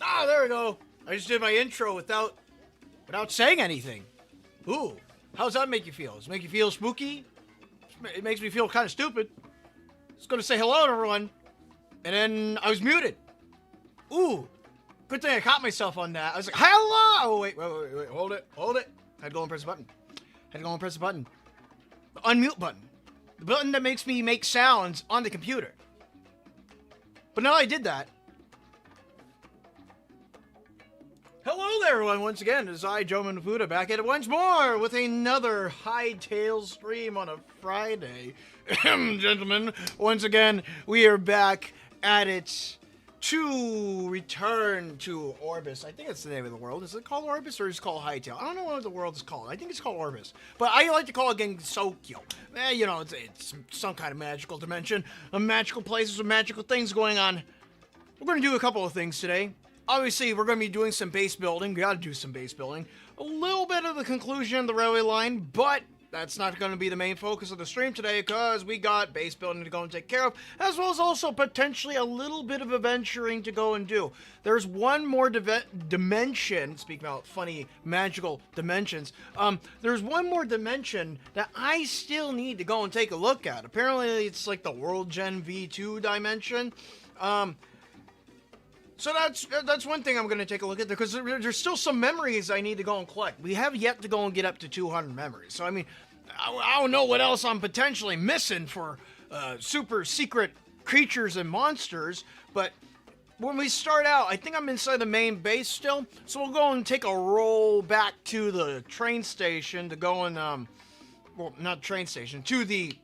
Ah, there we go. I just did my intro without saying anything. Ooh, how's that make you feel? Does it make you feel spooky? It makes me feel kind of stupid. I was gonna say hello to everyone, and then I was muted. Ooh, good thing I caught myself on that. I was like, hello! Oh, wait, hold it. Had to go and press the button. The unmute button. The button that makes me make sounds on the computer. But now I did that. Hello there, everyone. Once again, it is I, Joe Manafuda, back at it once more with another Hightail stream on a Friday. Gentlemen, once again, we are back at it to return to Orbis. I think it's the name of the world. Is it called Orbis or is it called Hytale? I don't know what the world is called. I think it's called Orbis. But I like to call it Gensokyo. You know, it's some kind of magical dimension. A magical places with magical things going on. We're going to do a couple of things today. Obviously, we're going to be doing some base building. We got to do some base building. A little bit of the conclusion of the railway line, but that's not going to be the main focus of the stream today because we got base building to go and take care of, as well as also potentially a little bit of adventuring to go and do. There's one more dimension, speaking about funny magical dimensions, there's one more dimension that I still need to go and take a look at. Apparently, it's like the World Gen V2 dimension. So that's one thing I'm going to take a look at because there's still some memories I need to go and collect. We have yet to go and get up to 200 memories. So, I mean, I don't know what else I'm potentially missing for super secret creatures and monsters. But when we start out, I think I'm inside the main base still. So we'll go and take a roll back to the train station to go and, well, not train station, to the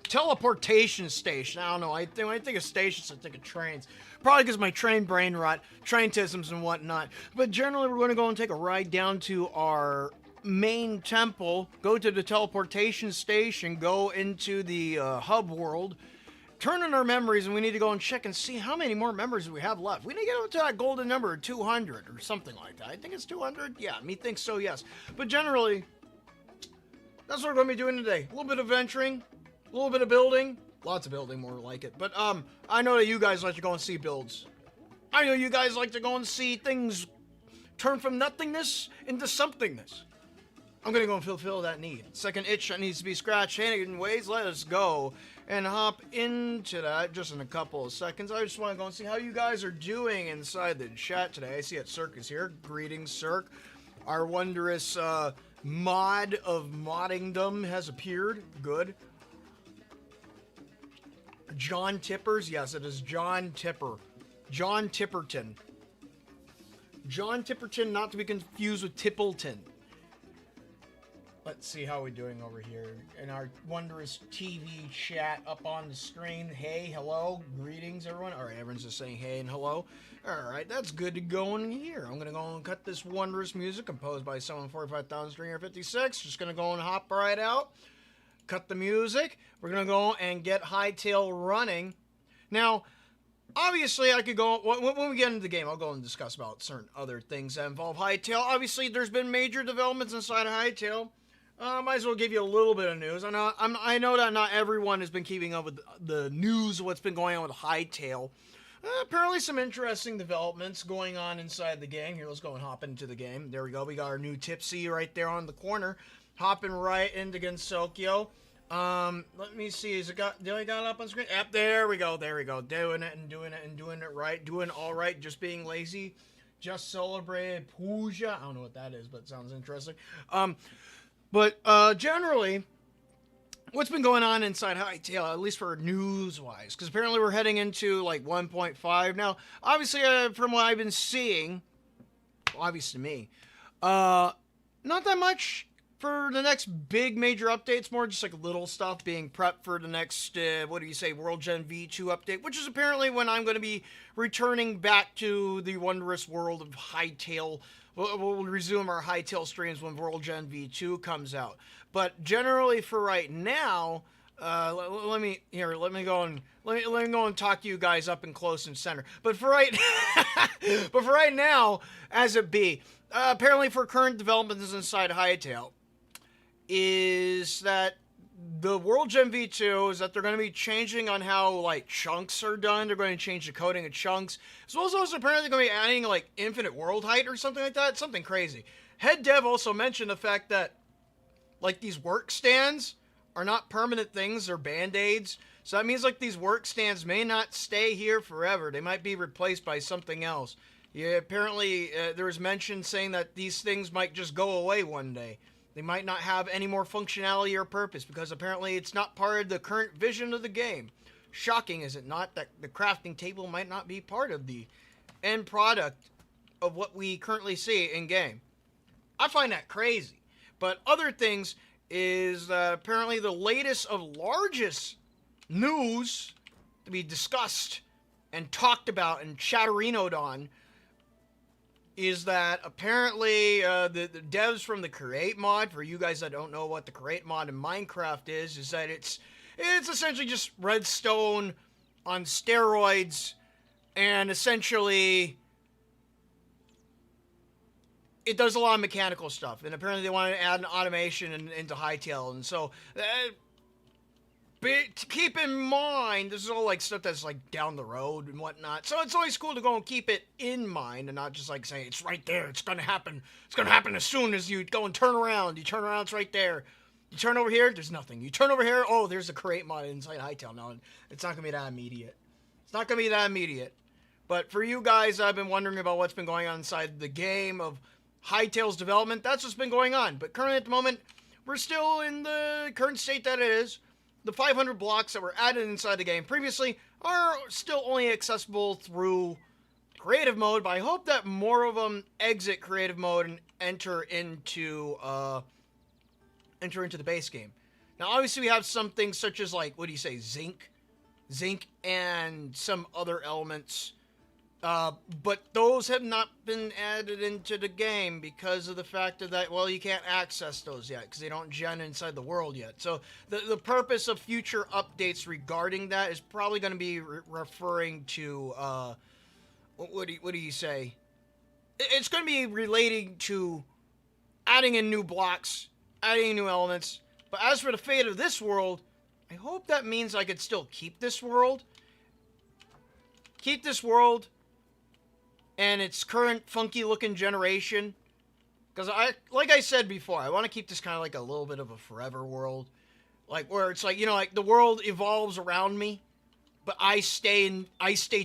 teleportation station. I don't know. When I think of stations, I think of trains. Probably because my train brain rot, train-tisms and whatnot. But generally, we're going to go and take a ride down to our main temple, go to the teleportation station, go into the hub world, turn in our memories, and we need to go and check and see how many more memories we have left. We need to get up to that golden number of 200 or something like that. I think it's 200. Yeah, me thinks so, yes. But generally, that's what we're going to be doing today. A little bit of venturing, a little bit of building. Lots of building, more like it. But, I know that you guys like to go and see builds. I know you guys like to go and see things turn from nothingness into somethingness. I'm gonna go and fulfill that need. Second itch that needs to be scratched. Anyways, let us go and hop into that just in a couple of seconds. I just want to go and see how you guys are doing inside the chat today. I see that Cirque is here. Greetings, Cirque. Our wondrous, mod of moddingdom has appeared. Good. John Tippers? Yes, it is John Tipper. John Tipperton. John Tipperton, not to be confused with Tippleton. Let's see how we're doing over here in our wondrous TV chat up on the screen. Hey, hello, greetings, everyone. All right, everyone's just saying hey and hello. All right, that's good to go in here. I'm going to go and cut this wondrous music composed by someone 45,356. Just going to go and hop right out. Cut the music. We're going to go and get Hightail running. Now, obviously, I could go, when we get into the game, I'll go and discuss about certain other things that involve Hightail. Obviously, there's been major developments inside of Hightail. Might as well give you a little bit of news. I know that not everyone has been keeping up with the news of what's been going on with Hightail. Apparently, some interesting developments going on inside the game. Here, let's go and hop into the game. There we go. We got our new Tipsy right there on the corner. Hopping right into Gensokyo. Let me see. Did I got it up on screen? Yep, there we go. Doing it and doing it right. Doing all right. Just being lazy. Just celebrated Puja. I don't know what that is, but it sounds interesting. But generally, what's been going on inside Hytale, at least for news-wise, because apparently we're heading into, like, 1.5. Now, obviously, from what I've been seeing, obvious to me, not that much for the next big major updates, more just like little stuff being prepped for the next, World Gen V2 update, which is apparently when I'm going to be returning back to the wondrous world of Hytale. We'll resume our Hytale streams when World Gen V2 comes out. But generally for right now, let me go and talk to you guys up and close and center. But for right now, as it be, apparently for current developments inside Hytale, is that the World Gem V2 is that they're going to be changing on how, like, chunks are done. They're going to change the coding of chunks. As well as also apparently going to be adding, like, infinite world height or something like that. Something crazy. Head dev also mentioned the fact that, like, these work stands are not permanent things. They're band-aids. So that means, like, these work stands may not stay here forever. They might be replaced by something else. Yeah, apparently there was mention saying that these things might just go away one day. They might not have any more functionality or purpose because apparently it's not part of the current vision of the game. Shocking, is it not, that the crafting table might not be part of the end product of what we currently see in-game. I find that crazy. But other things is that apparently the latest of largest news to be discussed and talked about and chatterinoed on is that apparently the devs from the Create mod, for you guys that don't know what the Create mod in Minecraft is that it's essentially just redstone on steroids, and essentially it does a lot of mechanical stuff, and apparently they want to add an automation into Hytale, and so keep in mind, this is all like stuff that's like down the road and whatnot. So it's always cool to go and keep it in mind and not just like say it's right there. It's gonna happen. It's gonna happen as soon as you go and turn around. You turn around, it's right there. You turn over here, there's nothing. You turn over here, oh, there's a Create mod inside Hytale. No, it's not gonna be that immediate. It's not gonna be that immediate. But for you guys, I've been wondering about what's been going on inside the game of Hytale's development. That's what's been going on. But currently at the moment, we're still in the current state that it is. The 500 blocks that were added inside the game previously are still only accessible through creative mode, but I hope that more of them exit creative mode and enter into the base game. Now, obviously, we have some things such as, like, what do you say, zinc, and some other elements, but those have not been added into the game because of the fact that, well, you can't access those yet because they don't gen inside the world yet. So the purpose of future updates regarding that is probably going to be referring to, what do you say? It's going to be relating to adding in new blocks, adding in new elements. But as for the fate of this world, I hope that means I could still keep this world. Keep this world and its current funky looking generation, because like I said before, I want to keep this kind of like a little bit of a forever world, like where it's like, you know, like the world evolves around me, but I stay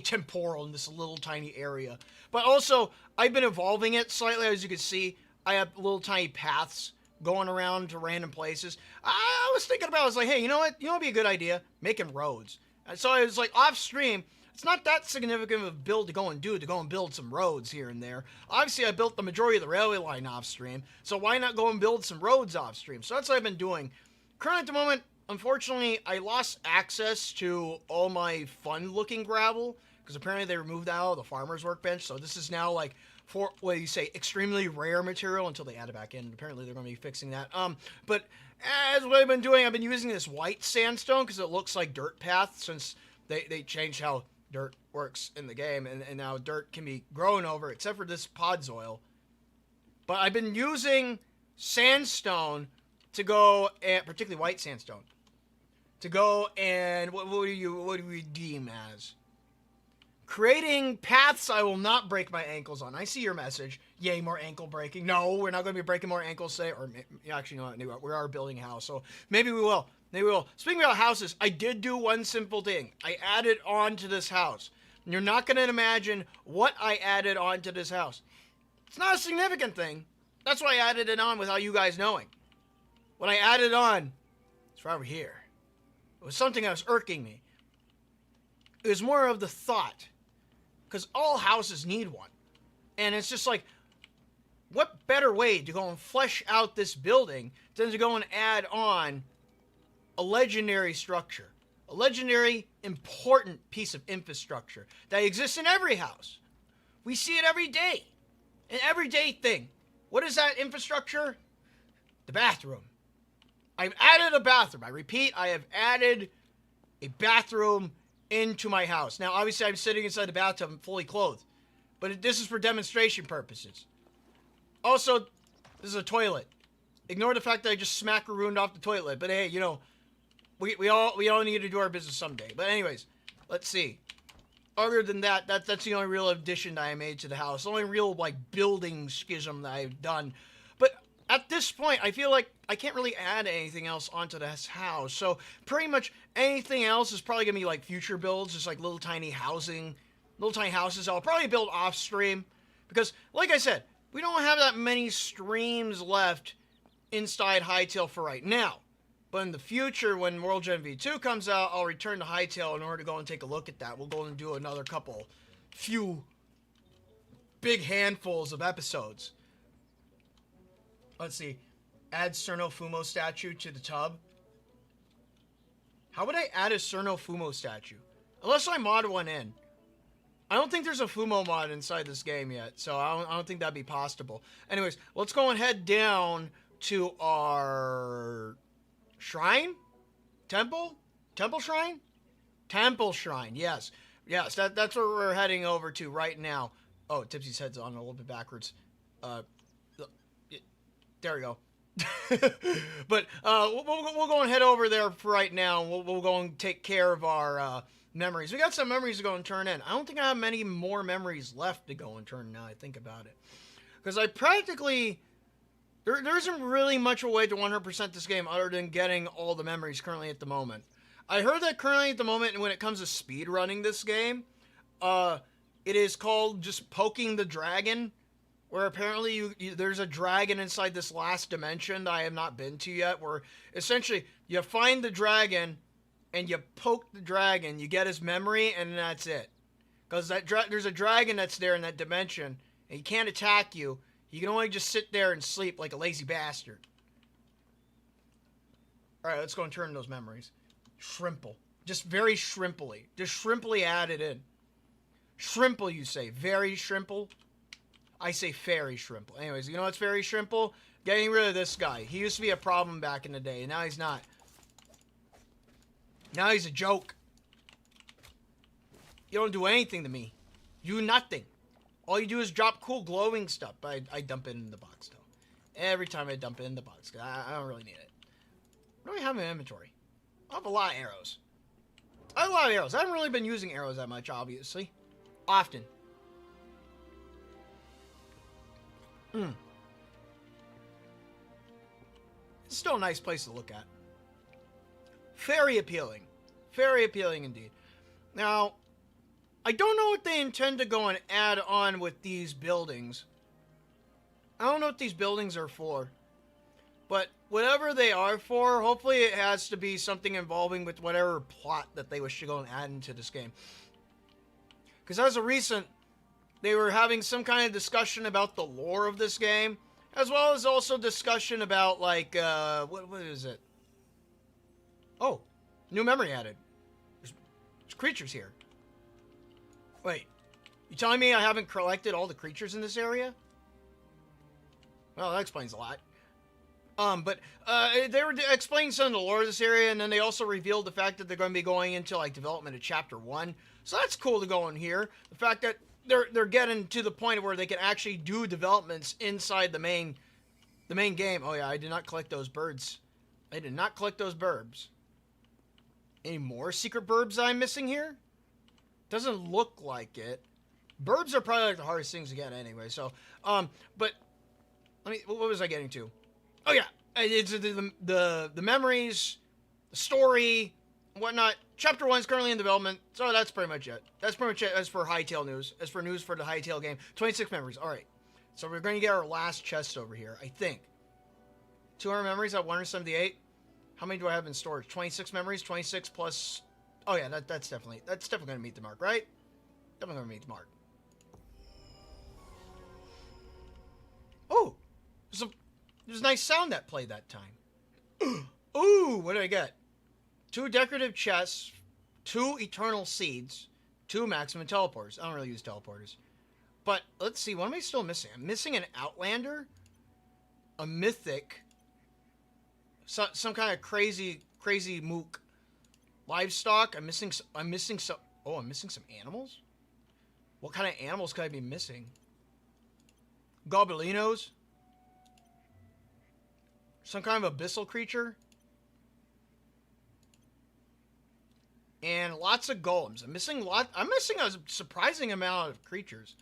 temporal in this little tiny area. But also I've been evolving it slightly. As you can see, I have little tiny paths going around to random places. I was thinking about, I was like, hey, you know what would be a good idea? Making roads. And so I was like, off stream, it's not that significant of a build to go and build some roads here and there. Obviously, I built the majority of the railway line off stream, so why not go and build some roads off stream? So that's what I've been doing. Currently at the moment, unfortunately, I lost access to all my fun-looking gravel, because apparently they removed that out of the farmer's workbench, so this is now like, for, what do you say, extremely rare material until they add it back in. Apparently they're going to be fixing that. But as what I've been doing, I've been using this white sandstone, because it looks like dirt path, since they changed how dirt works in the game, and now dirt can be grown over, except for this podzol. But I've been using sandstone to go, and particularly white sandstone, to go and what do we deem as creating paths I will not break my ankles on. I see your message. Yay, more ankle breaking. No, we're not going to be breaking more ankles today. Or actually, no, we are building a house, so maybe we will. Maybe we will. Speaking about houses, I did do one simple thing. I added on to this house. You're not going to imagine what I added on to this house. It's not a significant thing. That's why I added it on without you guys knowing. What I added on, it's right over here. It was something that was irking me. It was more of the thought. Because all houses need one. And it's just like, what better way to go and flesh out this building than to go and add on a legendary structure. A legendary, important piece of infrastructure that exists in every house. We see it every day. An everyday thing. What is that infrastructure? The bathroom. I've added a bathroom. I repeat, I have added a bathroom into my house. Now, obviously, I'm sitting inside the bathtub fully clothed. But this is for demonstration purposes. Also, this is a toilet. Ignore the fact that I just smack-ruined off the toilet. But hey, you know, we all need to do our business someday. But anyways, let's see. Other than that, that's the only real addition that I made to the house. The only real, like, building schism that I've done. But at this point, I feel like I can't really add anything else onto this house. So pretty much anything else is probably going to be, like, future builds. Just, like, little tiny houses I'll probably build off stream. Because, like I said, we don't have that many streams left inside Hytale for right now. But in the future, when World Gen V2 comes out, I'll return to Hightail in order to go and take a look at that. We'll go and do another few big handfuls of episodes. Let's see. Add Cerno Fumo statue to the tub. How would I add a Cerno Fumo statue? Unless I mod one in. I don't think there's a Fumo mod inside this game yet, so I don't think that'd be possible. Anyways, let's go and head down to our... Shrine? Temple? Temple Shrine? Temple Shrine, yes. Yes, that's where we're heading over to right now. Oh, Tipsy's head's on a little bit backwards. There we go. But we'll go and head over there for right now. We'll go and take care of our memories. We got some memories to go and turn in. I don't think I have many more memories left to go and turn now I think about it. Because I practically... There isn't really much a way to 100% this game other than getting all the memories currently at the moment. I heard that currently at the moment, when it comes to speed running this game, it is called just poking the dragon, where apparently there's a dragon inside this last dimension that I have not been to yet, where essentially you find the dragon and you poke the dragon, you get his memory, and that's it. Because there's a dragon that's there in that dimension, and he can't attack you. You can only just sit there and sleep like a lazy bastard. Alright, let's go and turn those memories. Shrimple. Just very shrimply. Just shrimply added in. Shrimple, you say. Very shrimple. I say fairy shrimple. Anyways, you know what's very shrimple? Getting rid of this guy. He used to be a problem back in the day, and now he's not. Now he's a joke. You don't do anything to me. You do nothing. All you do is drop cool glowing stuff. But I dump it in the box, though. Every time I dump it in the box. I don't really need it. What do I have in my inventory? I have a lot of arrows. I have a lot of arrows. I haven't really been using arrows that much, obviously. Often. It's still a nice place to look at. Very appealing. Very appealing indeed. Now... I don't know what they intend to go and add on with these buildings. I don't know what these buildings are for. But whatever they are for, hopefully it has to be something involving with whatever plot that they wish to go and add into this game. Because as of recent, they were having some kind of discussion about the lore of this game. As well as also discussion about, like, what is it? Oh, new memory added. There's creatures here. Wait, you telling me I haven't collected all the creatures in this area? Well, that explains a lot. But they were explaining some of the lore of this area, and then they also revealed the fact that they're going to be going into, like, development of Chapter 1. So that's cool to go in here. The fact that they're getting to the point where they can actually do developments inside the main game. Oh, yeah, I did not collect those birds. I did not collect those burbs. Any more secret burbs that I'm missing here? Doesn't look like it. Burbs are probably like the hardest things to get anyway. So, but let me. What was I getting to? Oh yeah, it's the memories, the story, whatnot. Chapter 1 is currently in development, so that's pretty much it. That's pretty much it as for Hytale news. As for news for the Hytale game, 26 memories. All right, so we're going to get our last chest over here. I think 200 memories at 178. How many do I have in storage? 26 memories. 26 plus. Oh yeah, that's definitely going to meet the mark, right? Definitely going to meet the mark. Oh, there's a nice sound that played that time. Ooh, what did I get? 2 decorative chests, 2 eternal seeds, 2 maximum teleporters. I don't really use teleporters. But let's see, what am I still missing? I'm missing an outlander, a mythic, some kind of crazy mook. Livestock. I'm missing some. Oh, I'm missing some animals. What kind of animals could I be missing? Gobelinos. Some kind of abyssal creature. and lots of golems. I'm missing a surprising amount of creatures.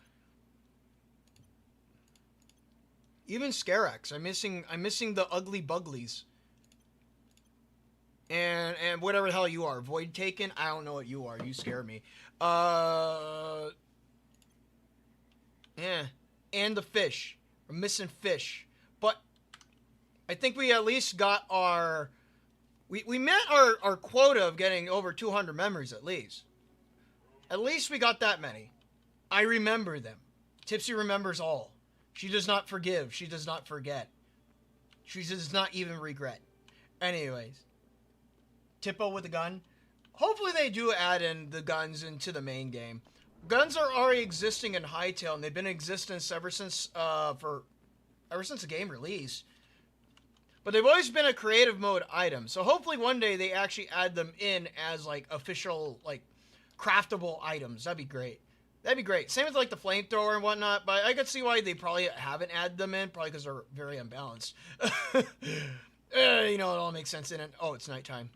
Even Scarex. I'm missing the ugly buglies. And whatever the hell you are. Void Taken? I don't know what you are. You scare me. Yeah. And the fish. We're missing fish. But I think we at least got our... We met our quota of getting over 200 memories at least. At least we got that many. I remember them. Tipsy remembers all. She does not forgive. She does not forget. She does not even regret. Anyways. Tippo with a gun. Hopefully they do add in the guns into the main game. Guns are already existing in Hytale, and they've been in existence ever since the game release. But they've always been a creative mode item. So hopefully one day they actually add them in as like official, like craftable items. That'd be great. That'd be great. Same with like the flamethrower and whatnot. But I could see why they probably haven't added them in. Probably because they're very unbalanced. You know, it all makes sense in it. Oh, it's nighttime.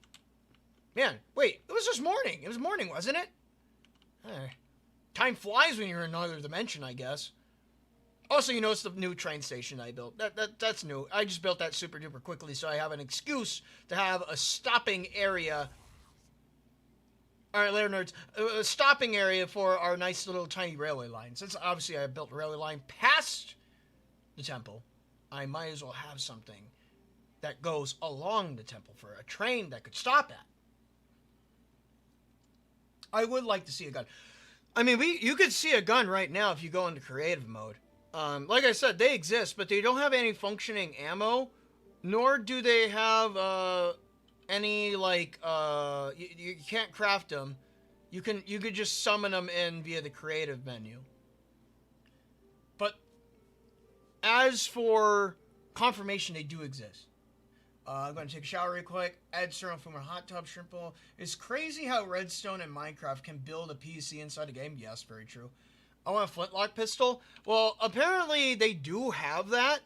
Man, wait. It was just morning. It was morning, wasn't it? Time flies when you're in another dimension, I guess. Also, you know, it's the new train station I built. That's new. I just built that super duper quickly, so I have an excuse to have a stopping area. Alright, later nerds. A stopping area for our nice little tiny railway line. Since obviously I built a railway line past the temple, I might as well have something that goes along the temple for a train that could stop at. I would like to see a gun. I mean, you could see a gun right now if you go into creative mode. Like I said, they exist, but they don't have any functioning ammo, nor do they have any like you can't craft them. You could just summon them in via the creative menu. But as for confirmation, they do exist. I'm going to take a shower real quick. Add serum from a hot tub, shrimp bowl. It's crazy how Redstone and Minecraft can build a PC inside a game. Yes, very true. I want a flintlock pistol. Well, apparently they do have that.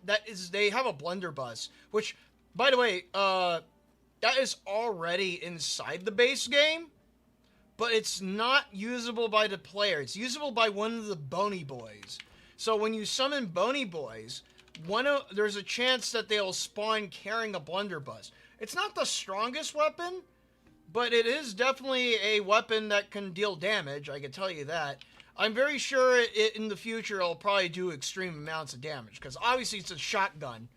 They have a blunderbuss, which, by the way, that is already inside the base game, but it's not usable by the player. It's usable by one of the Bony Boys. So when you summon Bony Boys, there's a chance that they'll spawn carrying a blunderbuss. It's not the strongest weapon, but it is definitely a weapon that can deal damage. I can tell you that. I'm very sure in the future it'll probably do extreme amounts of damage, because obviously it's a shotgun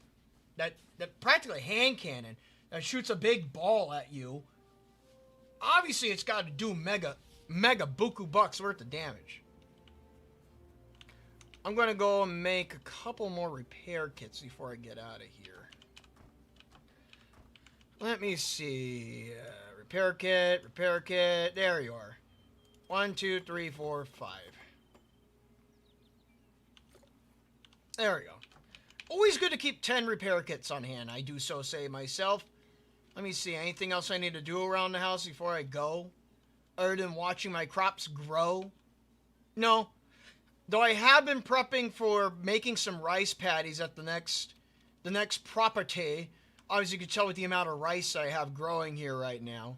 that practically a hand cannon that shoots a big ball at you. Obviously it's got to do mega buku bucks worth of damage. I'm going to go and make a couple more repair kits before I get out of here. Let me see. Repair kit. There you are. 1, 2, 3, 4, 5. There we go. Always good to keep 10 repair kits on hand. I do so say myself. Let me see. Anything else I need to do around the house before I go? Other than watching my crops grow? No. Though I have been prepping for making some rice patties at the next property. Obviously, you can tell with the amount of rice I have growing here right now.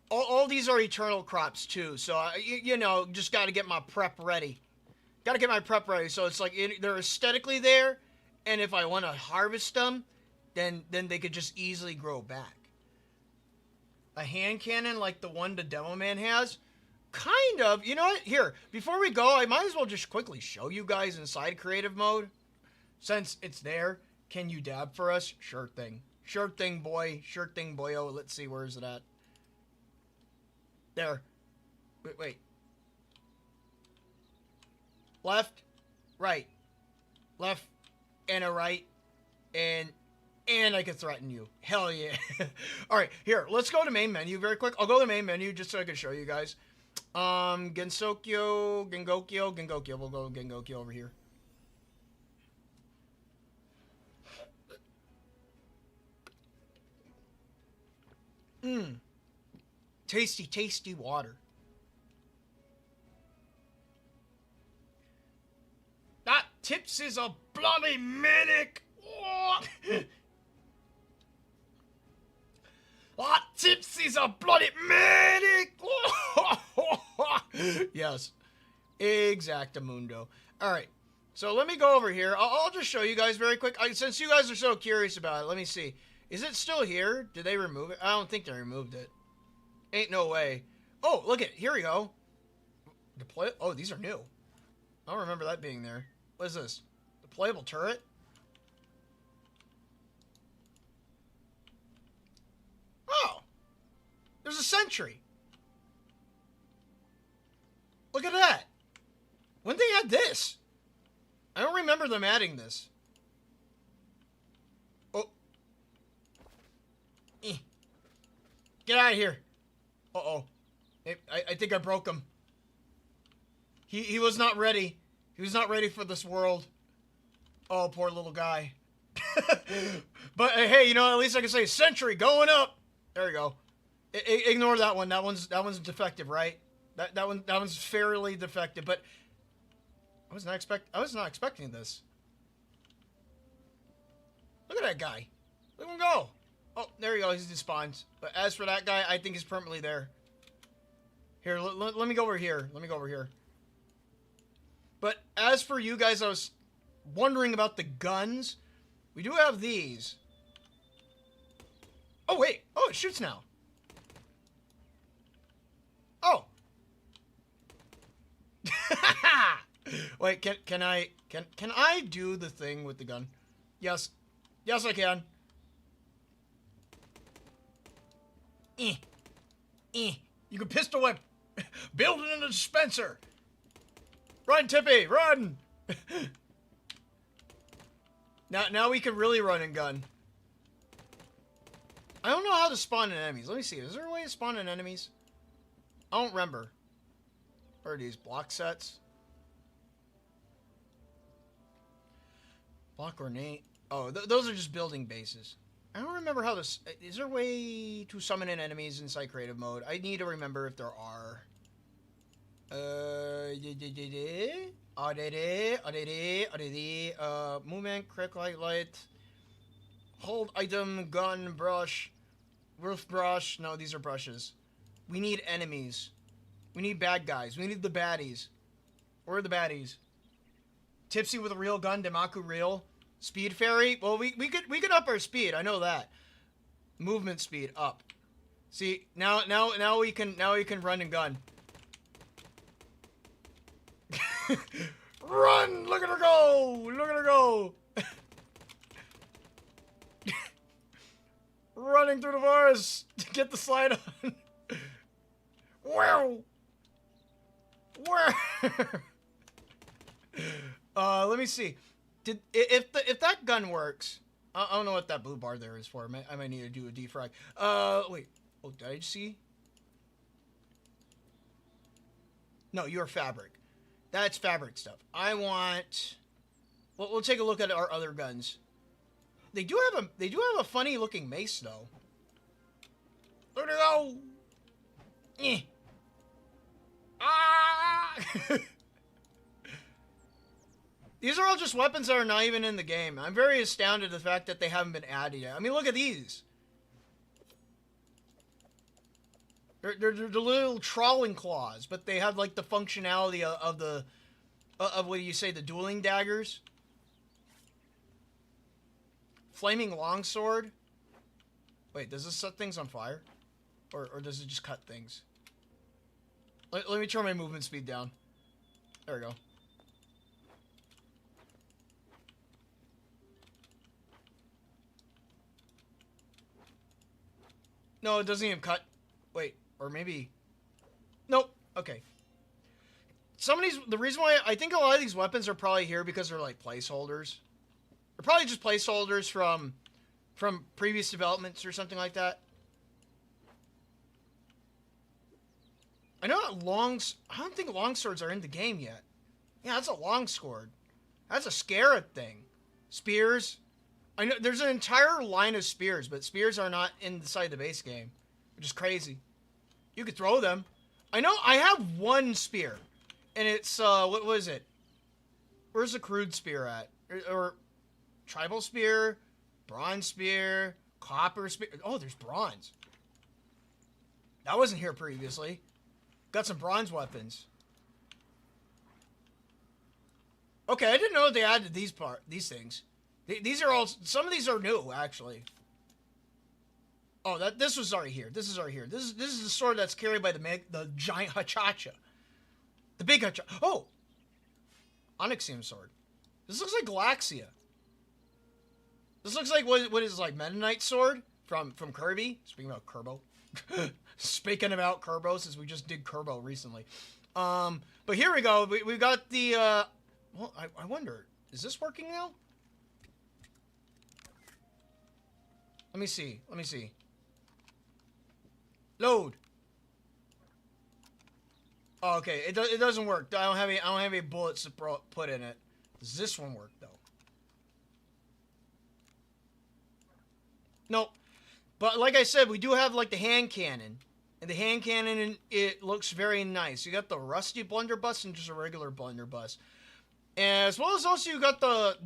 All these are eternal crops too, so you know, just got to get my prep ready. So it's like they're aesthetically there, and if I want to harvest them, then they could just easily grow back. A hand cannon like the one the Demo Man has. Kind of. You know what? Here, before we go, I might as well just quickly show you guys inside creative mode. Since it's there, can you dab for us? Sure thing. Sure thing, boy. Sure thing, boyo. Let's see, where is it at? There. Wait. Left, right. Left, and a right. And I can threaten you. Hell yeah. Alright, here. Let's go to main menu very quick. I'll go to the main menu just so I can show you guys. Gengokyo. We'll go Gengokyo over here. Tasty, tasty water. That Tips is a bloody manic. That Tipsy's a bloody medic! Yes. Exactamundo. Alright. So let me go over here. I'll just show you guys very quick. Since you guys are so curious about it, let me see. Is it still here? Did they remove it? I don't think they removed it. Ain't no way. Oh, look it. Here we go. Deploy. Oh, these are new. I don't remember that being there. What is this? Deployable turret? Oh. There's a sentry. Look at that. When they add this? I don't remember them adding this. Oh. Get out of here. Uh-oh. I think I broke him. He was not ready. He was not ready for this world. Oh, poor little guy. But hey, you know, at least I can say sentry going up. There we go. Ignore that one. That one's defective, right? That one's fairly defective, but I was not expecting this. Look at that guy. Look at him go. Oh, there he goes. He despawns. But as for that guy, I think he's permanently there. Here, let me go over here. Let me go over here. But as for you guys, I was wondering about the guns. We do have these. Oh, wait. Oh, it shoots now. Oh. Wait, can I do the thing with the gun? Yes. Yes, I can. You can pistol whip. Build it in a dispenser. Run, Tippy, run. Now we can really run and gun. I don't know how to spawn in enemies. Let me see. Is there a way to spawn in enemies? I don't remember. What are these? Block sets? Block ornate. Oh, those are just building bases. I don't remember how this... Is there a way to summon in enemies inside creative mode? I need to remember if there are. Movement, quick light. Hold item, gun, brush. Roof brush. No, these are brushes. We need enemies. We need bad guys. We need the baddies. Where are the baddies? Tipsy with a real gun, Demaku real. Speed fairy. Well, we could up our speed. I know that. Movement speed up. See, now we can run and gun. Run! Look at her go! Look at her go! Running through the forest to get the slide on. Wow! Where? Let me see. If that gun works, I don't know what that blue bar there is for. I might need to do a defrag. Wait. Oh, did I see? No, you're fabric. That's fabric stuff. I want. Well, we'll take a look at our other guns. They do have a funny looking mace though. Look at it go. Ah! These are all just weapons that are not even in the game. I'm very astounded at the fact that they haven't been added yet. I mean, look at these. They're the little trawling claws, but they have like the functionality of what do you say, the dueling daggers. Flaming longsword. Wait, does this set things on fire? Or does it just cut things? Let me turn my movement speed down. There we go. No, it doesn't even cut. Wait, or maybe... Nope. Okay. Some of these... The reason why... I think a lot of these weapons are probably here because they're like placeholders. They're probably just placeholders from previous developments or something like that. I know that I don't think longswords are in the game yet. Yeah, that's a longsword. That's a scarab thing. Spears. I know there's an entire line of spears, but spears are not inside the base game, which is crazy. You could throw them. I know I have one spear, and it's what was it? Where's the crude spear at? Or tribal spear, bronze spear, copper spear. Oh, there's bronze. That wasn't here previously. Got some bronze weapons. Okay, I didn't know they added these things. These are all... Some of these are new, actually. Oh, this was already here. This is already here. This is the sword that's carried by the giant Hachacha. The big Hachacha. Oh! Onyxium sword. This looks like Galaxia. This looks like what is like Mennonite sword from Kirby. Speaking about Kerbo. Speaking about Kerbo, since we just did Kerbo recently. But here we go. We got the well, I wonder, is this working now? Let me see. Let me see. Load. Oh, okay. It doesn't work. I don't have any bullets to put in it. Does this one work though? Nope. But like I said, we do have like the hand cannon. And the hand cannon, it looks very nice. You got the rusty blunderbuss and just a regular blunderbuss. And as well as also you got the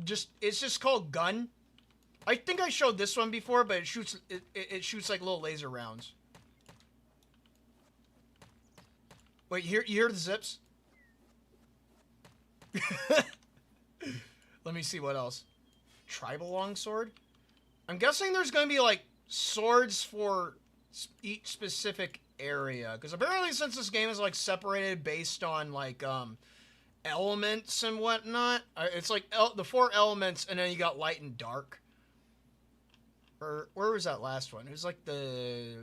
it's just called gun. I think I showed this one before, but it shoots like little laser rounds. Wait, you hear the zips? Let me see what else. Tribal longsword? I'm guessing there's going to be like swords for each specific area, because apparently since this game is like separated based on like elements and whatnot, it's like the 4 elements, and then you got light and dark. Or where was that last one? It was like the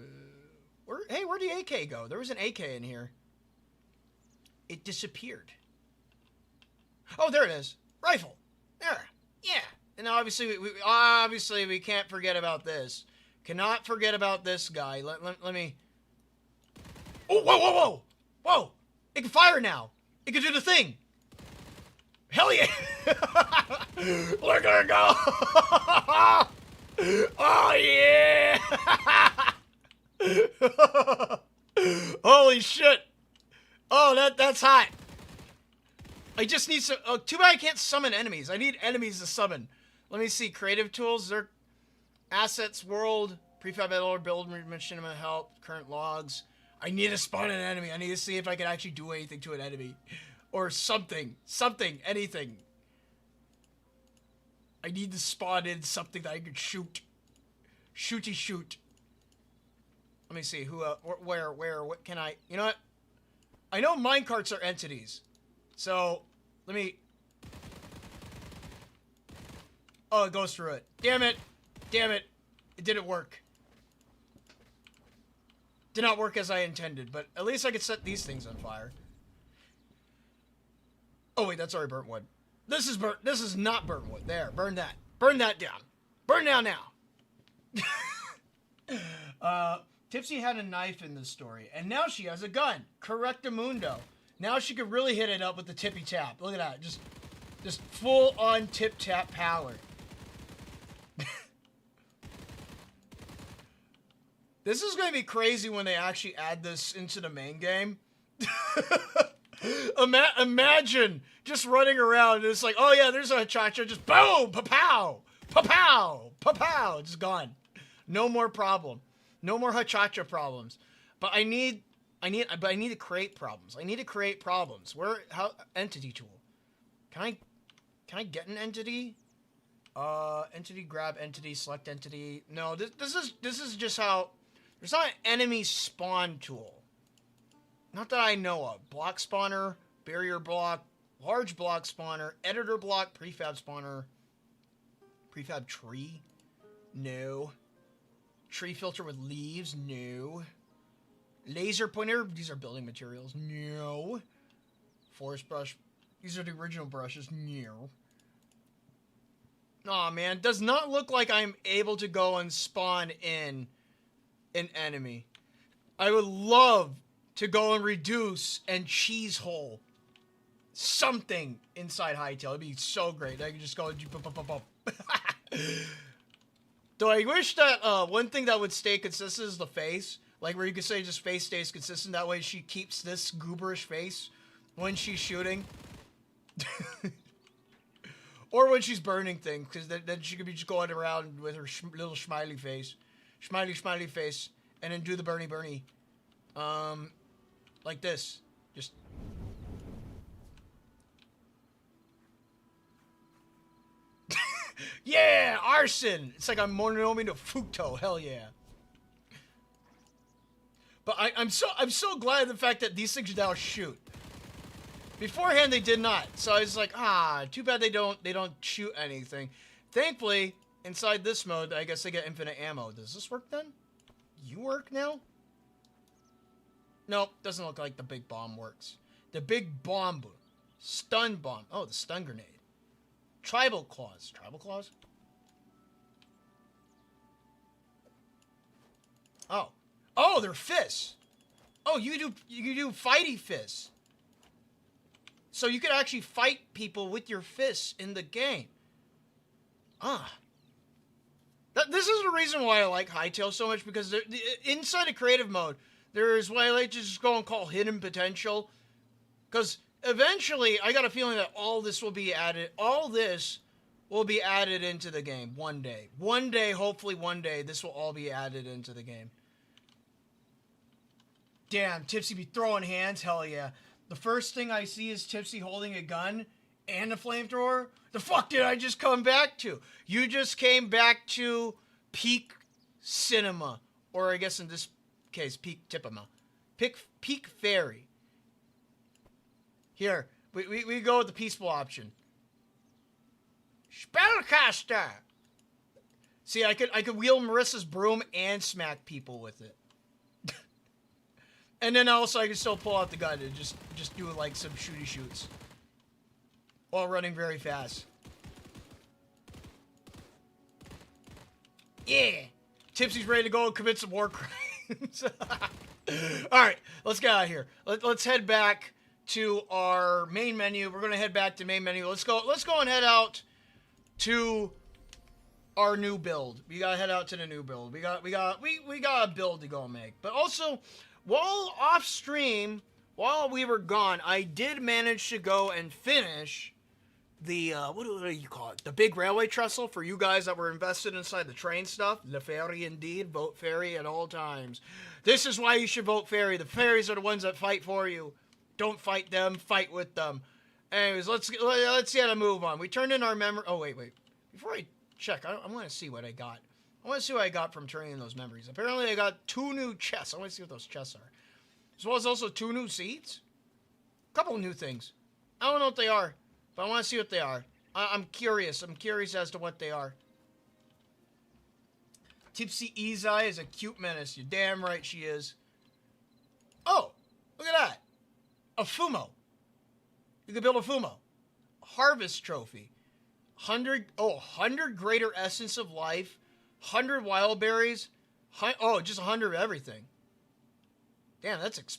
hey, where'd the AK go? There was an AK in here. It disappeared. Oh, there it is. Rifle. There. Yeah. And obviously we can't forget about this. Cannot forget about this guy. Let me... Oh, whoa, whoa, whoa! Whoa! It can fire now! It can do the thing! Hell yeah! Look at her go! Oh, yeah! Holy shit! Oh, that's hot! I just need some... Oh, too bad I can't summon enemies. I need enemies to summon. Let me see. Creative tools. They're... Assets, world, prefab editor, build, machinima, help, current logs. I need to spawn an enemy. I need to see if I can actually do anything to an enemy. Or something. Something. Anything. I need to spawn in something that I can shoot. Shooty shoot. Let me see. Who, where, what can I... You know what? I know minecarts are entities. So, let me... Oh, it goes through it. Damn it. Damn it. It didn't work. Did not work as I intended, but at least I could set these things on fire. Oh wait, that's already burnt wood. This is burnt. This is not burnt wood. There, burn that. Burn that down. Burn down now. Tipsy had a knife in this story, and now she has a gun. Correctamundo. Now she could really hit it up with the tippy tap. Look at that. Just full on tip tap power. This is going to be crazy when they actually add this into the main game. Imagine just running around and it's like, oh yeah, there's a cha-cha, just boom, pa-pow, pa-pow, pa-pow, just gone. No more problem. No more cha-cha problems. But I need to create problems. I need to create problems. Entity tool. Can I get an entity? Entity, grab entity, select entity. No, this is just how... There's not an enemy spawn tool. Not that I know of. Block spawner, barrier block, large block spawner, editor block, prefab spawner, prefab tree. No. Tree filter with leaves. No. Laser pointer. These are building materials. No. Forest brush. These are the original brushes. No. Aw, man. Does not look like I'm able to go and spawn in an enemy. I would love to go and reduce and cheese hole something inside Hytale. It'd be so great. I could just go and Though I wish that one thing that would stay consistent is the face. Like where you could say just face stays consistent. That way she keeps this gooberish face when she's shooting. Or when she's burning things. Because then she could be just going around with her little smiley face. Smiley face. And then do the Bernie. Like this. Just... Yeah! Arson! It's like I'm Mononomi no Futo. Hell yeah. But I'm so glad of the fact that these things now shoot. Beforehand they did not. So I was like, too bad they don't shoot anything. Thankfully, inside this mode, I guess they get infinite ammo. Does this work then? You work now? Nope, doesn't look like the big bomb works. The big bomb. Stun bomb. Oh, the stun grenade. Tribal claws. Tribal claws? Oh. Oh, they're fists. Oh, you do fighty fists. So you could actually fight people with your fists in the game. This is the reason why I like Hytale so much, because inside of creative mode, there's what I like to just go and call hidden potential. Because eventually, I got a feeling that all this will be added. All this will be added into the game one day. One day, hopefully one day, this will all be added into the game. Damn, Tipsy be throwing hands? Hell yeah. The first thing I see is Tipsy holding a gun and a flamethrower. The fuck did I just come back to? You just came back to peak cinema. Or I guess in this case, peak tipema. Peak fairy. Here, we go with the peaceful option. Spellcaster! See, I could wield Marissa's broom and smack people with it. And then also I can still pull out the gun and just do like some shooty shoots. While running very fast. Yeah! Tipsy's ready to go and commit some war crimes. Alright, let's get out of here. Let's head back to our main menu. We're gonna head back to main menu. Let's go and head out to our new build. We gotta head out to the new build. We got a build to go make. But also, while off stream, while we were gone, I did manage to go and finish the, what do you call it? The big railway trestle for you guys that were invested inside the train stuff. Le Ferry indeed. Vote Ferry at all times. This is why you should vote Ferry. The fairies are the ones that fight for you. Don't fight them, fight with them. Anyways, let's see how to move on. We turned in our memory. Oh, wait. Before I check, I want to see what I got. I want to see what I got from turning in those memories. Apparently, I got 2 new chests. I want to see what those chests are. As well as also 2 new seeds. A couple of new things. I don't know what they are, but I want to see what they are. I'm curious. I'm curious as to what they are. Tipsy Izai is a cute menace. You're damn right she is. Oh, look at that. A Fumo. You can build a Fumo. Harvest trophy. 100 greater essence of life. 100 wild berries. Just 100 of everything. Damn, that's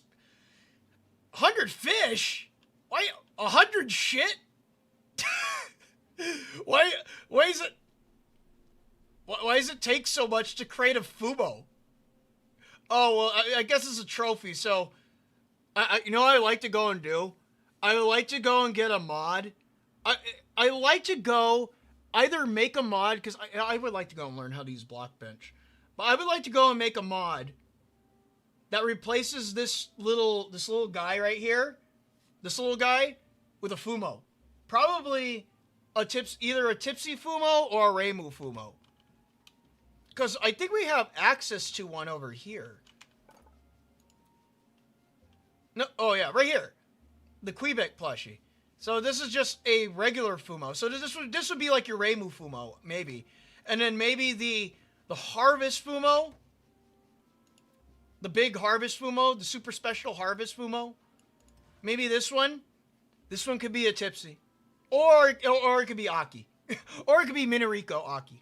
100 fish? Why 100 shit? Why is it? Why does it take so much to create a Fumo? Oh well, I guess it's a trophy. So, you know what I like to go and do? I like to go and get a mod. I like to go either make a mod, because I would like to go and learn how to use Blockbench. But I would like to go and make a mod that replaces this little guy right here. This little guy with a Fumo. Probably either a Tipsy Fumo or a Reimu Fumo. Because I think we have access to one over here. No, oh yeah, right here. The Quebec plushie. So this is just a regular Fumo. So this would be like your Reimu Fumo, maybe. And then maybe the Harvest Fumo. The big Harvest Fumo. The super special Harvest Fumo. Maybe this one. This one could be a Tipsy. Or it could be Aki. Or it could be Minariko Aki.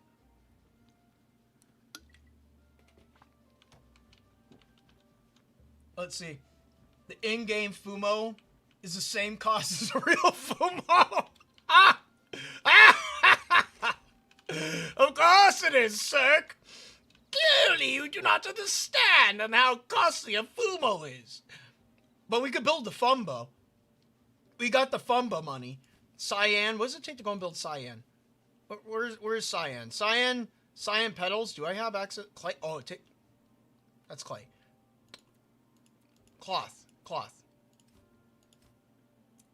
Let's see. The in-game Fumo is the same cost as a real Fumo. Of course it is, sir. Clearly you do not understand on how costly a Fumo is. But we could build the Fumba. We got the Fumba money. Cyan. What does it take to go and build Cyan? Where's Cyan? Cyan petals. Do I have access? Clay. Oh, that's clay. Cloth.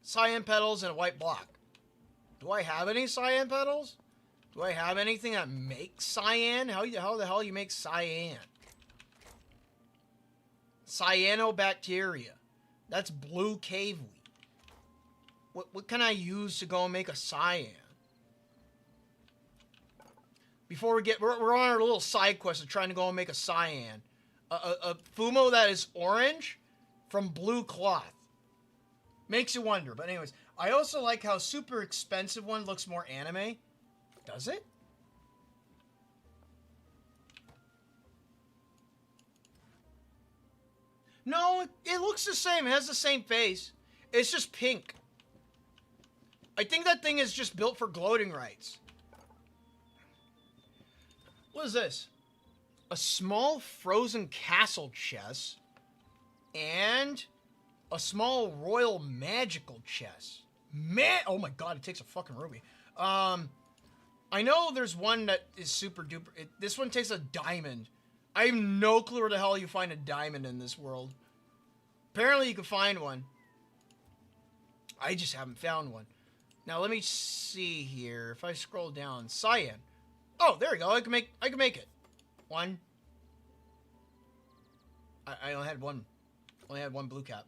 Cyan petals and a white block. Do I have any cyan petals? Do I have anything that makes cyan? How the hell you make cyan? Cyanobacteria. That's blue cave weed. What can I use to go and make a cyan? Before we're on our little side quest of trying to go and make a cyan. A fumo that is orange from blue cloth. Makes you wonder. But anyways, I also like how super expensive one looks more anime. Does it? No, it looks the same. It has the same face. It's just pink. I think that thing is just built for gloating rights. What is this? A small frozen castle chest and a small royal magical chest. Oh my god, it takes a fucking ruby. I know there's one that is super duper. This one takes a diamond. I have no clue where the hell you find a diamond in this world. Apparently you can find one. I just haven't found one. Now let me see here. If I scroll down, cyan. Oh, there we go. I can make it. One. I only had one. Only had one blue cap.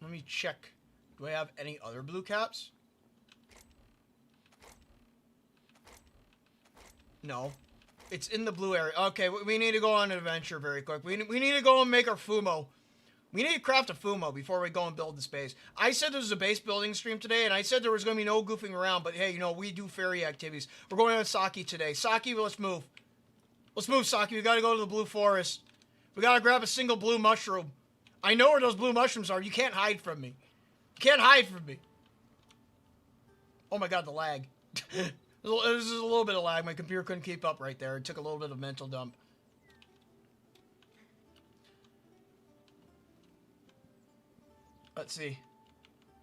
Let me check. Do I have any other blue caps? No. It's in the blue area. Okay, we need to go on an adventure very quick. We need to go and make our fumo. We need to craft a fumo before we go and build this base. I said there was a base building stream today, and I said there was going to be no goofing around, but hey, you know, we do fairy activities. We're going to Saki today. Saki, let's move. Let's move, Saki. We got to go to the blue forest. We got to grab a single blue mushroom. I know where those blue mushrooms are. You can't hide from me. You can't hide from me. Oh my god, the lag. This is a little bit of lag. My computer couldn't keep up right there. It took a little bit of mental dump. Let's see.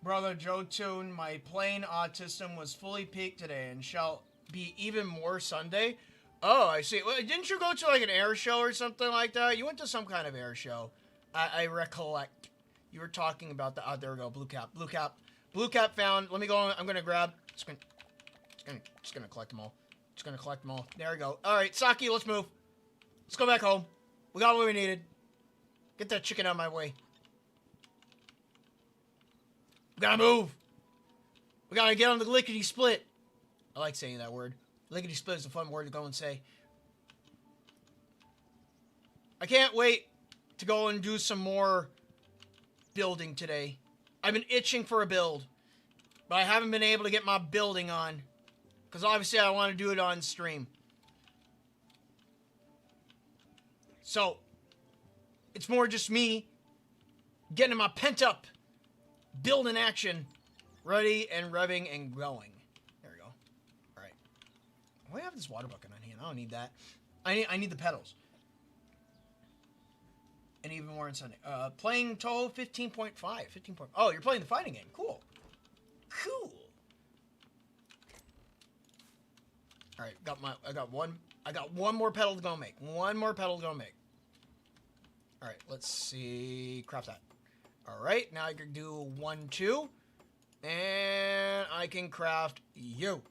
Brother Joe Toon, my plain autism was fully peaked today and shall be even more Sunday. Oh, I see. Well, didn't you go to like an air show or something like that? You went to some kind of air show. I recollect. You were talking about the... Oh, there we go. Blue cap. Blue cap. Blue cap found. Let me go. I'm going to grab... Just gonna collect them all. Just gonna collect them all. There we go. Alright, Saki, let's move. Let's go back home. We got what we needed. Get that chicken out of my way. We gotta move. We gotta get on the lickety split. I like saying that word. Lickety split is a fun word to go and say. I can't wait to go and do some more building today. I've been itching for a build, but I haven't been able to get my building on. Because obviously I want to do it on stream. So, it's more just me getting my pent up building action ready and revving and going. There we go. Alright. Why do I have this water bucket on hand? I don't need that. I need the pedals. And even more on Sunday. Playing Touhou 15.5. Oh, you're playing the fighting game. Cool. Cool. Alright, I got one more pedal to go make. One more pedal to go make. Alright, let's see. Craft that. Alright, now I can do 1, 2. And I can craft you.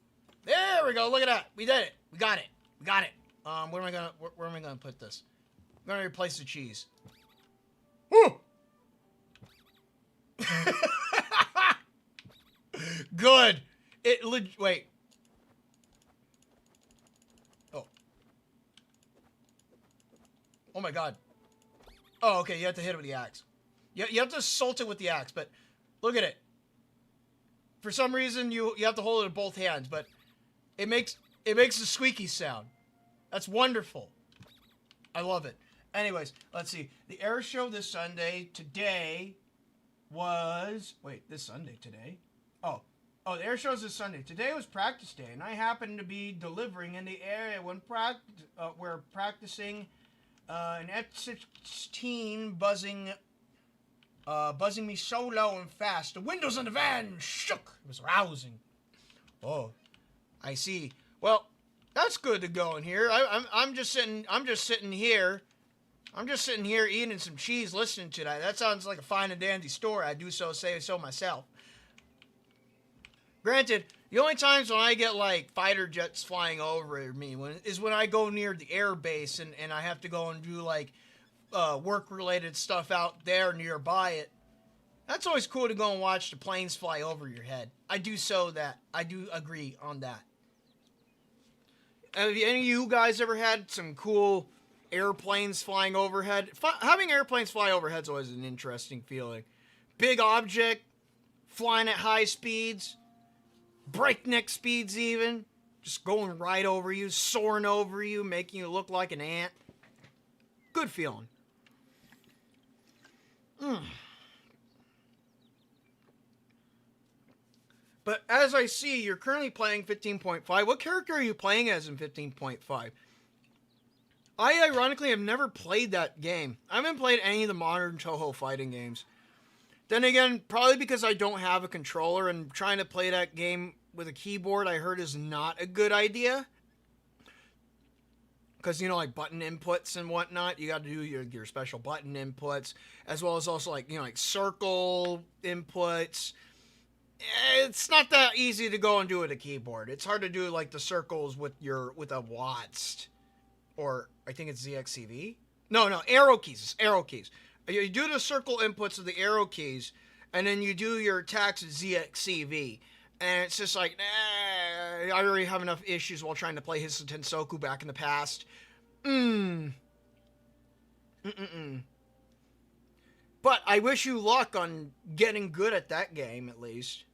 There we go. Look at that. We did it. We got it. We got it. Where am I gonna put this? I'm gonna replace the cheese. Woo! Good. Wait. Oh my god. Oh, okay, you have to hit it with the axe. You have to assault it with the axe, but look at it. For some reason, you have to hold it in both hands, but it makes a squeaky sound. That's wonderful. I love it. Anyways, let's see. The air show this Sunday today was... Wait, this Sunday today? Oh, the air show's this Sunday. Today was practice day, and I happened to be delivering in the area when we're practicing... an F-16 buzzing me so low and fast. The windows in the van shook. It was rousing. Oh, I see. Well, that's good to go in here. I'm just sitting here, I'm just sitting here eating some cheese listening to that. That sounds like a fine and dandy story. I do say so myself. Granted, the only times when I get like fighter jets flying over me is when I go near the air base and I have to go and do like work related stuff out there nearby it. That's always cool to go and watch the planes fly over your head. I do agree on that. Have any of you guys ever had some cool airplanes flying overhead? Having airplanes fly overhead is always an interesting feeling. Big object, flying at high speeds, breakneck speeds even, just going right over you, soaring over you, making you look like an ant. Good feeling. But as I see, you're currently playing 15.5. What character are you playing as in 15.5? I ironically have never played that game. I haven't played any of the modern Touhou fighting games. Then again, probably because I don't have a controller and trying to play that game with a keyboard I heard is not a good idea. Because, like button inputs and whatnot, you got to do your special button inputs, as well as also like circle inputs. It's not that easy to go and do with a keyboard. It's hard to do like the circles with a Watts, or I think it's ZXCV. No, arrow keys. It's arrow keys. You do the circle inputs of the arrow keys, and then you do your attacks with ZXCV. And it's just like, I already have enough issues while trying to play his Tensoku back in the past. But I wish you luck on getting good at that game, at least.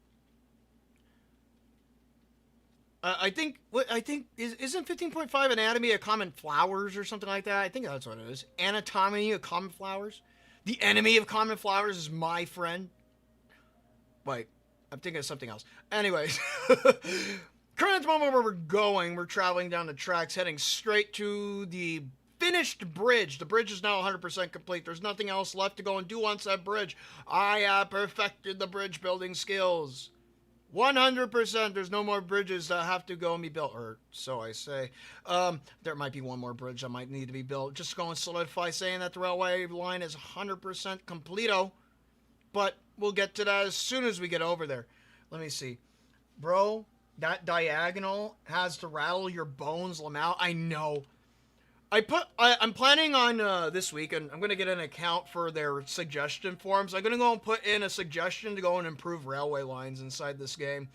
I think isn't 15.5 Anatomy of Common Flowers or something like that? I think that's what it is. Anatomy of Common Flowers. The enemy of common flowers is my friend. Wait, I'm thinking of something else. Anyways, currently at the moment where we're traveling down the tracks, heading straight to the finished bridge. The bridge is now 100% complete. There's nothing else left to go and do on said bridge. I have perfected the bridge building skills. 100%. There's no more bridges that have to go and be built, or so I say. There might be one more bridge that might need to be built. Just go and solidify saying that the railway line is 100% completo. But we'll get to that as soon as we get over there. Let me see. Bro, that diagonal has to rattle your bones, Lamau. I know. I'm planning on this week, and I'm going to get an account for their suggestion forums. I'm going to go and put in a suggestion to go and improve railway lines inside this game.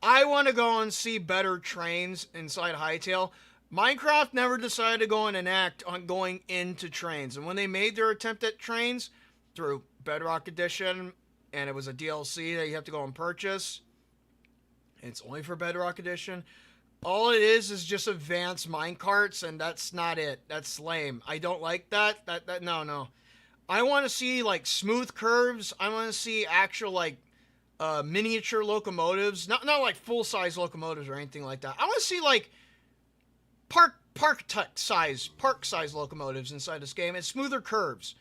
I want to go and see better trains inside Hytale. Minecraft never decided to go and enact on going into trains. And when they made their attempt at trains through Bedrock Edition, and it was a DLC that you have to go and purchase, it's only for Bedrock Edition. All it is just advanced minecarts, and that's not it. That's lame. I don't like that. No. I want to see like smooth curves. I want to see actual like miniature locomotives, not like full size locomotives or anything like that. I want to see like park size locomotives inside this game and smoother curves,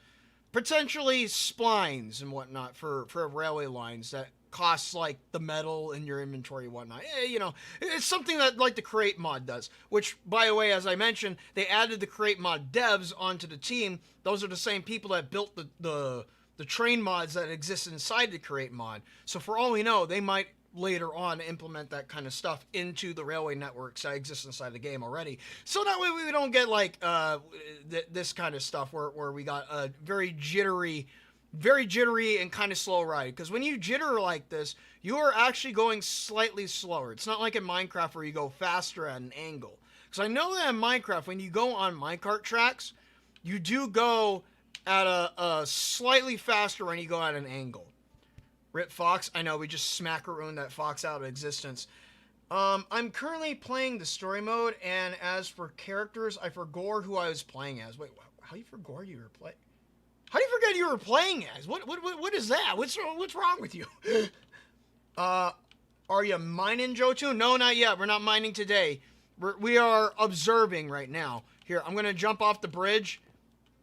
potentially splines and whatnot for railway lines that costs like the metal in your inventory and whatnot. It's something that like the Create mod does, which, by the way, as I mentioned, they added the Create mod devs onto the team. Those are the same people that built the train mods that exist inside the Create mod. So for all we know, they might later on implement that kind of stuff into the railway networks that exist inside the game already. So that way we don't get like this kind of stuff where we got a very jittery and kind of slow ride. Because when you jitter like this, you are actually going slightly slower. It's not like in Minecraft where you go faster at an angle. Because I know that in Minecraft, when you go on minecart tracks, you do go at a slightly faster when you go at an angle. Rip Fox. I know, we just smackarooned that Fox out of existence. I'm currently playing the story mode, and as for characters, I forgot who I was playing as. Wait, how you forgot you were playing? How do you forget you were playing as? What is that? What's wrong with you? Are you mining, Jotun? No, not yet. We're not mining today. We are observing right now. Here, I'm going to jump off the bridge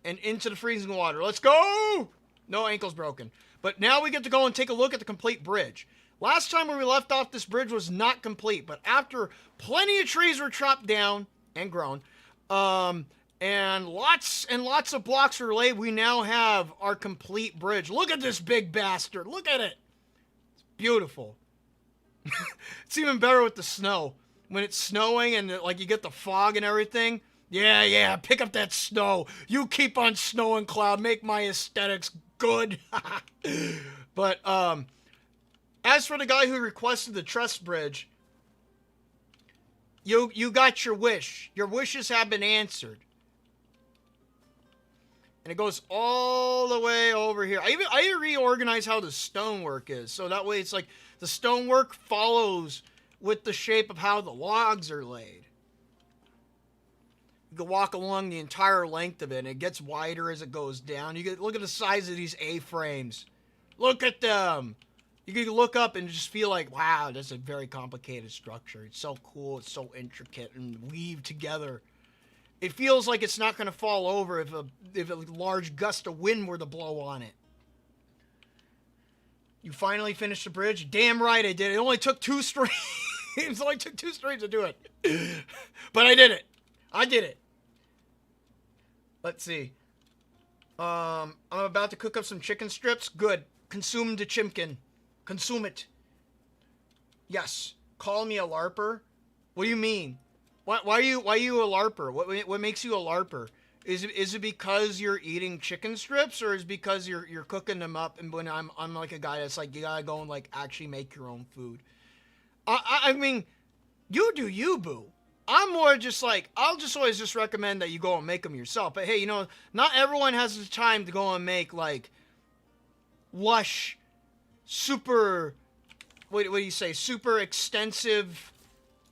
and into the freezing water. Let's go! No ankles broken. But now we get to go and take a look at the complete bridge. Last time when we left off, this bridge was not complete. But after plenty of trees were chopped down and grown, And lots of blocks were laid. We now have our complete bridge. Look at this big bastard. Look at it. It's beautiful. It's even better with the snow. When it's snowing and like you get the fog and everything. Yeah, pick up that snow. You keep on snow and cloud. Make my aesthetics good. But as for the guy who requested the truss bridge, you got your wish. Your wishes have been answered. And it goes all the way over here. I reorganize how the stonework is. So that way it's like the stonework follows with the shape of how the logs are laid. You can walk along the entire length of it, and it gets wider as it goes down. Look at the size of these A-frames. Look at them. You can look up and just feel like, wow, that's a very complicated structure. It's so cool. It's so intricate and weaved together. It feels like it's not going to fall over if a large gust of wind were to blow on it. You finally finished the bridge? Damn right I did. It only took 2 streams. It only took 2 streams to do it. But I did it. I did it. Let's see. I'm about to cook up some chicken strips. Good. Consume the chimkin. Consume it. Yes. Call me a LARPer? What do you mean? Why are you a LARPer? What makes you a LARPer? Is it because you're eating chicken strips, or is it because you're cooking them up? And when I'm like a guy that's like, you gotta go and like actually make your own food. I mean, you do you, boo. I'm more just like, I'll just always just recommend that you go and make them yourself. But hey, you know, not everyone has the time to go and make like lush, super, what do you say, super extensive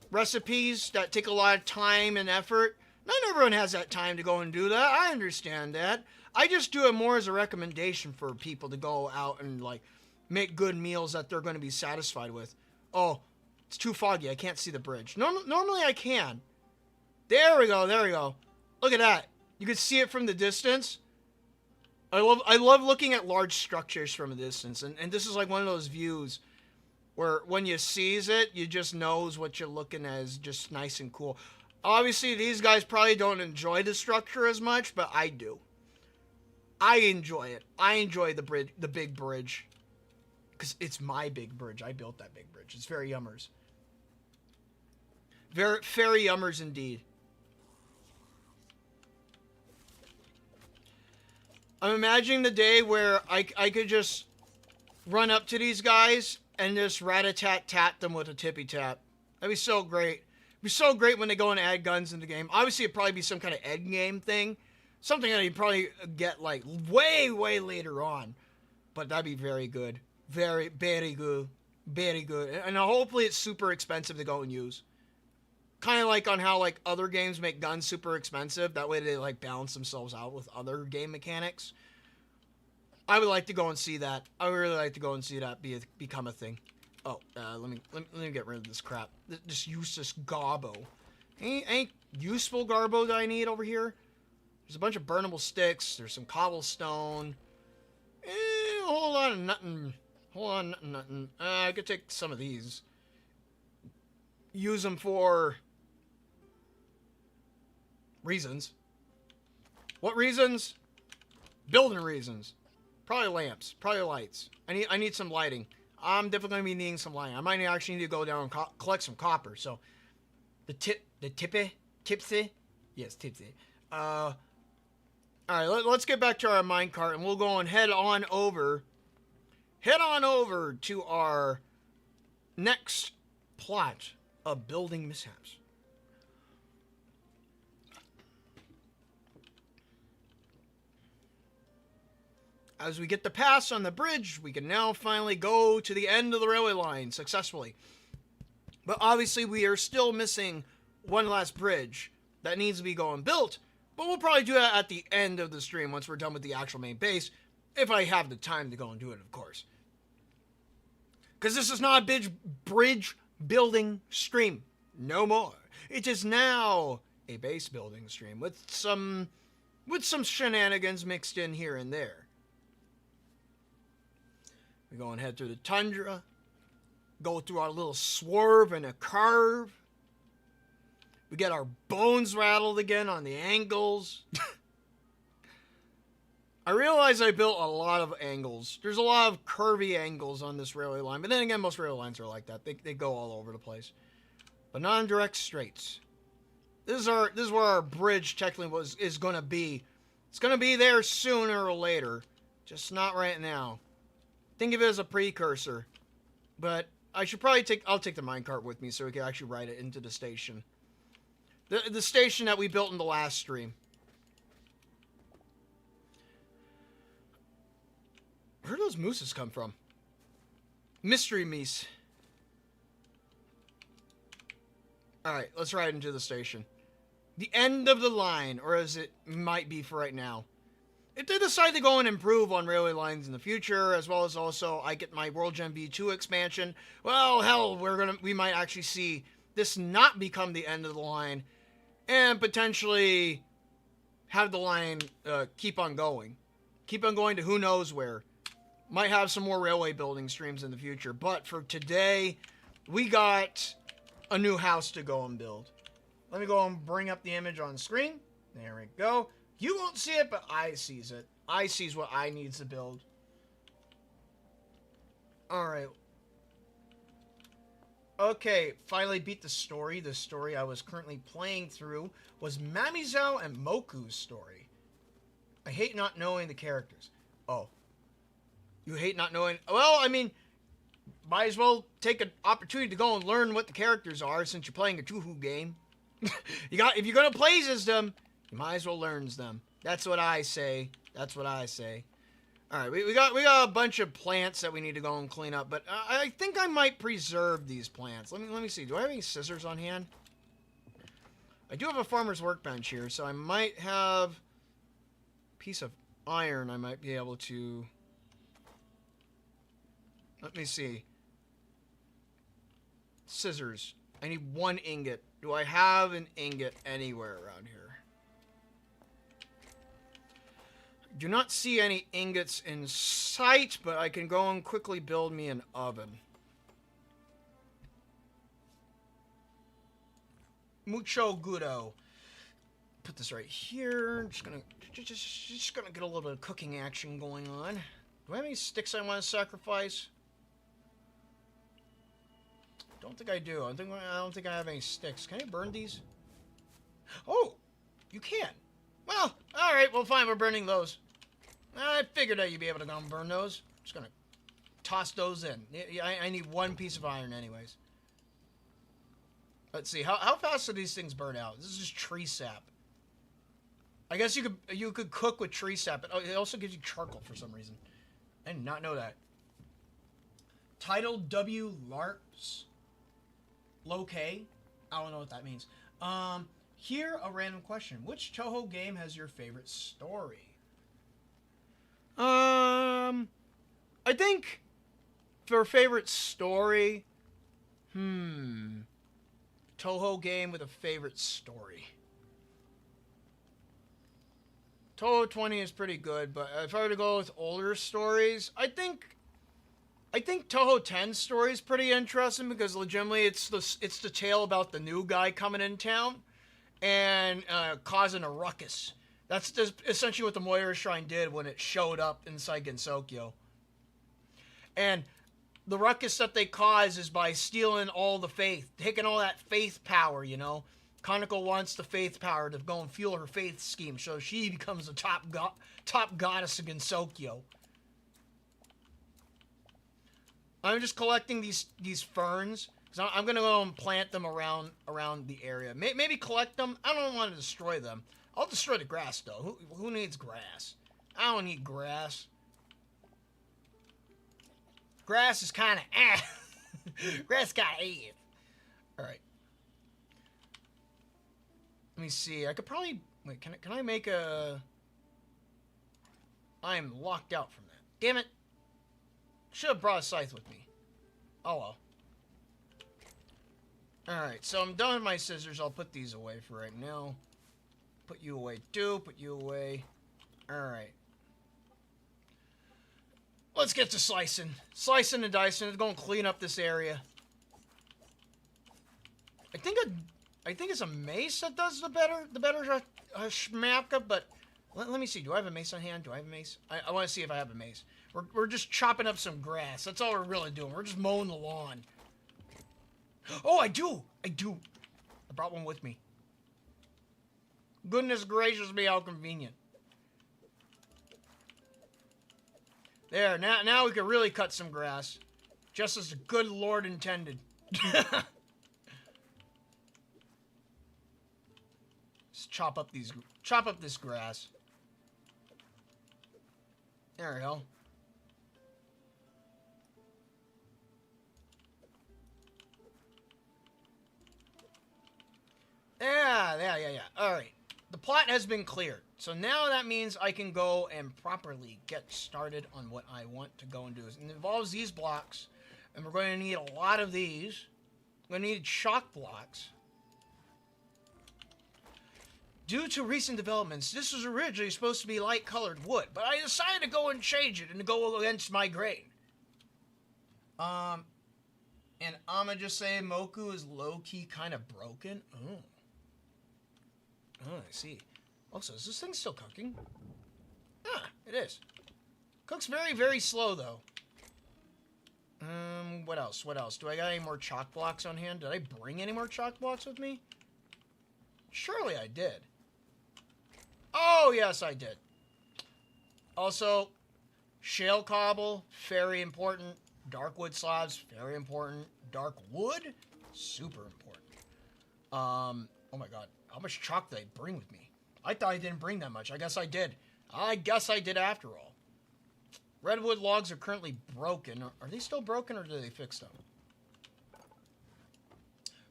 recipes that take a lot of time and effort. Not everyone has that time to go and do that. I understand that. I just do it more as a recommendation for people to go out and like make good meals that they're going to be satisfied with. Oh, it's too foggy. I can't see the bridge. Normally I can. There we go. Look at that. You can see it from the distance. I love looking at large structures from a distance. And this is like one of those views where when you sees it, you just knows what you're looking at is just nice and cool. Obviously, these guys probably don't enjoy the structure as much, but I do. I enjoy it. I enjoy the bridge, the big bridge. Because it's my big bridge. I built that big bridge. It's very yummers. Very yummers indeed. I'm imagining the day where I could just run up to these guys and just rat-a-tat-tat them with a tippy-tap. That'd be so great. It'd be so great when they go and add guns in the game. Obviously, it'd probably be some kind of end game thing. Something that you'd probably get, like, way later on. But that'd be very good. Very good. Very good. And hopefully it's super expensive to go and use. Kind of like on how, like, other games make guns super expensive. That way they, like, balance themselves out with other game mechanics. I would like to go and see that. I would really like to go and see that become a thing. Oh, let me get rid of this crap. This useless garbo. Ain't useful garbo that I need over here. There's a bunch of burnable sticks. There's some cobblestone. A whole lot of nothing. I could take some of these. Use them for reasons. What reasons? Building reasons. Probably lamps. Probably lights. I need some lighting. I'm definitely going to be needing some lighting. I might actually need to go down and collect some copper. So, tipsy? Yes, tipsy. Alright, let's get back to our minecart, and we'll go and head on over to our next plot of building mishaps. As we get the pass on the bridge, we can now finally go to the end of the railway line successfully. But obviously we are still missing one last bridge that needs to be going built. But we'll probably do that at the end of the stream once we're done with the actual main base. If I have the time to go and do it, of course. Because this is not a bridge building stream. No more. It is now a base building stream with some shenanigans mixed in here and there. We go and head through the tundra. Go through our little swerve and a curve. We get our bones rattled again on the angles. I realize I built a lot of angles. There's a lot of curvy angles on this railway line. But then again, most railway lines are like that. They go all over the place. But not in direct straights. This is where our bridge technically is going to be. It's going to be there sooner or later. Just not right now. Think of it as a precursor. But I should probably I'll take the minecart with me so we can actually ride it into the station. The station that we built in the last stream. Where do those mooses come from? Mystery meese. Alright, let's ride into the station. The end of the line, or as it might be for right now. If they decide to go and improve on railway lines in the future, as well as also I get my World Gen V2 expansion, well, hell, we might actually see this not become the end of the line, and potentially have the line keep on going. Keep on going to who knows where. Might have some more railway building streams in the future, but for today, we got a new house to go and build. Let me go and bring up the image on screen. There we go. You won't see it, but I sees it. I sees what I need to build. Alright. Okay, finally beat the story. The story I was currently playing through was Mamizao and Moku's story. I hate not knowing the characters. Oh. You hate not knowing... Well, I mean, might as well take an opportunity to go and learn what the characters are since you're playing a Touhou game. If you're gonna play as them, you might as well learn them. That's what I say. That's what I say. Alright, we got a bunch of plants that we need to go and clean up, but I think I might preserve these plants. Let me see. Do I have any scissors on hand? I do have a farmer's workbench here, so I might have a piece of iron I might be able to... Let me see. Scissors. I need 1 ingot. Do I have an ingot anywhere around here? Do not see any ingots in sight, but I can go and quickly build me an oven. Mucho gudo. Put this right here. Just gonna get a little bit of cooking action going on. Do I have any sticks I want to sacrifice? Don't think I do. I don't think I have any sticks. Can I burn these? Oh, you can. Well, all right. Well, fine. We're burning those. I figured that you'd be able to go and burn those. Just gonna toss those in. I need 1 piece of iron, anyways. Let's see. How fast do these things burn out? This is just tree sap. I guess you could cook with tree sap. It also gives you charcoal for some reason. I did not know that. Title W LARPs. Low K. I don't know what that means. Here, a random question. Which Touhou game has your favorite story? I think for favorite story, Touhou game with a favorite story. Touhou 20 is pretty good, but if I were to go with older stories, I think Touhou 10's story is pretty interesting because legitimately it's the tale about the new guy coming in town and causing a ruckus. That's just essentially what the Moira Shrine did when it showed up inside Gensokyo. And the ruckus that they cause is by stealing all the faith, taking all that faith power, you know. Kaneko wants the faith power to go and fuel her faith scheme so she becomes the top goddess of Gensokyo. I'm just collecting these ferns because I'm gonna go and plant them around the area. Maybe collect them. I don't want to destroy them. I'll destroy the grass though. Who needs grass? I don't need grass. Grass is kind of grass kind of All right. Let me see. I could probably wait. Can I make a? I am locked out from that. Damn it. Should have brought a scythe with me. Oh well. Alright, so I'm done with my scissors. I'll put these away for right now. Put you away too. Put you away. Alright. Let's get to slicing. Slicing and dicing. Let's go and clean up this area. I think I think it's a mace that does the better schmapka, but let me see. Do I have a mace on hand? Do I have a mace? I want to see if I have a mace. We're just chopping up some grass. That's all we're really doing. We're just mowing the lawn. Oh, I do. I brought one with me. Goodness gracious me, how convenient. There, now we can really cut some grass. Just as the good Lord intended. Let's chop up this grass. There we go. Yeah. Alright. The plot has been cleared. So now that means I can go and properly get started on what I want to go and do. It involves these blocks. And we're going to need a lot of these. We're going to need chalk blocks. Due to recent developments, this was originally supposed to be light-colored wood. But I decided to go and change it and to go against my grain. And I'ma just say Moku is low-key kind of broken. Oh, I see. Also, is this thing still cooking? Ah, it is. Cooks very, very slow, though. What else? Do I got any more chalk blocks on hand? Did I bring any more chalk blocks with me? Surely I did. Oh, yes, I did. Also, shale cobble, very important. Dark wood slabs, very important. Dark wood, super important. Oh my god. How much chalk did I bring with me? I thought I didn't bring that much. I guess I did. I guess I did after all. Redwood logs are currently broken. Are they still broken or did they fix them?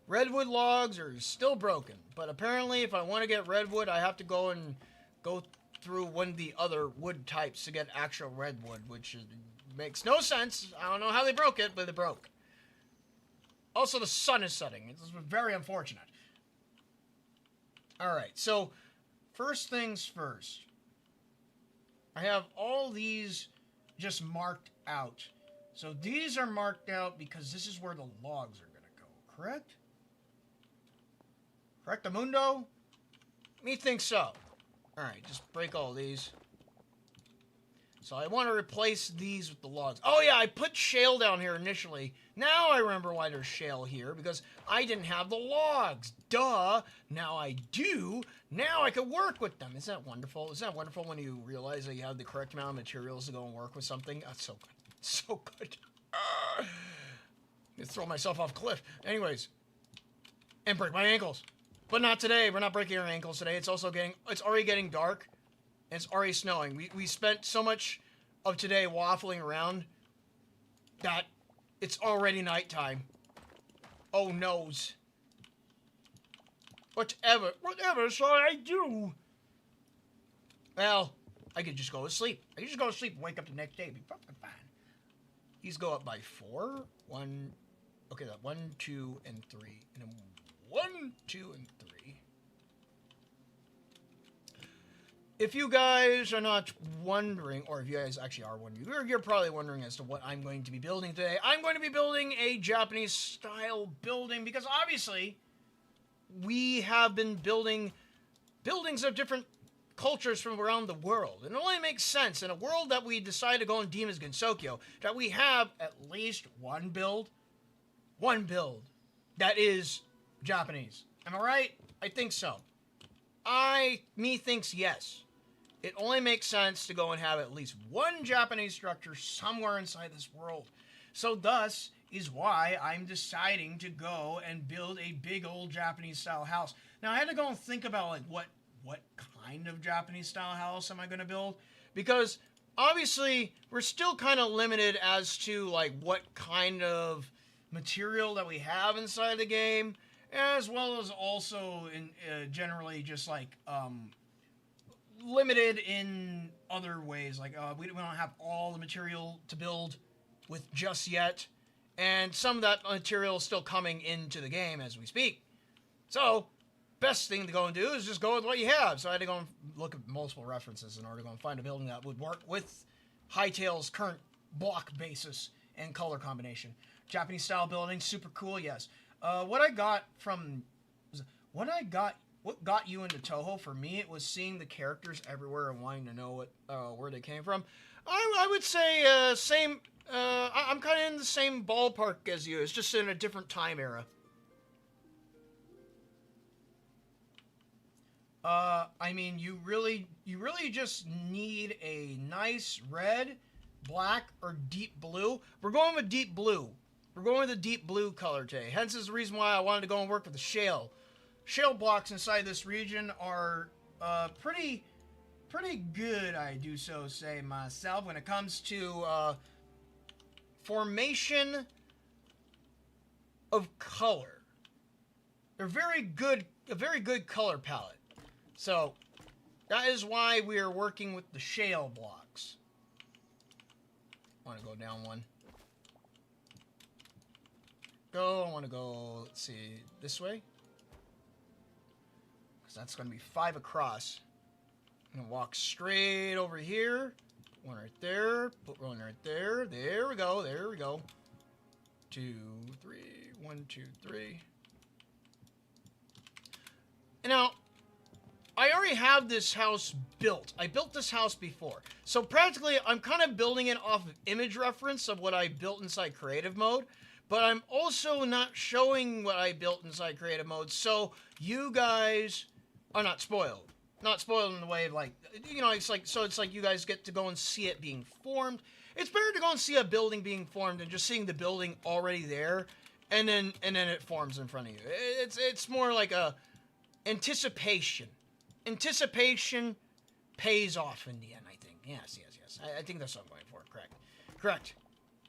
Redwood logs are still broken. But apparently if I want to get redwood, I have to go through one of the other wood types to get actual redwood, which makes no sense. I don't know how they broke it, but they broke. Also, the sun is setting. It's very unfortunate. Alright, so first things first. I have all these just marked out. So these are marked out because this is where the logs are going to go, correct? Correctamundo? Me think so. Alright, just break all these. So I want to replace these with the logs. Oh yeah, I put shale down here initially. Now I remember why there's shale here, because I didn't have the logs. Duh. Now I do. Now I can work with them. Isn't that wonderful? Isn't that wonderful when you realize that you have the correct amount of materials to go and work with something? That's so good. So good. I'm gonna throw myself off a cliff. Anyways. And break my ankles. But not today. We're not breaking our ankles today. It's already getting dark. And it's already snowing. We spent so much of today waffling around that it's already nighttime. Oh noes. Whatever shall I do? Well, I could just go to sleep. I could just go to sleep and wake up the next day. Be fucking fine. These go up by 4. 1. Okay, that 1, 2, and 3. And then 1, 2, and 3. If you guys are not wondering, or if you guys actually are wondering, you're probably wondering as to what I'm going to be building today. I'm going to be building a Japanese-style building because obviously we have been building buildings of different cultures from around the world. And it only makes sense in a world that we decide to go and deem as Gensokyo that we have at least one build that is Japanese. Am I right? I think so. Me thinks yes. It only makes sense to go and have at least one Japanese structure somewhere inside this world. So thus is why I'm deciding to go and build a big old Japanese style house. Now I had to go and think about like what kind of Japanese style house am I going to build? Because obviously we're still kind of limited as to like what kind of material that we have inside the game, as well as also in generally just like limited in other ways. Like we don't have all the material to build with just yet, and some of that material is still coming into the game as we speak. So best thing to go and do is just go with what you have. So I had to go and look at multiple references in order to go and find a building that would work with Hytale's current block basis and color combination. Japanese style building, super cool, yes. What I got from What got you into Touhou? For me, it was seeing the characters everywhere and wanting to know where they came from. I would say same. I'm kind of in the same ballpark as you. It's just in a different time era. I mean, you really just need a nice red, black, or deep blue. We're going with deep blue. We're going with a deep blue color today. Hence is the reason why I wanted to go and work with the shale. Shale blocks inside this region are pretty good, I do so say myself, when it comes to formation of color. They're a very good color palette. So that is why we are working with the shale blocks. I want to go down one. I want to go, let's see, this way. Because that's going to be 5 across. I'm going to walk straight over here. One right there. Put one right there. There we go. 2, 3. 1, 2, 3. And now, I already have this house built. I built this house before. So practically, I'm kind of building it off of image reference of what I built inside creative mode. But I'm also not showing what I built inside creative mode. So you guys are not spoiled. Not spoiled in the way of like, you know, it's like you guys get to go and see it being formed. It's better to go and see a building being formed than just seeing the building already there. And then it forms in front of you. It's more like a anticipation. Anticipation pays off in the end, I think. Yes. I think that's what I'm going for. Correct.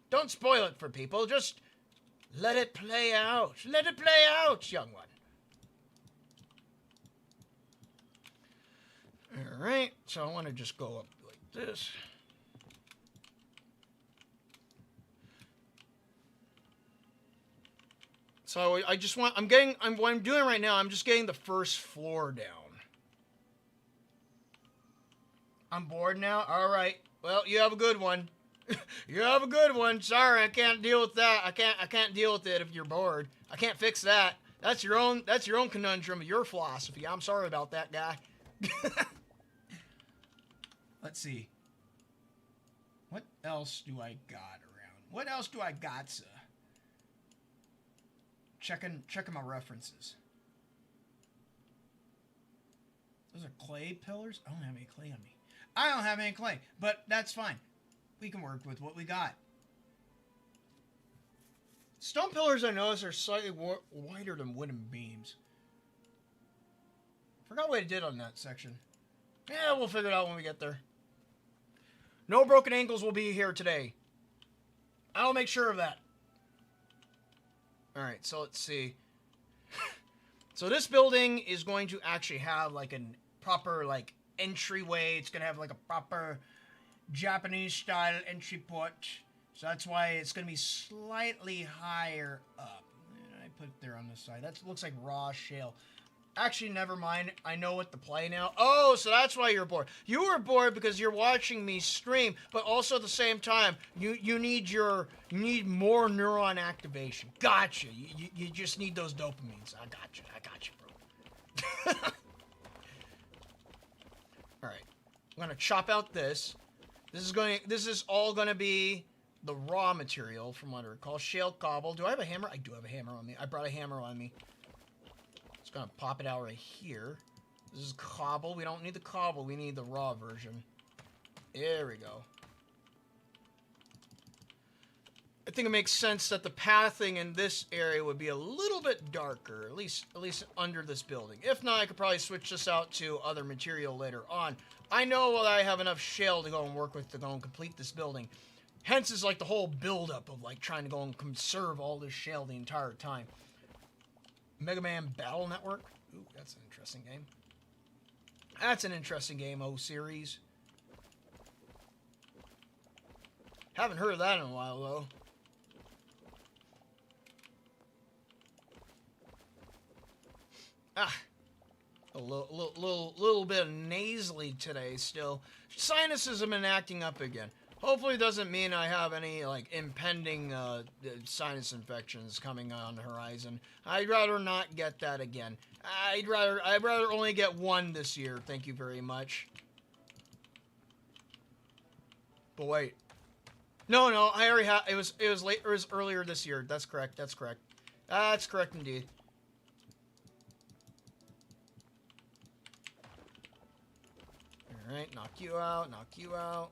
Don't spoil it for people. Just let it play out. Let it play out, young one. Alright, so I want to just go up like this. So I just want, what I'm doing right now, I'm just getting the first floor down. I'm bored now? Alright. Well, you have a good one. You have a good one. Sorry, I can't deal with that. I can't deal with it if you're bored. I can't fix that. That's your own conundrum, your philosophy. I'm sorry about that, guy. Let's see. What else do I got around? What else do I got, sir? Checking my references. Those are clay pillars? I don't have any clay on me. I don't have any clay, but that's fine. We can work with what we got. Stone pillars, I notice, are slightly wider than wooden beams. Forgot what I did on that section. Yeah, we'll figure it out when we get there. No broken ankles will be here today. I'll make sure of that. Alright, so let's see. So this building is going to actually have like a proper like entryway. It's going to have like a proper Japanese style entry port. So that's why it's going to be slightly higher up. And I put it there on this side. That looks like raw shale. Actually, never mind. I know what to play now. Oh, so that's why you're bored. You were bored because you're watching me stream, but also at the same time, you need more neuron activation. Gotcha. You just need those dopamines. I got you, bro. All right. I'm gonna chop out this. This is all gonna be the raw material from what I recall. Shale cobble. Do I have a hammer? I do have a hammer on me. I brought a hammer on me. Gonna pop it out right here. This is cobble. We don't need the cobble. We need the raw version. There we go. I think it makes sense that the pathing in this area would be a little bit darker, at least under this building. If not, I could probably switch this out to other material later on. I know that I have enough shale to go and work with to go and complete this building. Hence is like the whole buildup of like trying to go and conserve all this shale the entire time. Mega Man Battle Network. Ooh, that's an interesting game. That's an interesting game, series. Haven't heard of that in a while, though. A little bit nasally today still. Sinuses have been acting up again. Hopefully it doesn't mean I have any, like, impending sinus infections coming on the horizon. I'd rather not get that again. I'd rather only get one this year. Thank you very much. But wait. No, I already had, it was late, it was earlier this year. That's correct, that's correct. That's correct indeed. Alright, knock you out, knock you out.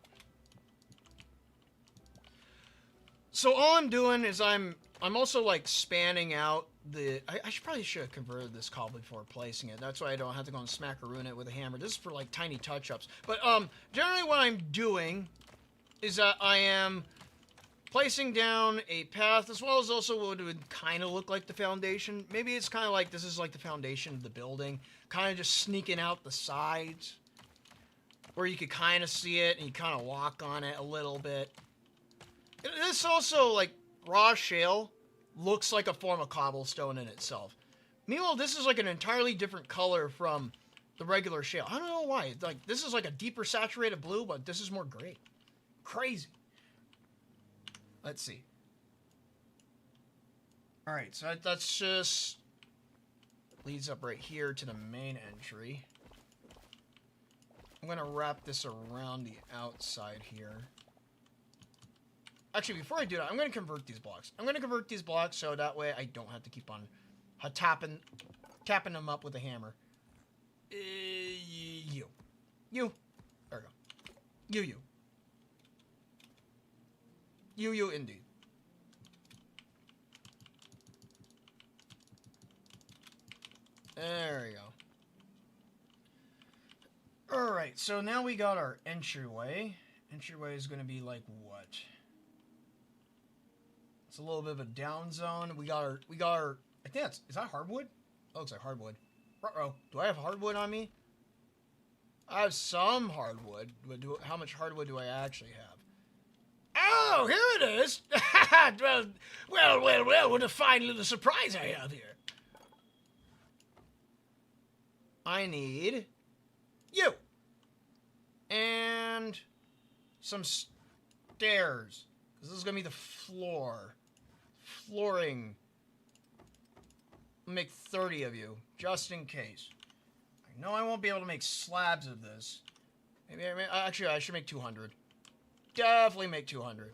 So all I'm doing is I'm also like spanning out the, I probably should have converted this cobble before placing it. That's why I don't have to go and smackaroon it with a hammer. This is for like tiny touch-ups. But generally what I'm doing is that I am placing down a path, as well as also what would kind of look like the foundation. Maybe it's kind of like this is like the foundation of the building, kind of just sneaking out the sides, where you could kind of see it and you kind of walk on it a little bit. This also, like, raw shale looks like a form of cobblestone in itself. Meanwhile, this is like an entirely different color from the regular shale. I don't know why. Like, this is like a deeper saturated blue, but this is more gray. Crazy. Let's see. Alright, so that's just leads up right here to the main entry. I'm going to wrap this around the outside here. Actually, before I do that, I'm going to convert these blocks. I'm going to convert these blocks so that way I don't have to keep on tapping them up with a hammer. You. There we go. You indeed. There we go. Alright, so now we got our entryway. Entryway is going to be like what? It's a little bit of a down zone. We got our, I think is that hardwood? That looks like hardwood. Uh-oh. Do I have hardwood on me? I have some hardwood, but how much hardwood do I actually have? Oh, here it is! well, what a fine little surprise I have here. I need you. And some stairs. This is going to be the floor. Flooring. I'll make 30 of you, just in case. I know I won't be able to make slabs of this. Maybe actually, I should make 200. Definitely make 200.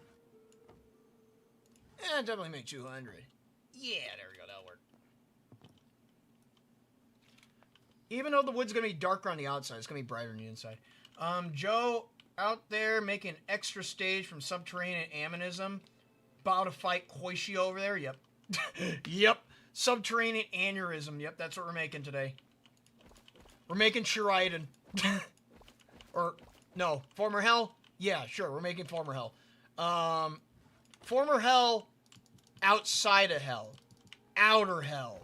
Yeah, definitely make 200. Yeah, there we go, that'll work. Even though the wood's going to be darker on the outside, it's going to be brighter on the inside. Joe out there making extra stage from Subterranean Aminism. About to fight Koishi over there. Yep. Yep. Subterranean Aneurysm. Yep, that's what we're making today. We're making Shiraiden. Or, no, Former Hell? Yeah, sure, we're making Former Hell. Former Hell outside of Hell. Outer Hell.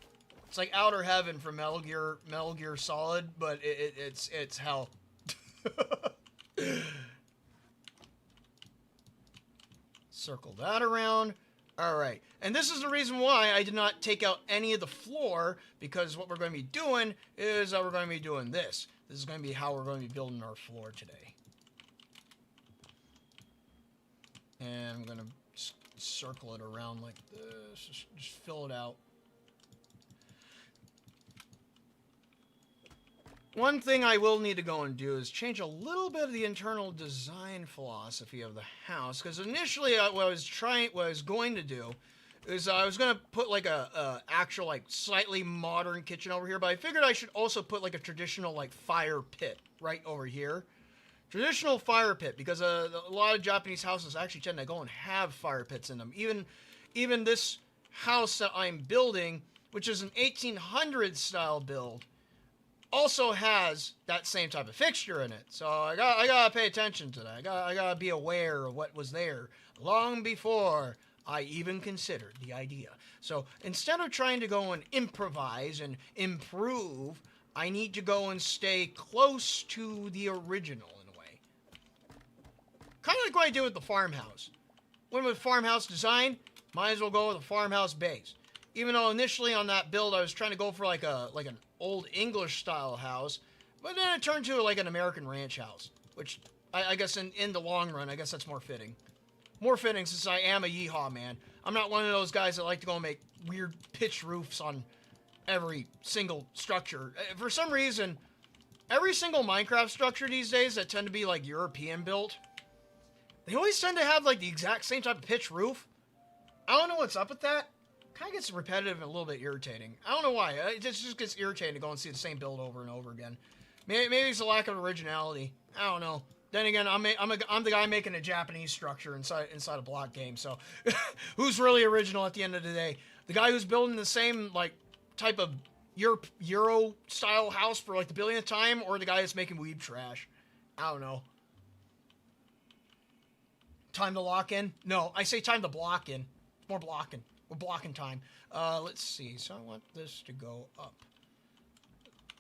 It's like Outer Heaven from Metal Gear Solid, but it's Hell. Circle that around. Alright. And this is the reason why I did not take out any of the floor, because what we're going to be doing is we're going to be doing this. This is going to be how we're going to be building our floor today. And I'm going to circle it around like this. Just fill it out. One thing I will need to go and do is change a little bit of the internal design philosophy of the house. Because initially, what I was going to do is I was going to put like a actual like slightly modern kitchen over here. But I figured I should also put like a traditional like fire pit right over here. Traditional fire pit, because a lot of Japanese houses actually tend to go and have fire pits in them. Even this house that I'm building, which is an 1800s style build, also has that same type of fixture in it. So I gotta pay attention to that. I gotta be aware of what was there long before I even considered the idea. So instead of trying to go and improvise and improve, I need to go and stay close to the original in a way. Kind of like what I did with the farmhouse. Went with farmhouse design, might as well go with a farmhouse base. Even though initially on that build I was trying to go for like an old English style house, but then it turned to like an American ranch house, which I guess in the long run, I guess that's more fitting. More fitting since I am a yeehaw man. I'm not one of those guys that like to go and make weird pitched roofs on every single structure. For some reason, every single Minecraft structure these days that tend to be like European built, they always tend to have like the exact same type of pitched roof. I don't know what's up with that. Kind of gets repetitive and a little bit irritating. I don't know why. It just gets irritating to go and see the same build over and over again. Maybe it's a lack of originality. I don't know. Then again, I'm the guy making a Japanese structure inside a block game. So, who's really original at the end of the day? The guy who's building the same like type of Euro style house for like the billionth time, or the guy that's making weeb trash? I don't know. Time to lock in? No, I say time to block in. More blocking. We're blocking time. Let's see. So I want this to go up.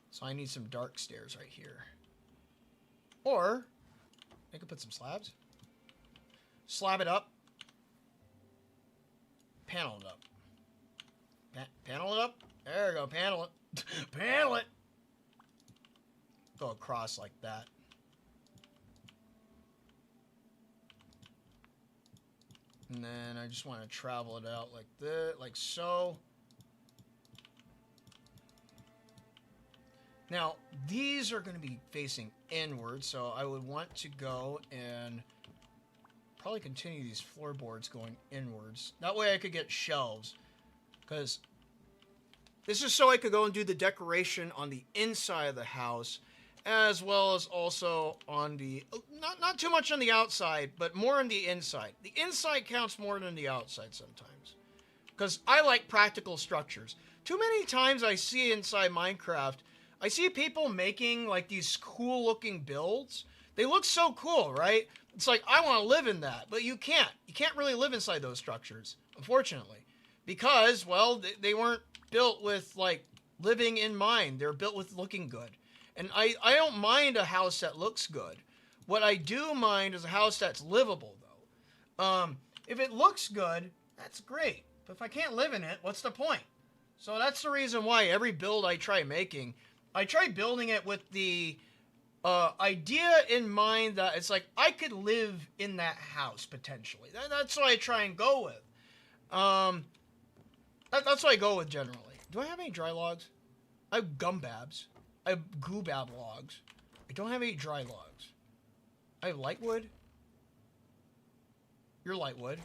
So I need some dark stairs right here. Or I could put some slabs. Slab it up. Panel it up. Panel it up. There we go. Panel it. Panel it. Go across like that. And then I just want to travel it out like this, like so. Now, these are going to be facing inward, so I would want to go and probably continue these floorboards going inwards. That way I could get shelves, because this is so I could go and do the decoration on the inside of the house, as well as also on the, not too much on the outside, but more on the inside. The inside counts more than the outside sometimes, because I like practical structures. Too many times I see inside Minecraft, I see people making like these cool looking builds. They look so cool, right? It's like, I want to live in that, but you can't. You can't really live inside those structures, unfortunately, because, well, they weren't built with like living in mind. They're built with looking good. And I don't mind a house that looks good. What I do mind is a house that's livable, though. If it looks good, that's great. But if I can't live in it, what's the point? So that's the reason why every build I try making, I try building it with the idea in mind that it's like I could live in that house, potentially. That's what I try and go with. That's what I go with generally. Do I have any dry logs? I have gumbabs. I have goobab logs. I don't have any dry logs. I have lightwood. You're lightwood.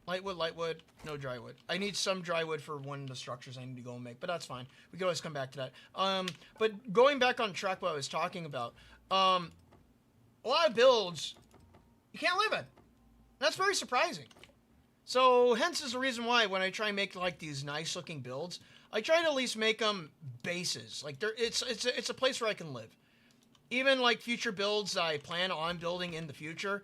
Lightwood, no drywood. I need some drywood for one of the structures I need to go and make, but that's fine. We can always come back to that. But going back on track what I was talking about, a lot of builds you can't live in. That's very surprising. So hence is the reason why when I try and make like these nice looking builds, I try to at least make them bases. Like it's a place where I can live. Even like future builds I plan on building in the future,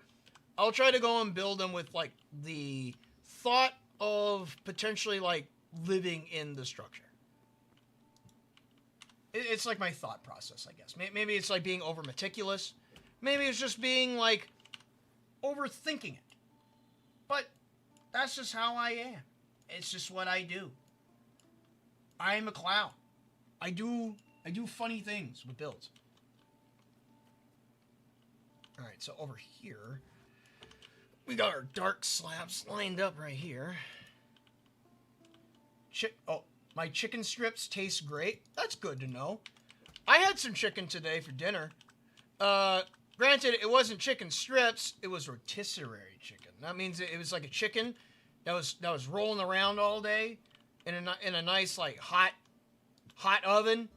I'll try to go and build them with like the thought of potentially like living in the structure. It's like my thought process, I guess. Maybe it's like being over meticulous. Maybe it's just being like overthinking it. But that's just how I am. It's just what I do. I'm a clown. I do funny things with builds. All right, so over here, we got our dark slabs lined up right here. My chicken strips taste great. That's good to know. I had some chicken today for dinner. Granted, it wasn't chicken strips. It was rotisserie chicken. That means it was like a chicken that was rolling around all day in a nice like hot oven,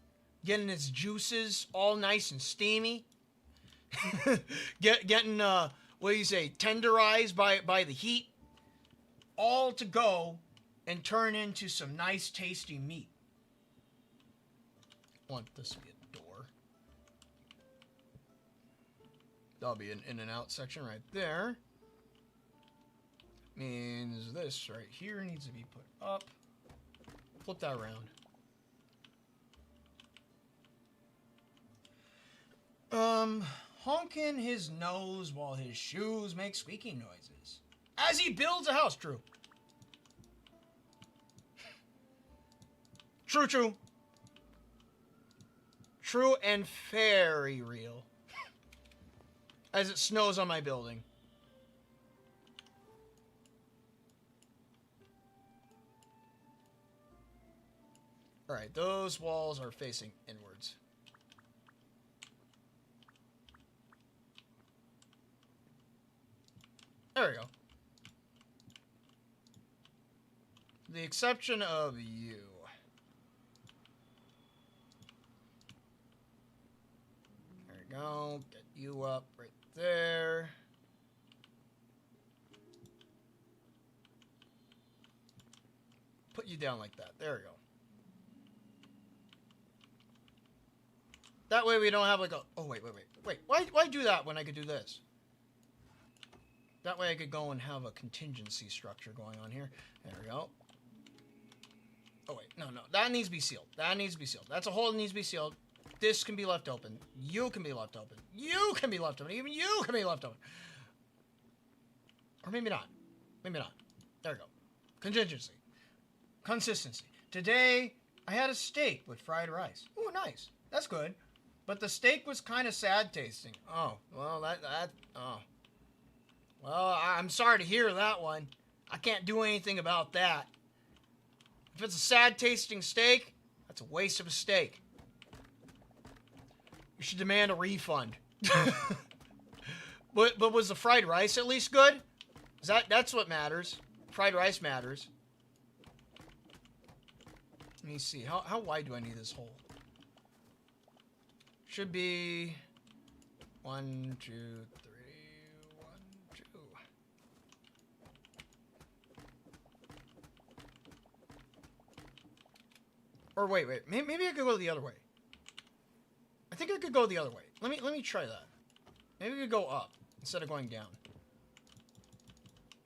getting its juices all nice and steamy. getting what do you say, tenderized by the heat, all to go and turn into some nice tasty meat. I want this to be a door. That'll be an in and out section right there. Means this right here needs to be put up. Flip that around. Honking his nose while his shoes make squeaking noises. As he builds a house. True. True. True and very real. as it snows on my building. Alright, those walls are facing inwards. There we go. The exception of you. There we go. Get you up right there. Put you down like that. There we go. That way we don't have like a... Oh, wait. Why do that when I could do this? That way I could go and have a contingency structure going on here. There we go. Oh, wait. No. That needs to be sealed. That's a hole that needs to be sealed. This can be left open. You can be left open. You can be left open. Even you can be left open. Or maybe not. Maybe not. There we go. Contingency. Consistency. Today, I had a steak with fried rice. Ooh, nice. That's good. But the steak was kind of sad tasting. Oh, well, oh. Well, I'm sorry to hear that one. I can't do anything about that. If it's a sad tasting steak, that's a waste of a steak. You should demand a refund. But was the fried rice at least good? That's what matters. Fried rice matters. Let me see. How wide do I need this hole? Should be 1, 2, 3, 1, 2. Or wait. Maybe I could go the other way. I think I could go the other way. Let me try that. Maybe we could go up instead of going down.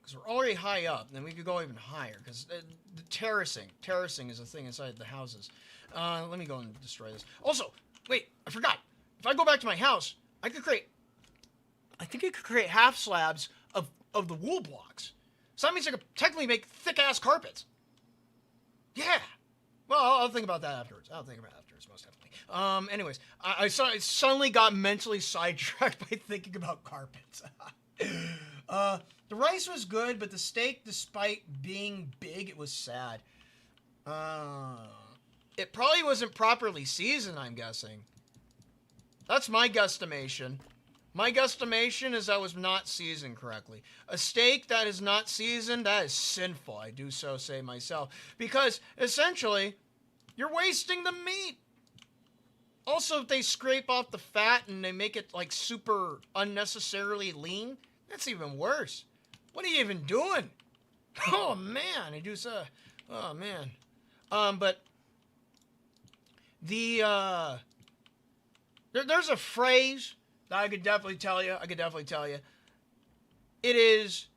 Because we're already high up, then we could go even higher. Because the terracing is a thing inside the houses. Let me go and destroy this. Also, wait, I forgot. If I go back to my house, I think I could create half slabs of the wool blocks. So that means I could technically make thick-ass carpets. Yeah. Well, I'll think about that afterwards. Most definitely. Anyways, I suddenly got mentally sidetracked by thinking about carpets. The rice was good, but the steak, despite being big, it was sad. It probably wasn't properly seasoned, I'm guessing. That's my guesstimation. My guesstimation is that was not seasoned correctly. A steak that is not seasoned, that is sinful, I do so say myself. Because, essentially, you're wasting the meat. Also, if they scrape off the fat and they make it, like, super unnecessarily lean, that's even worse. What are you even doing? Oh, man, I do so... Oh, man. But... There's a phrase that I could definitely tell you. It is,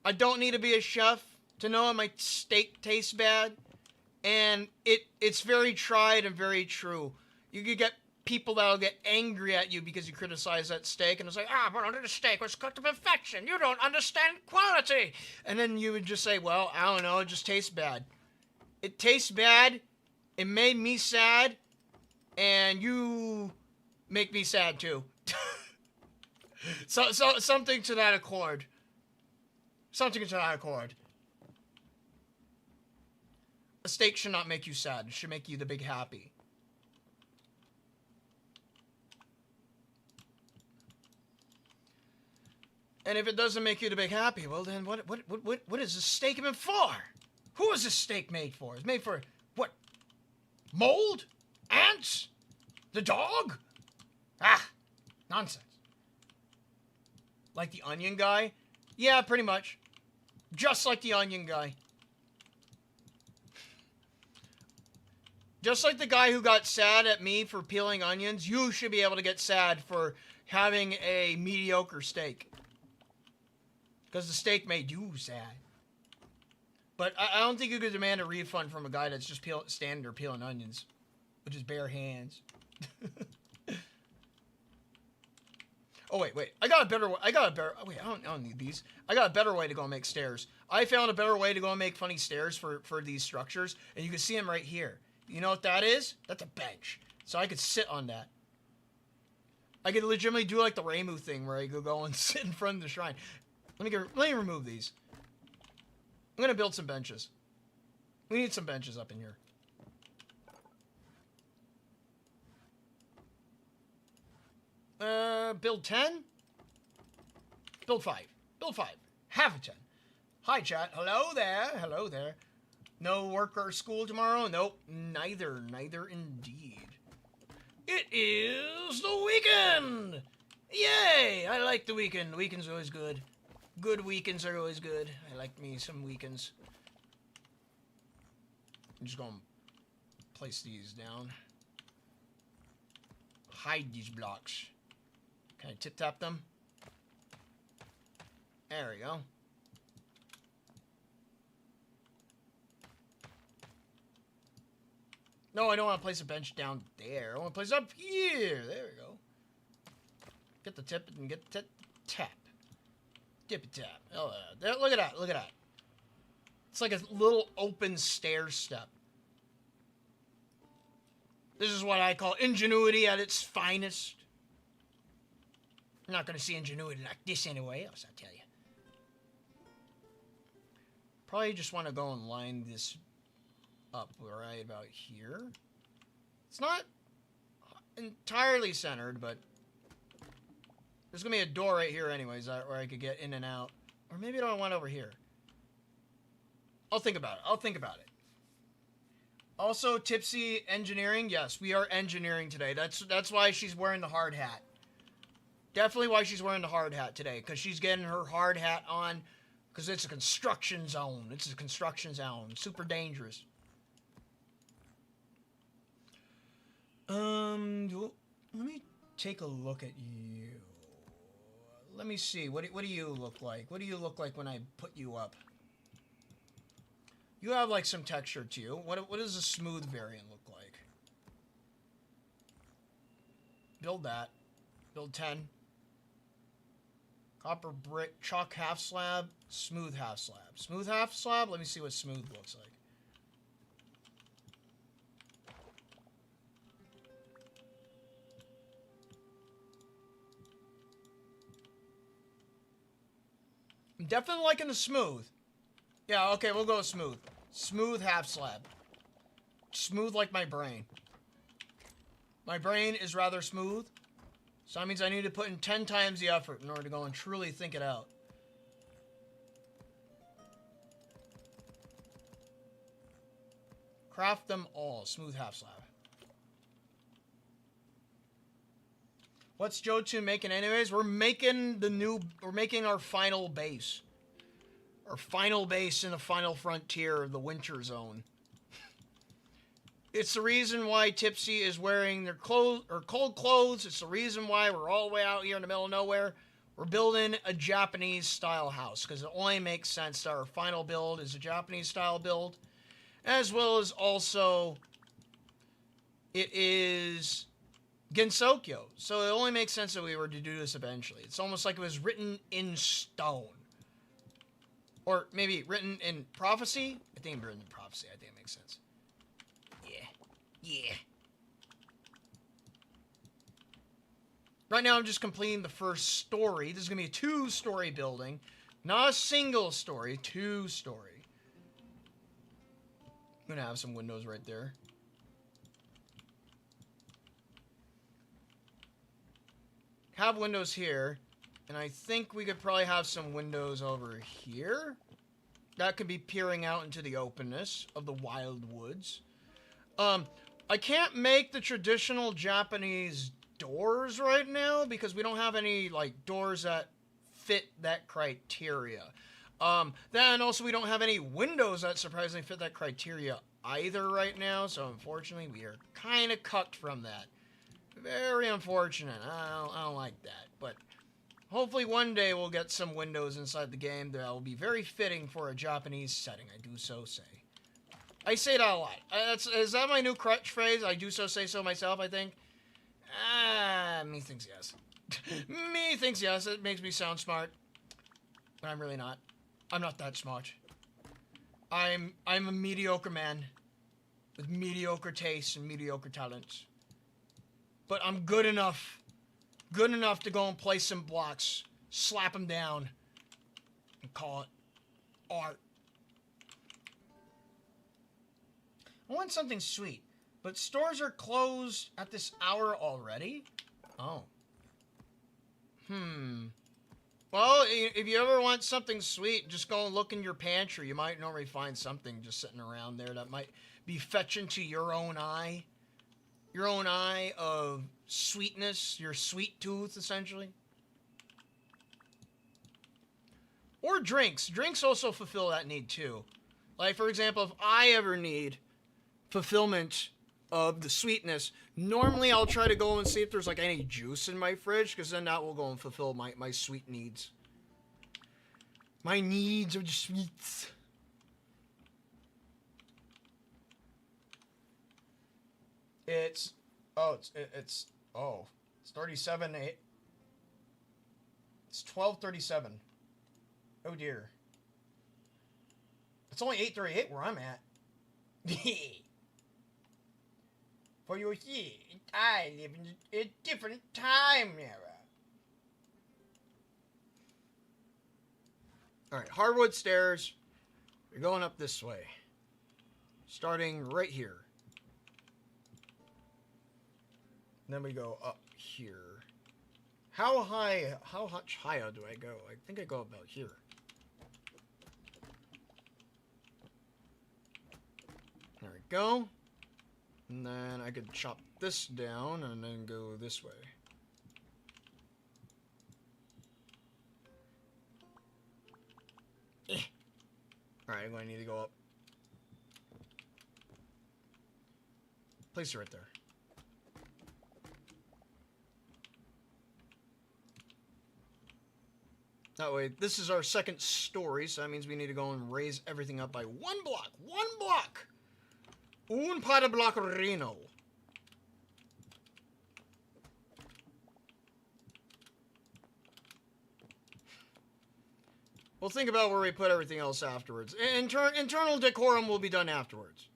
I don't need to be a chef to know my steak tastes bad. And it's very tried and very true. You could get people that'll get angry at you because you criticize that steak. And it's like, but the steak was cooked to perfection. You don't understand quality. And then you would just say, well, I don't know. It just tastes bad. It tastes bad. It made me sad. And you... make me sad too. so something to that accord. A steak should not make you sad. It should make you the big happy. And if it doesn't make you the big happy, well then what is this steak even for? Who is this steak made for? It's made for what? Mold? Ants? The dog? Nonsense. Like the onion guy? Yeah, pretty much. Just like the onion guy. Just like the guy who got sad at me for peeling onions, you should be able to get sad for having a mediocre steak. Because the steak made you sad. But I don't think you could demand a refund from a guy that's just standing there peeling onions. With his bare hands. Oh, wait. I got a better way. Wait, I don't need these. I got a better way to go and make stairs. I found a better way to go and make funny stairs for these structures. And you can see them right here. You know what that is? That's a bench. So I could sit on that. I could legitimately do like the Reimu thing where I could go and sit in front of the shrine. Let me remove these. I'm gonna build some benches. We need some benches up in here. Build 10? Build 5. Build 5. Half a 10. Hi, chat. Hello there. Hello there. No work or school tomorrow? Nope. Neither. Neither indeed. It is the weekend! Yay! I like the weekend. The weekend's always good. Good weekends are always good. I like me some weekends. I'm just gonna place these down. Hide these blocks. Can I tip-tap them? There we go. No, I don't want to place a bench down there. I want to place it up here. There we go. Get the tip and get the tap. Tippy tap. Oh, there, look at that. Look at that. It's like a little open stair step. This is what I call ingenuity at its finest. You're not going to see ingenuity like this anyway else, I'll tell you. Probably just want to go and line this up right about here. It's not entirely centered, but there's gonna be a door right here anyways where I could get in and out. Or maybe I don't want over here. I'll think about it. I'll think about it. Also, Tipsy engineering. Yes, we are engineering today. That's why she's wearing the hard hat. Definitely why she's wearing the hard hat today, because she's getting her hard hat on because it's a construction zone. It's a construction zone. Super dangerous. Let me take a look at you. Let me see. What do you look like? What do you look like when I put you up? You have like some texture to you. What does a smooth variant look like? Build that. Build 10. Copper brick, chalk half slab, smooth half slab. Smooth half slab? Let me see what smooth looks like. I'm definitely liking the smooth. Yeah, okay, we'll go with smooth. Smooth half slab. Smooth like my brain. My brain is rather smooth. So that means I need to put in 10 times the effort in order to go and truly think it out. Craft them all. Smooth half slab. What's Joe2 making anyways? We're making our final base. Our final base in the final frontier of the winter zone. It's the reason why Tipsy is wearing their cold clothes. It's the reason why we're all the way out here in the middle of nowhere. We're building a Japanese style house because it only makes sense that our final build is a Japanese style build, as well as also it is Gensokyo. So it only makes sense that we were to do this eventually. It's almost like it was written in stone. Or maybe written in prophecy. I think written in prophecy. I think it makes sense. Yeah. Right now I'm just completing the first story. This is going to be a 2-story building. Not a single story, 2-story. I'm going to have some windows right there. Have windows here. And I think we could probably have some windows over here. That could be peering out into the openness of the wild woods. I can't make the traditional Japanese doors right now because we don't have any like doors that fit that criteria. Then also we don't have any windows that surprisingly fit that criteria either right now. So unfortunately we are kind of cucked from that. Very unfortunate. I don't like that. But hopefully one day we'll get some windows inside the game that will be very fitting for a Japanese setting. I do so say. I say that a lot. Is that my new crutch phrase? I do so say so myself, I think. Me thinks yes. Me thinks yes. It makes me sound smart. But I'm really not. I'm not that smart. I'm a mediocre man. With mediocre tastes and mediocre talents. But I'm good enough. good enough to go and place some blocks, slap them down, and call it art. I want something sweet, but stores are closed at this hour already? Oh. Well, if you ever want something sweet, just go and look in your pantry. You might normally find something just sitting around there that might be fetching to your own eye. Your own eye of sweetness, your sweet tooth, essentially. Or drinks. Drinks also fulfill that need, too. Like, for example, if I ever need fulfillment of the sweetness, normally I'll try to go and see if there's, like, any juice in my fridge, because then that will go and fulfill my sweet needs. My needs of the sweets. It's 37. It's 12:37. Oh dear. It's only 8:38 where I'm at. For you see, I live in a different time era. Alright, hardwood stairs. You're going up this way. Starting right here. Then we go up here. How much higher do I go? I think I go about here. There we go. And then I could chop this down and then go this way. Alright, I'm going to need to go up. Place it right there. That way, this is our second story, so that means we need to go and raise everything up by one block. One block! Un par de block reno. We'll think about where we put everything else afterwards. Internal decorum will be done afterwards.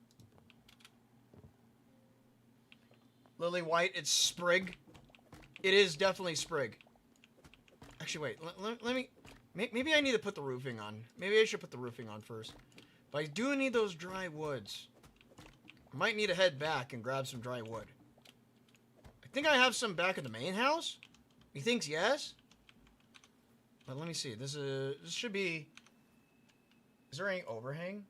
Lily White, it's Sprig. It is definitely Sprig. Actually, wait. Let me... Maybe I need to put the roofing on. Maybe I should put the roofing on first. But I do need those dry woods. I might need to head back and grab some dry wood. I think I have some back at the main house. He thinks yes. But let me see. This should be... Is there any overhang?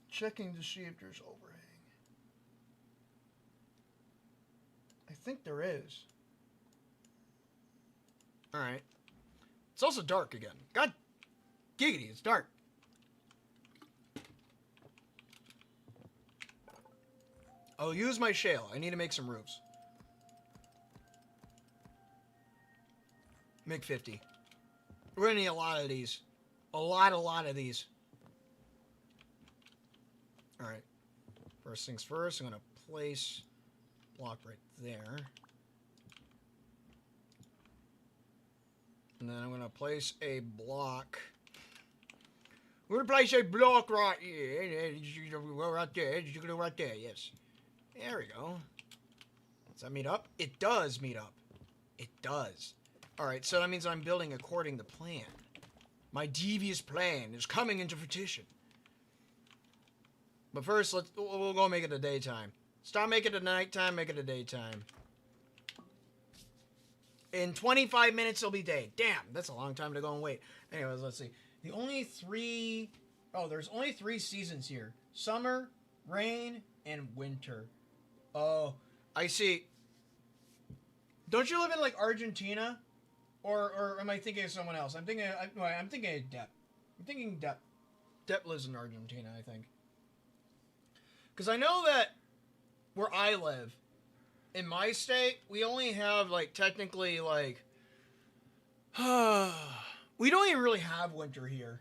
Checking to see if there's overhang. I think there is. Alright. It's also dark again. God giggity, it's dark. I'll use my shale. I need to make some roofs. Make 50. We're gonna need a lot of these. A lot of these. Alright. First things first, I'm gonna place block right there. And then I'm gonna place a block. We're gonna place a block right here. Right there. Right there, yes. There we go. Does that meet up? It does meet up. It does. Alright, so that means I'm building according to plan. My devious plan is coming into fruition. But first, we'll go make it a daytime. Stop making it a nighttime, make it a daytime. In 25 minutes, it'll be day. Damn, that's a long time to go and wait. Anyways, let's see. There's only 3 seasons here. Summer, rain, and winter. Oh, I see. Don't you live in, like, Argentina? Or am I thinking of someone else? I'm thinking of Depp. I'm thinking Depp. Depp lives in Argentina, I think. Because I know that where I live, in my state, we only have, like, technically, like... we don't even really have winter here.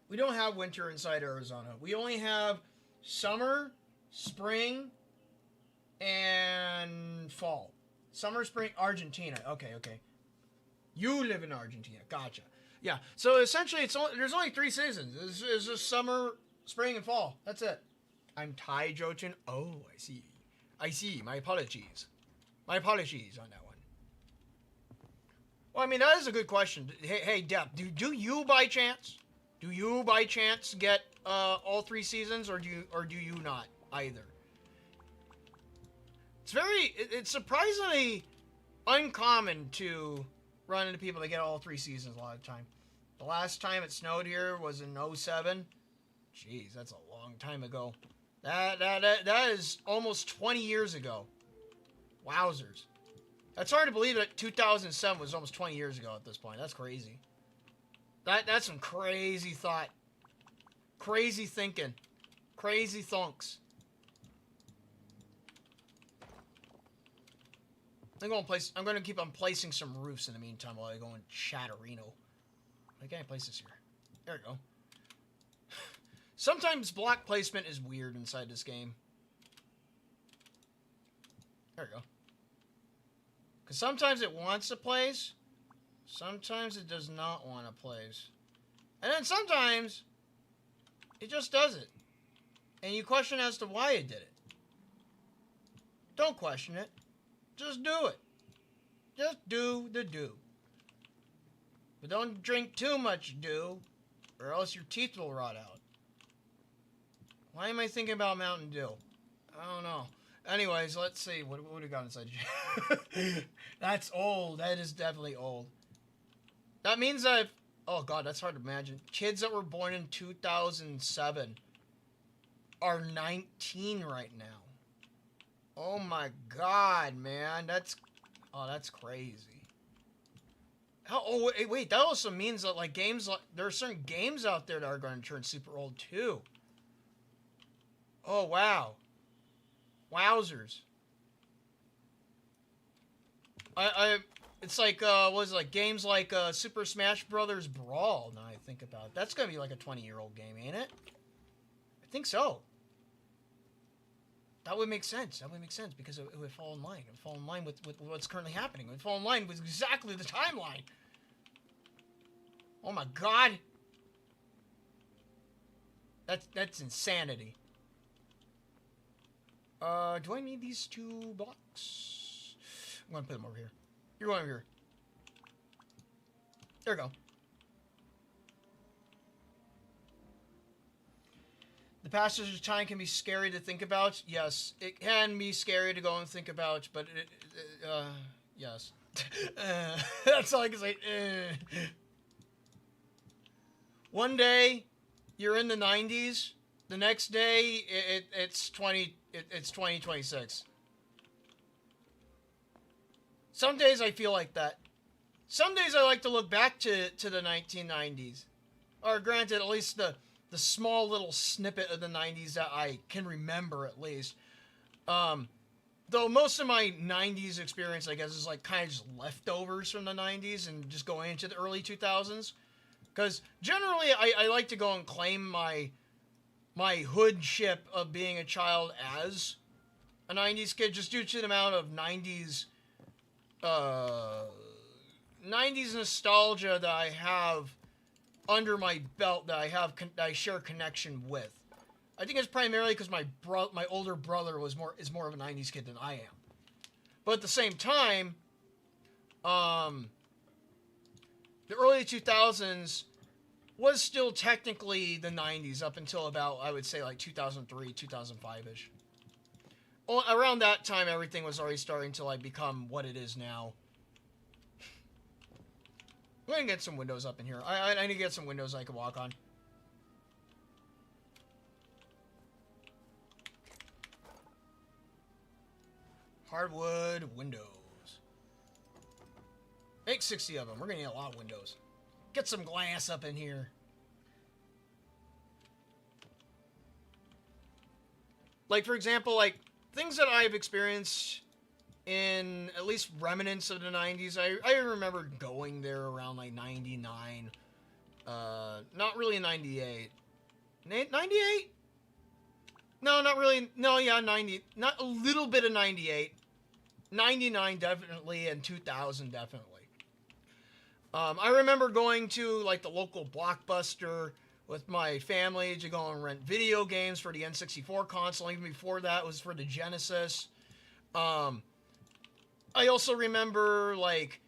We don't have winter inside Arizona. We only have summer, spring, and fall. Summer, spring, Argentina. Okay. You live in Argentina. Gotcha. Yeah, so essentially, there's only 3 seasons. It's just summer, spring, and fall. That's it. I'm Thai Jochin. Oh, I see. I see. My apologies. My apologies on that one. Well, I mean, that is a good question. Hey, Depp, do you by chance get all 3 seasons, or do you not either? It's surprisingly uncommon to run into people that get all 3 seasons a lot of the time. The last time it snowed here was in 07. Jeez, that's a long time ago. That is almost 20 years ago. Wowzers. That's hard to believe that 2007 was almost 20 years ago at this point. That's crazy. That's some crazy thought. Crazy thinking. Crazy thunks. I'm going to keep on placing some roofs in the meantime while I go in Chatterino. Why can't I place this here? There we go. Sometimes block placement is weird inside this game. There we go. Because sometimes it wants to place. Sometimes it does not want to place. And then sometimes it just does it. And you question as to why it did it. Don't question it. Just do it. Just do the do. But don't drink too much dew, or else your teeth will rot out. Why am I thinking about Mountain Dew? I don't know. Anyways, let's see. What do we got inside? That's old. That is definitely old. That means oh god, that's hard to imagine. Kids that were born in 2007 are 19 right now. Oh my god, man. That's crazy. Wait, that also means that like games, there are certain games out there that are going to turn super old too. Oh wow. Wowzers. It's like, what was it, like games like Super Smash Brothers Brawl, now I think about it. That's gonna be like a 20-year-old game, ain't it? I think so. That would make sense. That would make sense because it would fall in line. It would fall in line with what's currently happening. It would fall in line with exactly the timeline. Oh my god. That's insanity. Do I need these 2 blocks? I'm gonna put them over here. You're going over here. There we go. The passage of time can be scary to think about. Yes, it can be scary to go and think about, but yes. That's all I can say. One day, you're in the 90s. The next day, it's 2026. Some days I feel like that. Some days I like to look back to the 1990s. Or granted, at least the small little snippet of the 90s that I can remember, at least. Though most of my 90s experience, I guess, is like kind of just leftovers from the 90s and just going into the early 2000s. Because generally, I like to go and claim my hoodship of being a child as a 90s kid, just due to the amount of 90s nostalgia that I have under my belt that I share connection with. I think it's primarily because my older brother is more of a 90s kid than I am. But at the same time, the early 2000s was still technically the 90s up until about, I would say, like 2003, 2005-ish. Around that time, everything was already starting to like become what it is now. I'm gonna get some windows up in here. I need to get some windows I can walk on. Hardwood windows. Make 60 of them. We're gonna need a lot of windows. Get some glass up in here. Like, for example, like, things that I've experienced in at least remnants of the 90s. I remember going there around, like, 99. Not really 98. 98? No, not really. No, yeah, 90. Not a little bit of 98. 99 definitely, and 2000 definitely. I remember going to, like, the local Blockbuster with my family to go and rent video games for the N64 console. Even before that was for the Genesis. I also remember, like,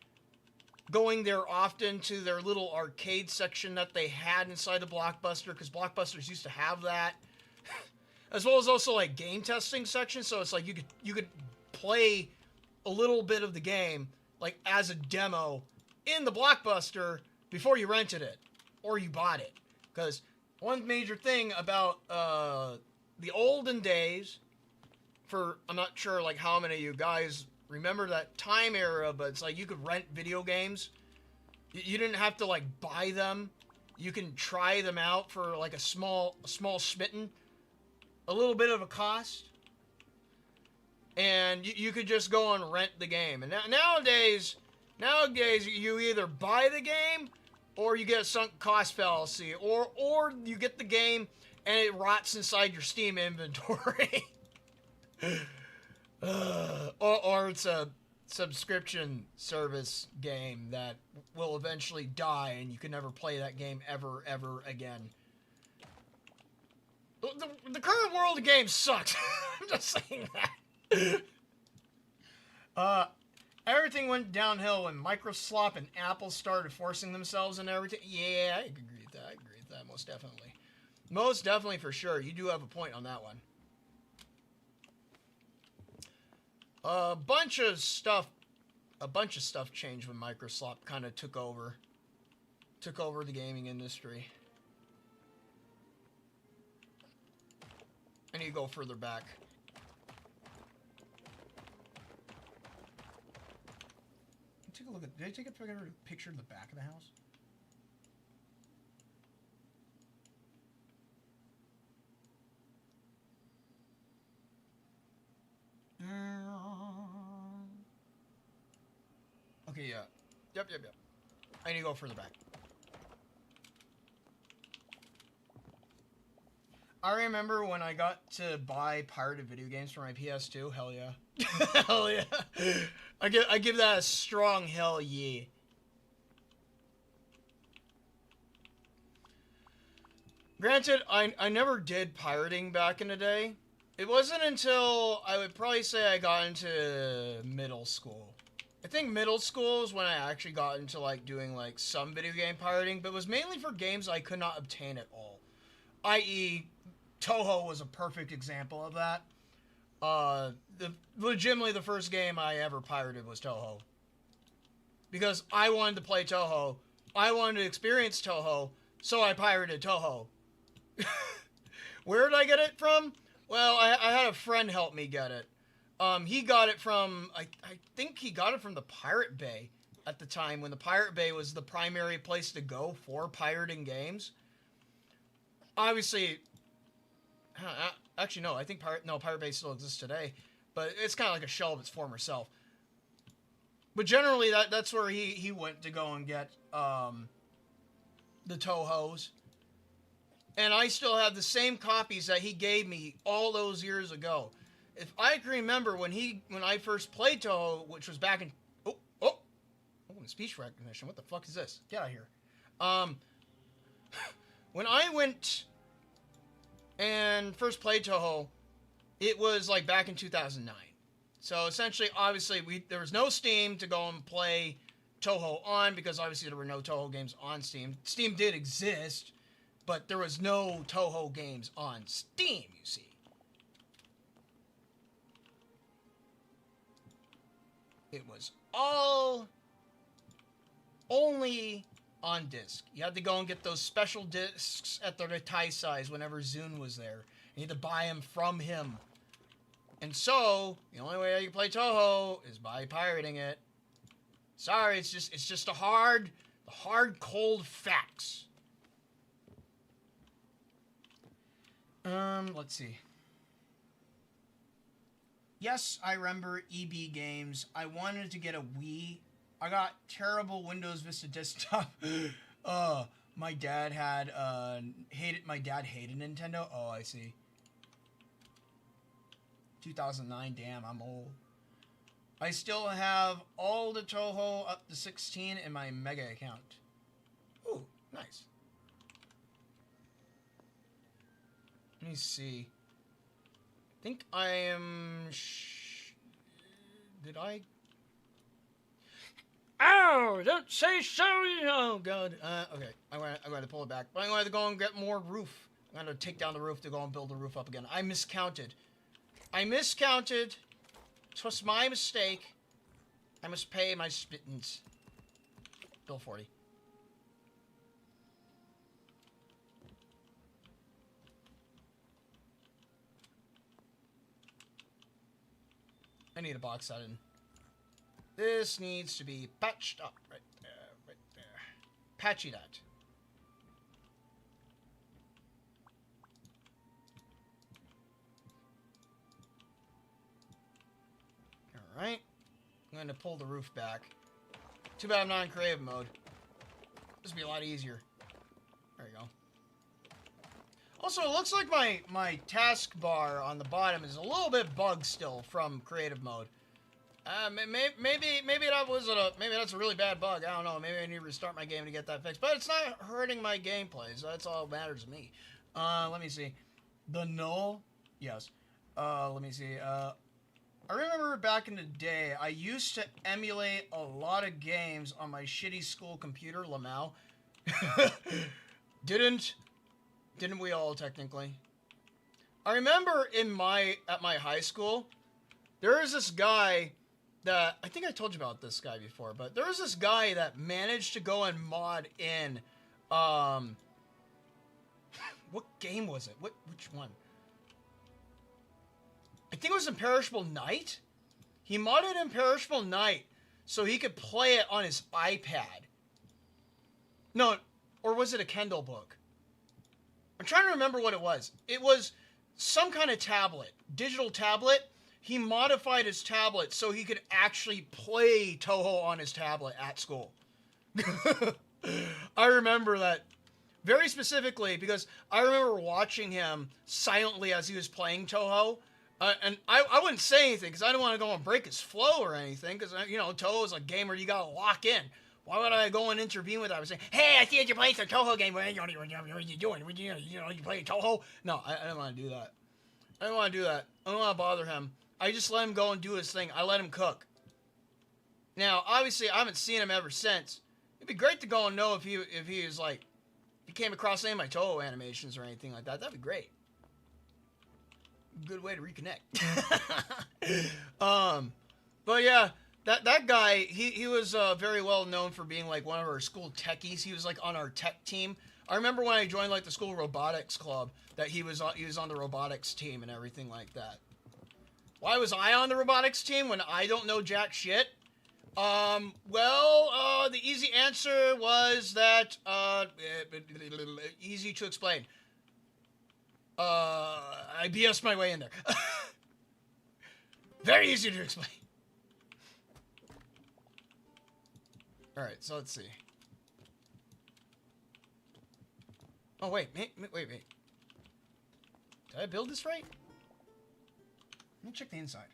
going there often to their little arcade section that they had inside the Blockbuster, because Blockbusters used to have that. As well as also, like, game testing section, so it's like you could play a little bit of the game, like, as a demo in the Blockbuster before you rented it, or you bought it. Because one major thing about the olden days, I'm not sure, like, how many of you guys remember that time era, but it's like you could rent video games. You didn't have to, like, buy them. You can try them out for, like, a small smitten, a little bit of a cost, and you could just go and rent the game. And nowadays you either buy the game or you get a sunk cost fallacy, or you get the game and it rots inside your Steam inventory. Or it's a subscription service game that will eventually die and you can never play that game ever again. The current world of games sucks. I'm just saying that. Everything went downhill when Microsoft and Apple started forcing themselves and everything. Yeah, I agree with that. Most definitely. Most definitely, for sure. You do have a point on that one. A bunch of stuff changed when Microsoft kind of took over the gaming industry. I need to go further back. Take a look at. Did I take a picture of the back of the house? Okay, yeah. Yep. I need to go further back. I remember when I got to buy pirated video games for my PS2. Hell yeah. Hell yeah. I give that a strong hell yeah. Granted, I never did pirating back in the day. It wasn't until I would probably say I got into middle school. I think middle school is when I actually got into, like, doing, like, some video game pirating, but it was mainly for games I could not obtain at all. I.e., Touhou was a perfect example of that. Legitimately the first game I ever pirated was Touhou. Because I wanted to play Touhou. I wanted to experience Touhou, so I pirated Touhou. Where did I get it from? Well, I had a friend help me get it. He got it from, I think he got it from the Pirate Bay at the time, when the Pirate Bay was the primary place to go for pirating games. Obviously, actually no, I think Pirate Bay still exists today, but it's kind of like a shell of its former self. But generally, that's where he went to go and get the Touhous. And I still have the same copies that he gave me all those years ago. If I can remember when I first played Touhou, which was back in speech recognition. What the fuck is this? Get out of here. When I went and first played Touhou, it was like back in 2009. So essentially, obviously, there was no Steam to go and play Touhou on, because obviously there were no Touhou games on Steam. Steam did exist, but there was no Touhou games on Steam, you see. It was all only on disc. You had to go and get those special discs at the Hytale size whenever Zune was there. You had to buy them from him. And so, the only way you can play Touhou is by pirating it. Sorry, it's just the hard, cold facts. Let's see. Yes, I remember EB games. I wanted to get a Wii. I got terrible Windows Vista desktop. My dad hated Nintendo. Oh, I see. 2009, damn, I'm old. I still have all the Touhou up to 16 in my Mega account. Ooh, nice. me see. I think I am... Did I... Oh, don't say so. Oh, God. Okay. I'm going to pull it back. But I'm going to go and get more roof. I'm going to take down the roof to go and build the roof up again. I miscounted. It was my mistake. I must pay my spittins. Bill 40. I need a box that in. This needs to be patched up. Right there, right there. Patchy that. Alright. I'm going to pull the roof back. Too bad I'm not in creative mode. This would be a lot easier. There you go. Also, it looks like my taskbar on the bottom is a little bit bugged still from creative mode. Maybe that wasn't maybe that's a really bad bug. I don't know. Maybe I need to restart my game to get that fixed. But it's not hurting my gameplay, so that's all that matters to me. Let me see. The null? Yes. Let me see. I remember back in the day, I used to emulate a lot of games on my shitty school computer, Lamau. Didn't we all, technically? I remember at my high school, there was this guy that, I think I told you about this guy before, but there was this guy that managed to go and mod in, what game was it? Which one? I think it was Imperishable Night. He modded Imperishable Night so he could play it on his iPad. No, or was it a Kindle book? I'm trying to remember what it was. It was some kind of tablet, digital tablet. He modified his tablet so he could actually play Touhou on his tablet at school. I remember that very specifically because I remember watching him silently as he was playing Touhou. And I wouldn't say anything because I don't want to go and break his flow or anything because, you know, Touhou is a game where you got to lock in. Why would I go and intervene with that? I was saying, hey, I see that you're playing some Touhou game. What are you doing? You playing Touhou? No, I don't want to do that. I don't want to do that. I don't want to bother him. I just let him go and do his thing. I let him cook. Now, obviously, I haven't seen him ever since. It'd be great to go and know if he was like, if he came across any of my Touhou animations or anything like that. That'd be great. Good way to reconnect. But yeah, that guy, he was very well known for being like one of our school techies. He was like on our tech team. I remember when I joined like the school robotics club that he was on the robotics team and everything like that. Why was I on the robotics team when I don't know jack shit? The easy answer was that easy to explain. I BS'd my way in there. Very easy to explain. Alright, so let's see. Oh, wait. Wait. Did I build this right? Let me check the inside.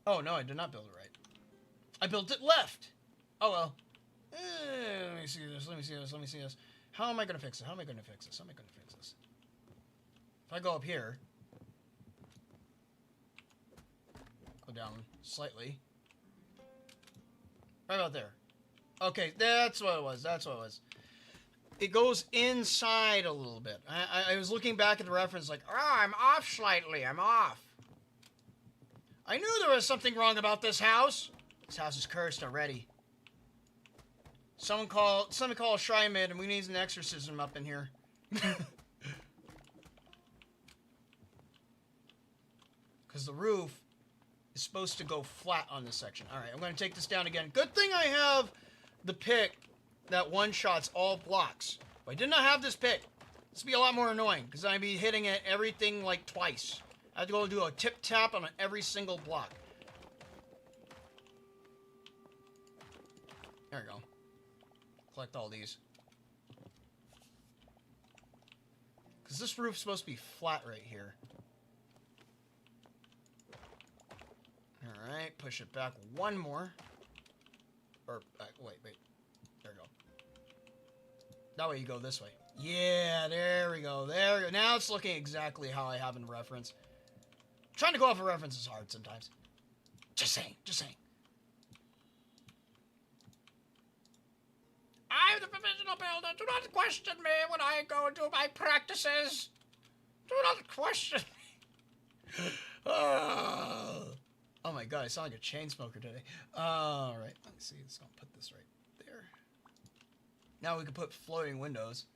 Oh, no, I did not build it right. I built it left. Oh, well. Let me see this. How am I going to fix it? If I go up here, go down slightly. Right about there. Okay, that's what it was. It goes inside a little bit. I was looking back at the reference like, I'm off slightly. I'm off. I knew there was something wrong about this house. This house is cursed already. Someone call a shrine maid and we need an exorcism up in here. Because the roof is supposed to go flat on this section. Alright, I'm going to take this down again. Good thing I have the pick that one-shots all blocks. If I did not have this pick, this would be a lot more annoying. Because I'd be hitting it everything like twice. I have to go do a tip-tap on every single block. There we go. Collect all these. Because this roof's supposed to be flat right here. Alright, push it back one more. Or, wait. There we go. That way you go this way. Yeah, there we go. There we go. Now it's looking exactly how I have in reference. Trying to go off a reference is hard sometimes. Just saying, just saying. I'm the professional builder. Do not question me when I go into my practices. Do not question me. Oh my god, I sound like a chain smoker today. Alright, let's see. Let's go put this right there. Now we can put floating windows.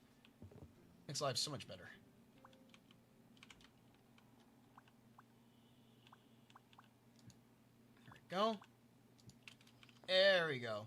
Makes life so much better. There we go. There we go.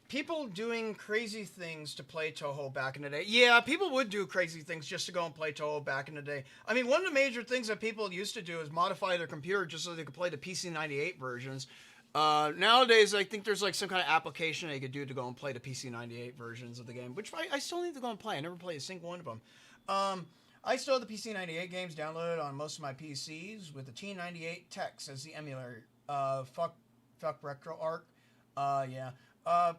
People doing crazy things to play Touhou back in the day. Yeah, people would do crazy things just to go and play Touhou back in the day. I mean, one of the major things that people used to do is modify their computer just so they could play the PC98 versions. Nowadays, I think there's like some kind of application they could do to go and play the PC98 versions of the game, which I still need to go and play. I never played a single one of them. I still have the PC98 games downloaded on most of my PCs with the T98 Tex as the emulator. Fuck RetroArch. Yeah.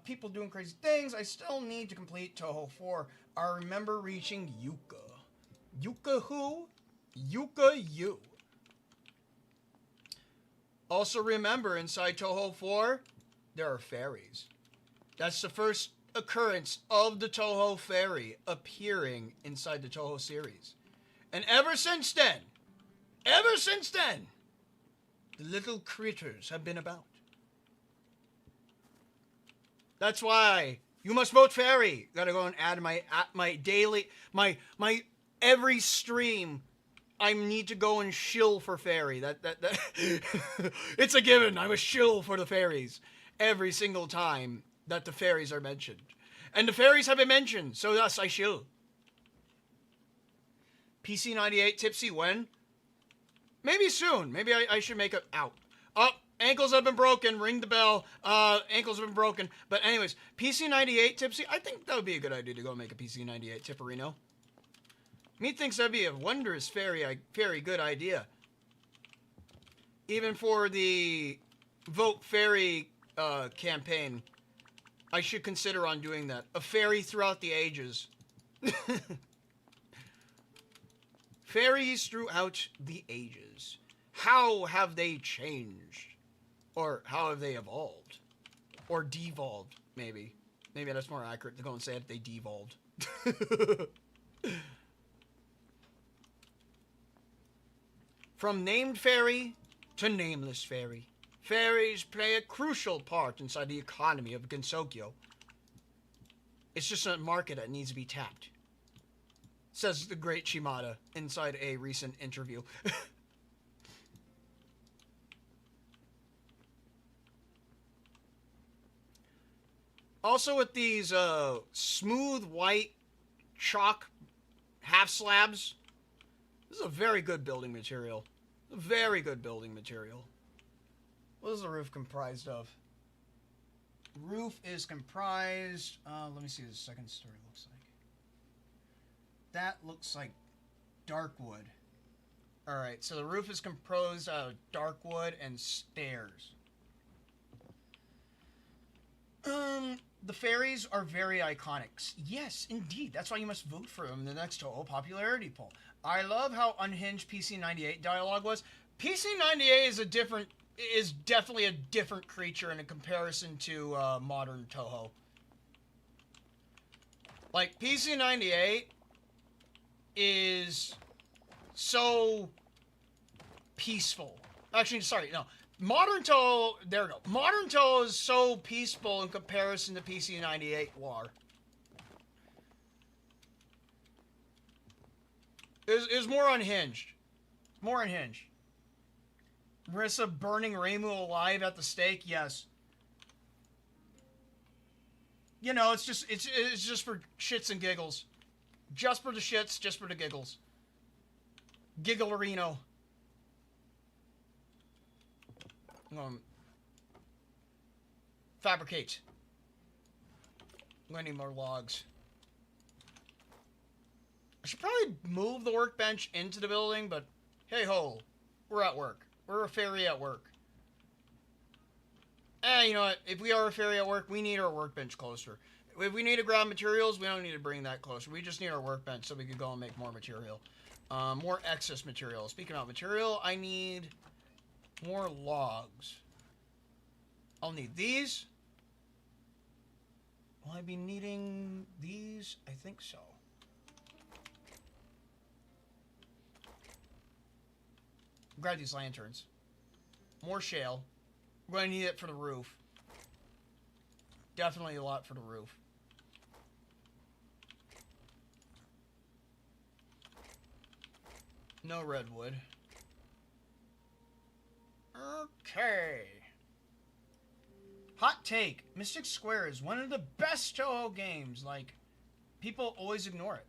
People doing crazy things. I still need to complete Touhou 4. I remember reaching Yuka. Yuka who? Yuka you. Also remember, inside Touhou 4, there are fairies. That's the first occurrence of the Touhou fairy appearing inside the Touhou series. And ever since then, the little critters have been about. That's why you must vote fairy. Gotta go and add my daily, my every stream. I need to go and shill for fairy. That it's a given. I'm a shill for the fairies every single time that the fairies are mentioned, and the fairies have been mentioned. So thus I shill. PC98 tipsy when? Maybe soon. Maybe I should make it out. Up. Ankles have been broken. Ring the bell. Ankles have been broken. But anyways, PC98 tipsy. I think that would be a good idea to go make a PC98 tipperino. Me thinks that'd be a wondrous, very good idea. Even for the Vote Fairy campaign, I should consider on doing that. A fairy throughout the ages. Fairies throughout the ages. How have they changed? Or how have they evolved? Or devolved, maybe. Maybe that's more accurate to go and say that they devolved. From named fairy to nameless fairy. Fairies play a crucial part inside the economy of Gensokyo. It's just a market that needs to be tapped. Says the great Shimada inside a recent interview. Also with these smooth white chalk half slabs, this is a very good building material. Very good building material. What is the roof comprised of? Roof is comprised, let me see what the second story looks like. That looks like dark wood. Alright, so the roof is composed of dark wood and stairs. The fairies are very iconic. Yes, indeed. That's why you must vote for them in the next Touhou popularity poll. I love how unhinged PC98 dialogue was. PC98 is definitely a different creature in a comparison to modern Touhou. Like, PC98 is so peaceful. Actually, sorry, no. Modern Touhou, there we go. Modern Touhou is so peaceful in comparison to PC98 war. Is more unhinged. More unhinged. Marissa burning Reimu alive at the stake? Yes. You know, it's just for shits and giggles. Just for the shits, just for the giggles. Gigglerino. Fabricate. I'm gonna need more logs. I should probably move the workbench into the building, but hey ho, we're at work. We're a fairy at work. You know what? If we are a fairy at work, we need our workbench closer. If we need to grab materials, we don't need to bring that closer. We just need our workbench so we can go and make more material. More excess material. Speaking of material, I need more logs. I'll need these. Will I be needing these? I think so. Grab these lanterns. More shale. We're going to need it for the roof. Definitely a lot for the roof. No redwood. Okay. Hot take. Mystic Square is one of the best Touhou games. Like, people always ignore it.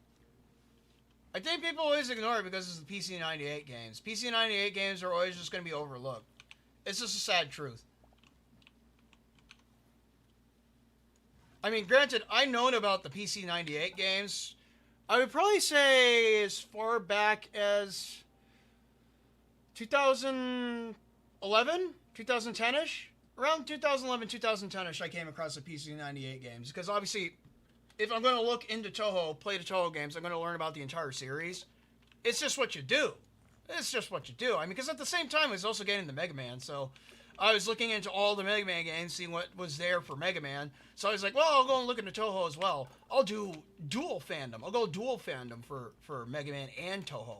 I think people always ignore it because it's the PC98 games. PC98 games are always just going to be overlooked. It's just a sad truth. I mean, granted, I've known about the PC98 games. I would probably say as far back as 2011, 2010-ish. Around 2011, 2010-ish, I came across the PC98 games. Because obviously, if I'm going to look into Touhou, play the Touhou games, I'm going to learn about the entire series. It's just what you do. It's just what you do. I mean, because at the same time, I was also getting the Mega Man, so I was looking into all the Mega Man games, seeing what was there for Mega Man. So I was like, well, I'll go and look into Touhou as well. I'll do dual fandom. I'll go dual fandom for Mega Man and Touhou.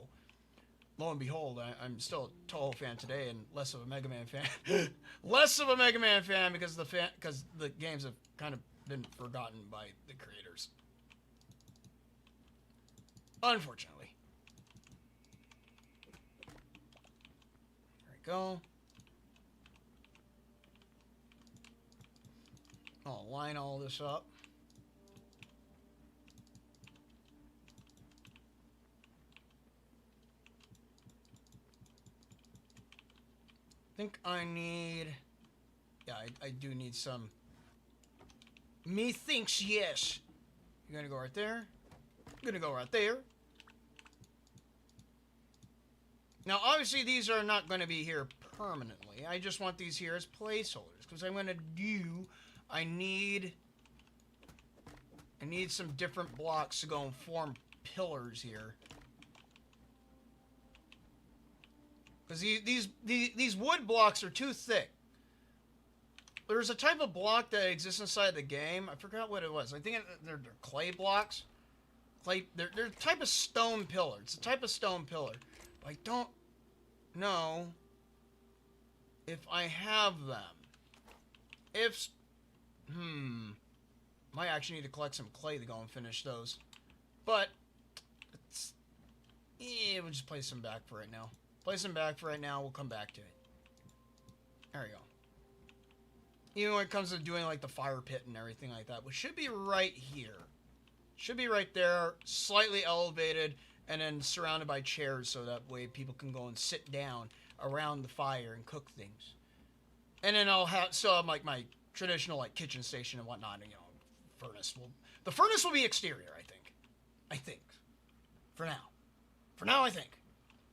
Lo and behold, I'm still a Touhou fan today and less of a Mega Man fan. Less of a Mega Man fan because the games have kind of been forgotten by the creators. Unfortunately. There we go. I'll line all this up. I think I need... Yeah, I do need some... Methinks yes. You're gonna go right there. You're gonna go right there. Now, obviously, these are not going to be here permanently. I just want these here as placeholders. Because I'm going to do... I need some different blocks to go and form pillars here. Because these wood blocks are too thick. There's a type of block that exists inside the game. I forgot what it was. I think they're clay blocks. They're a type of stone pillar. It's a type of stone pillar. But I don't know if I have them. Might actually need to collect some clay to go and finish those. But we'll just place them back for right now. Place them back for right now. We'll come back to it. There we go. Even when it comes to doing like the fire pit and everything like that, which should be right here. Should be right there, slightly elevated, and then surrounded by chairs so that way people can go and sit down around the fire and cook things. And then I'll have like my traditional like kitchen station and whatnot, and, you know, the furnace will be exterior, I think. For now, I think.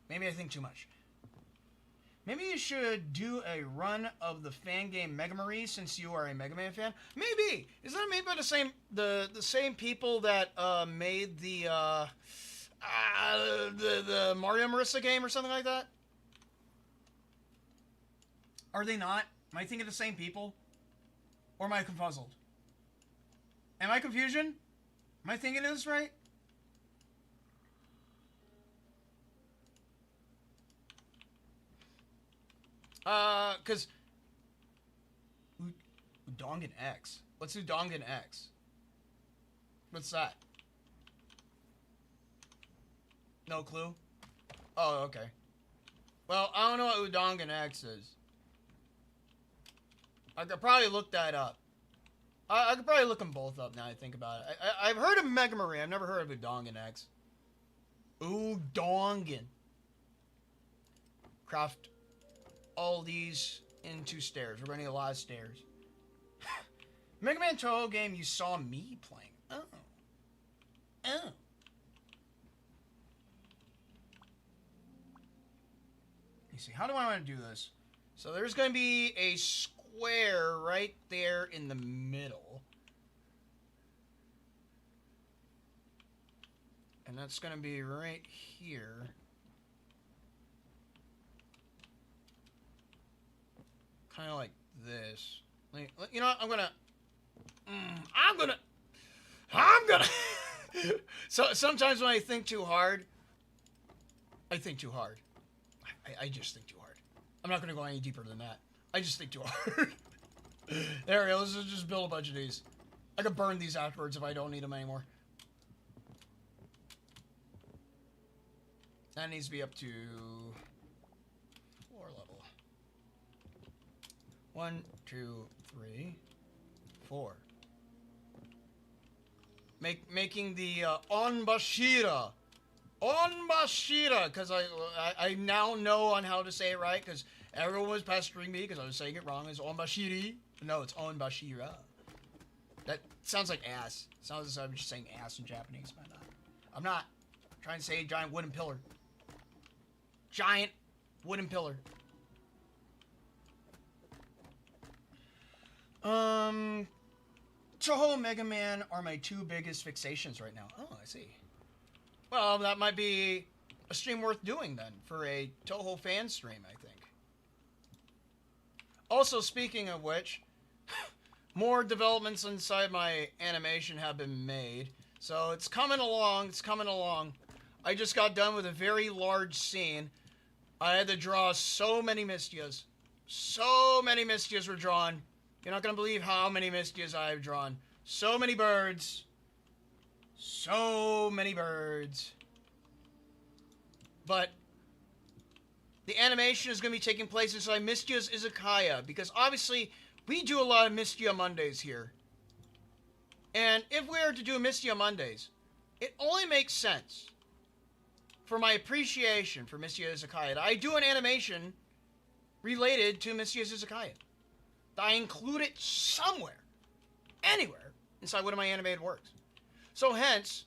Maybe I think too much. Maybe you should do a run of the fan game Mega Marie since you are a Mega Man fan. Maybe. Is that made by the same people that made the Mario Marissa game or something like that? Are they not? Am I thinking of the same people? Or am I confuzzled? Am I confusion? Am I thinking this right? Because Udongan X. What's Udongan X? What's that? No clue? Oh, okay. Well, I don't know what Udongan X is. I could probably look that up. I could probably look them both up now I think about it. I've heard of Mega Marie. I've never heard of Udongan X. Udongan. Craft all these into stairs. We're going to need a lot of stairs. Mega Man Touhou game you saw me playing. Oh. You see, how do I want to do this? So there's going to be a square square right there in the middle. And that's going to be right here. Kind of like this. You know what? I'm gonna so sometimes when I think too hard, I think too hard. I just think too hard. I'm not gonna go any deeper than that. I just think too hard. There we go. Let's just build a bunch of these. I could burn these afterwards if I don't need them anymore. That needs to be up to floor level. 1, 2, 3, 4. Making the onbashira, because I now know on how to say it right, because everyone was pestering me because I was saying it wrong. It's onbashiri. No, it's onbashira. That sounds like ass. It sounds as if I'm just saying ass in Japanese, but I'm not. I'm trying to say giant wooden pillar. Giant wooden pillar. Touhou and Mega Man are my two biggest fixations right now. Oh, I see. Well, that might be a stream worth doing then, for a Touhou fan stream, I think. Also, speaking of which, more developments inside my animation have been made. So it's coming along, it's coming along. I just got done with a very large scene. I had to draw so many Mistias. So many Mistias were drawn. You're not going to believe how many Mistias I've drawn. So many birds. So many birds. But the animation is going to be taking place inside Mistia's Izakaya. Because obviously, we do a lot of Mistia Mondays here. And if we were to do Mistia Mondays, it only makes sense for my appreciation for Mistia Izakaya that I do an animation related to Mistia's Izakaya. I include it somewhere, anywhere, inside one of my animated works. So hence,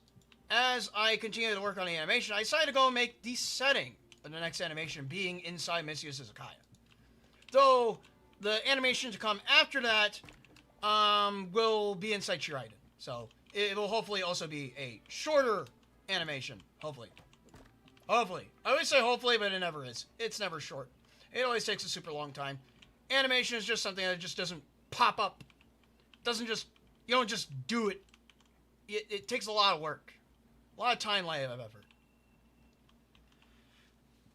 as I continue to work on the animation, I decided to go and make the setting of the next animation being inside Mistia's Izakaya. Though, the animation to come after that will be inside Shiraiden. So, it will hopefully also be a shorter animation, hopefully. Hopefully. I always say hopefully, but it never is. It's never short. It always takes a super long time. Animation is just something that just doesn't pop up. Doesn't just, you don't just do it. It takes a lot of work. A lot of time, a lot of effort.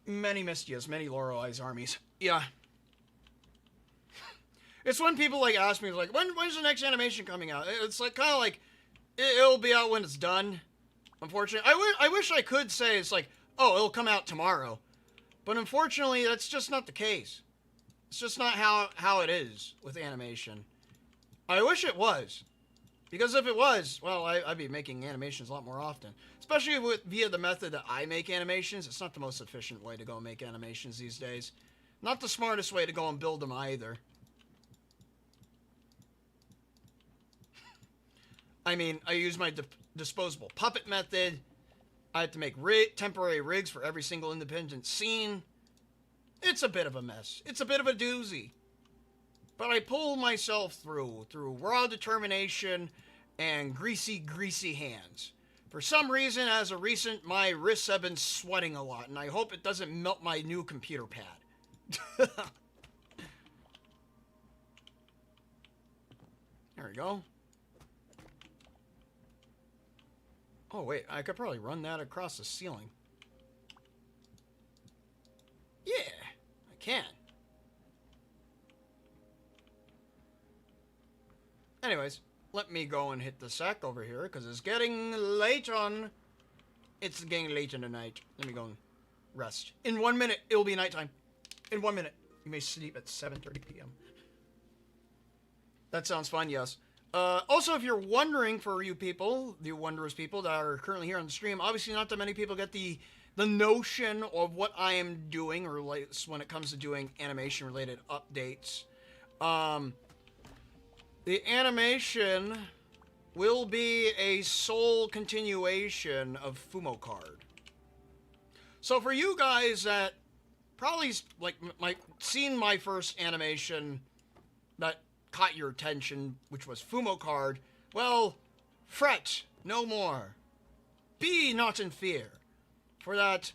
Many Mistias, many Laurel Eyes armies. Yeah. It's when people like ask me, like, when's the next animation coming out? It's like, kind of like, it'll be out when it's done. Unfortunately, I wish I could say it's like, oh, it'll come out tomorrow. But unfortunately, that's just not the case. It's just not how it is with animation. I wish it was. Because if it was, well, I'd be making animations a lot more often. Especially via the method that I make animations. It's not the most efficient way to go and make animations these days. Not the smartest way to go and build them either. I mean, I use my disposable puppet method. I have to make temporary rigs for every single independent scene. It's a bit of a mess. It's a bit of a doozy. But I pull myself through raw determination and greasy hands. For some reason, as of recent, my wrists have been sweating a lot, and I hope it doesn't melt my new computer pad. There we go. Oh, wait, I could probably run that across the ceiling. Yeah, I can. Anyways, let me go and hit the sack over here, because it's getting late on. It's getting late in the night. Let me go and rest. In 1 minute, it'll be nighttime. In 1 minute. You may sleep at 7:30 p.m. That sounds fun, yes. Also, if you're wondering, for you people, the wondrous people that are currently here on the stream, obviously not that many people get the notion of what I am doing, or when it comes to doing animation-related updates. The animation will be a sole continuation of Fumo Card. So for you guys that probably seen my first animation that caught your attention, which was Fumo card, well, fret no more. Be not in fear. For that,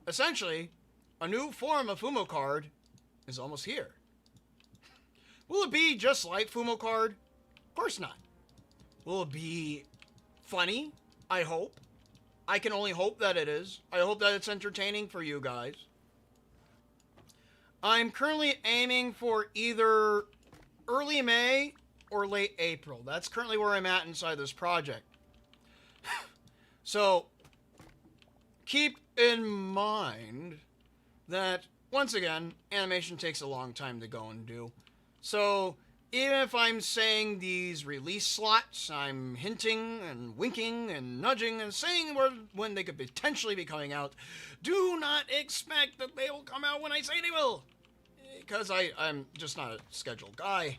essentially, a new form of Fumo card is almost here. Will it be just like Fumo card? Of course not. Will it be funny? I hope. I can only hope that it is. I hope that it's entertaining for you guys. I'm currently aiming for either early May or late April. That's currently where I'm at inside this project. So, keep in mind that, once again, animation takes a long time to go and do. So, even if I'm saying these release slots, I'm hinting and winking and nudging and saying when they could potentially be coming out, do not expect that they will come out when I say they will. Because I'm just not a scheduled guy.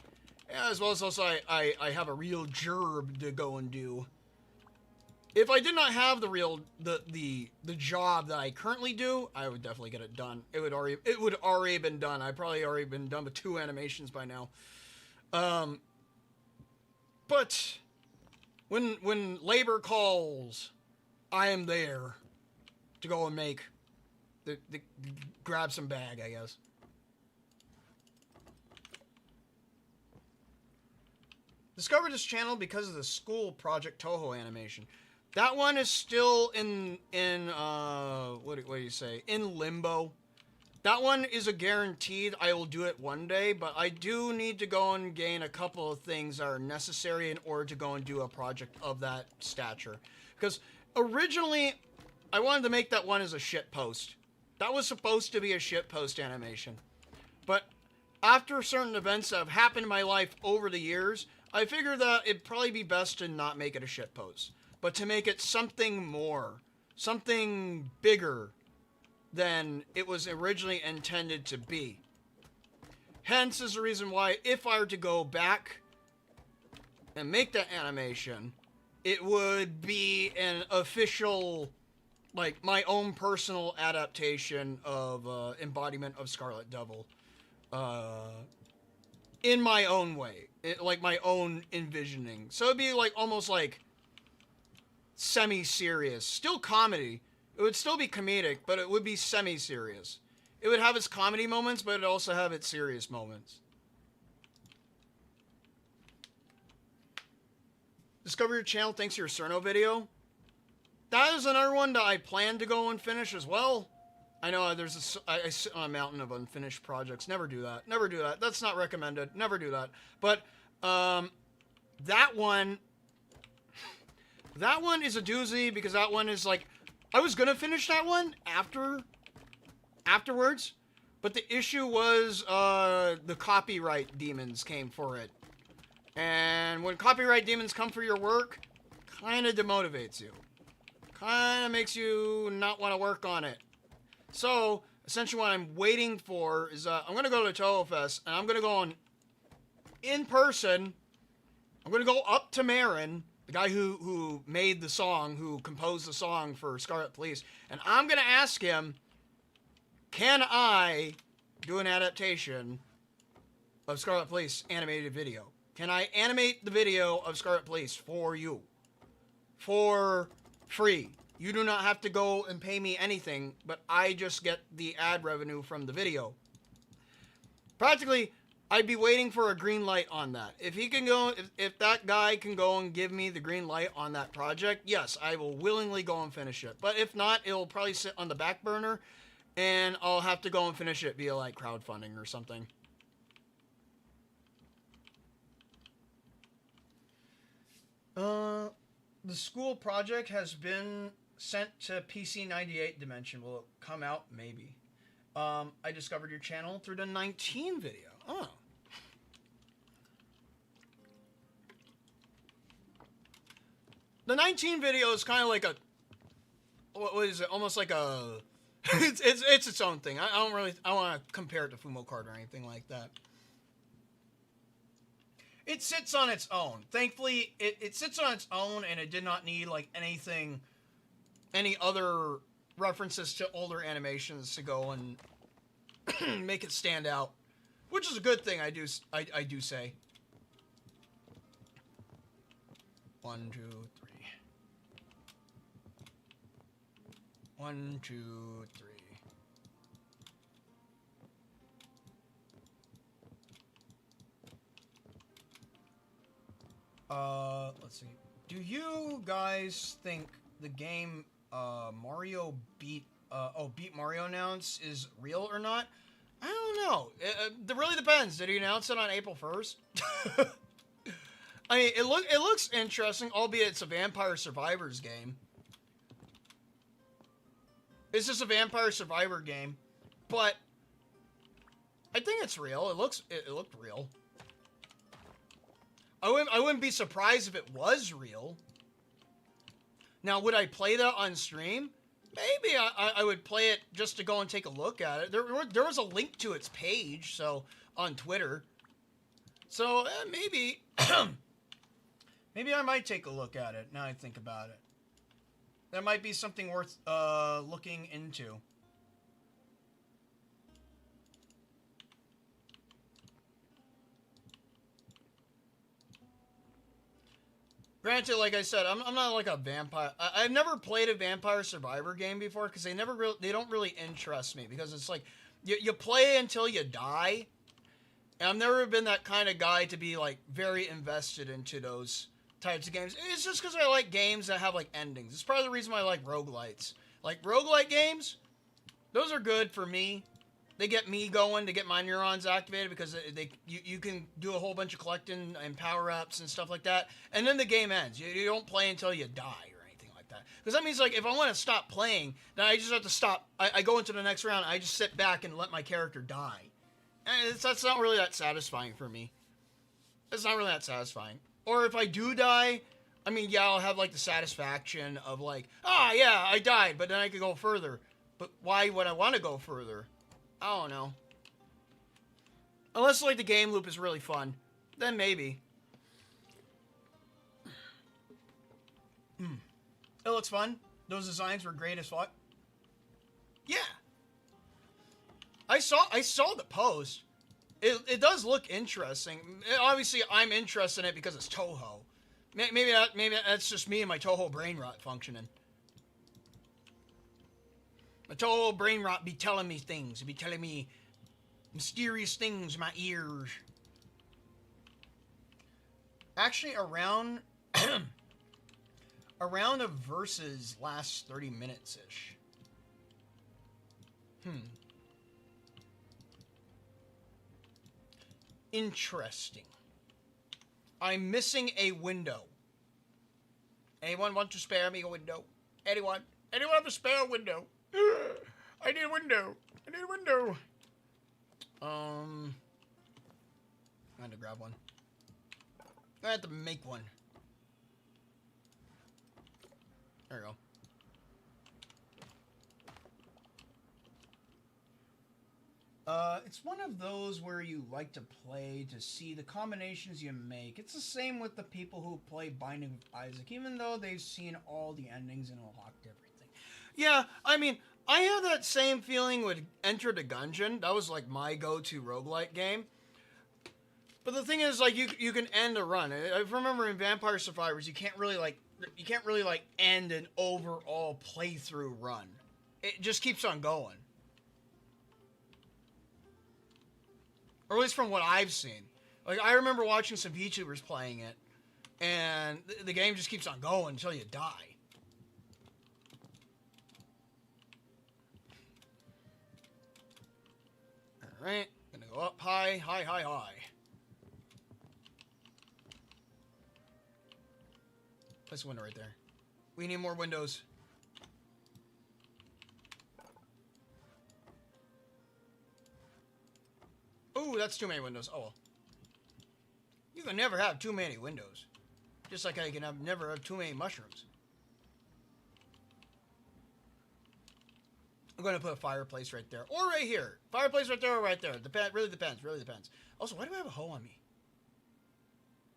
As well as also I have a real job to go and do. If I did not have the job that I currently do, I would definitely get it done. It would already been done. I'd probably already been done with 2 animations by now. But when labor calls, I am there to go and make the grab some bag, I guess. Discovered this channel because of the school project Touhou animation. That one is still in what do you say? In limbo. That one is a guaranteed I will do it one day, but I do need to go and gain a couple of things that are necessary in order to go and do a project of that stature. Because originally, I wanted to make that one as a shit post. That was supposed to be a shit post animation. But after certain events that have happened in my life over the years, I figured that it'd probably be best to not make it a shit post, but to make it something more, something bigger than it was originally intended to be. Hence is the reason why if I were to go back and make that animation, it would be an official, like, my own personal adaptation of embodiment of Scarlet Devil. In my own way. Like my own envisioning. So it'd be like almost like semi-serious. Still comedy. It would still be comedic, but it would be semi-serious. It would have its comedy moments, but it'd also have its serious moments. Discover your channel thanks to your Cerno video. That is another one that I plan to go and finish as well. I know there's I sit on a mountain of unfinished projects. Never do that. Never do that. That's not recommended. Never do that. But that one is a doozy because that one is like, I was gonna finish that one afterwards, but the issue was the copyright demons came for it, and when copyright demons come for your work, kind of demotivates you, kind of makes you not want to work on it. So, essentially what I'm waiting for is, I'm going to go to Touhou Fest, and I'm going to go on in person. I'm going to go up to Marin, the guy who made the song, who composed the song for Scarlet Police, and I'm going to ask him, can I do an adaptation of Scarlet Police animated video? Can I animate the video of Scarlet Police for you? For free. You do not have to go and pay me anything, but I just get the ad revenue from the video. Practically, I'd be waiting for a green light on that. If he can go, if that guy can go and give me the green light on that project, yes, I will willingly go and finish it. But if not, it'll probably sit on the back burner, and I'll have to go and finish it via like crowdfunding or something. The school project has been sent to PC98 Dimension. Will it come out? Maybe. I discovered your channel through the 19 video. Oh. The 19 video is kind of like a... What is it? Almost like a... it's its own thing. I don't want to compare it to Fumo Card or anything like that. It sits on its own. Thankfully, it sits on its own, and it did not need like anything, any other references to older animations to go and make it stand out. which is a good thing. I do say. 1, 2, 3. 1, 2, 3. Let's see. Do you guys think the game Mario Beat Mario announce is real or not? I don't know. It really depends. Did he announce it on April 1st? I mean, it looks interesting, albeit it's a Vampire Survivors game. It's just a Vampire Survivor game, but I think it's real. It looked real. I wouldn't be surprised if it was real. Now, would I play that on stream? Maybe I would play it just to go and take a look at it. There was a link to its page, so on Twitter. So maybe maybe I might take a look at it now I think about it. That might be something worth looking into. Granted, like I said, I'm not like a vampire. I've never played a Vampire Survivor game before because they don't really interest me because it's like you play until you die. And I've never been that kind of guy to be like very invested into those types of games. It's just because I like games that have like endings. It's probably the reason why I like roguelites. Like roguelite games, those are good for me. They get me going, to get my neurons activated because you can do a whole bunch of collecting and power-ups and stuff like that. And then the game ends. You don't play until you die or anything like that. Because that means, like, if I want to stop playing, then I just have to stop. I go into the next round, I just sit back and let my character die. And that's not really that satisfying for me. It's not really that satisfying. Or if I do die, I mean, yeah, I'll have, like, the satisfaction of, like, yeah, I died, but then I could go further. But why would I want to go further? I don't know. Unless, like, the game loop is really fun. Then maybe. It looks fun. Those designs were great as fuck. Yeah. I saw the post. It does look interesting. Obviously, I'm interested in it because it's Touhou. Maybe that's just me and my Touhou brain rot functioning. My Touhou brain rot be telling me things. It be telling me mysterious things in my ears. Actually, around the verses lasts 30 minutes-ish. Interesting. I'm missing a window. Anyone want to spare me a window? Anyone? Anyone have a spare window? I need a window. I need a window. I had to grab one. I had to make one. There we go. It's one of those where you like to play to see the combinations you make. It's the same with the people who play Binding of Isaac, even though they've seen all the endings and unlocked everything. Yeah, I mean, I have that same feeling with Enter the Gungeon. That was like my go-to roguelite game. But the thing is, like, you can end a run. I remember in Vampire Survivors, you can't really end an overall playthrough run. It just keeps on going. Or at least from what I've seen. Like, I remember watching some VTubers playing it, and the game just keeps on going until you die. Alright, gonna go up high, high, high, high. Place a window right there. We need more windows. Ooh, that's too many windows. Oh well. You can never have too many windows. Just like I can never have too many mushrooms. I'm going to put a fireplace right there. Or right here. Fireplace right there or right there. Really depends. Really depends. Also, why do I have a hoe on me?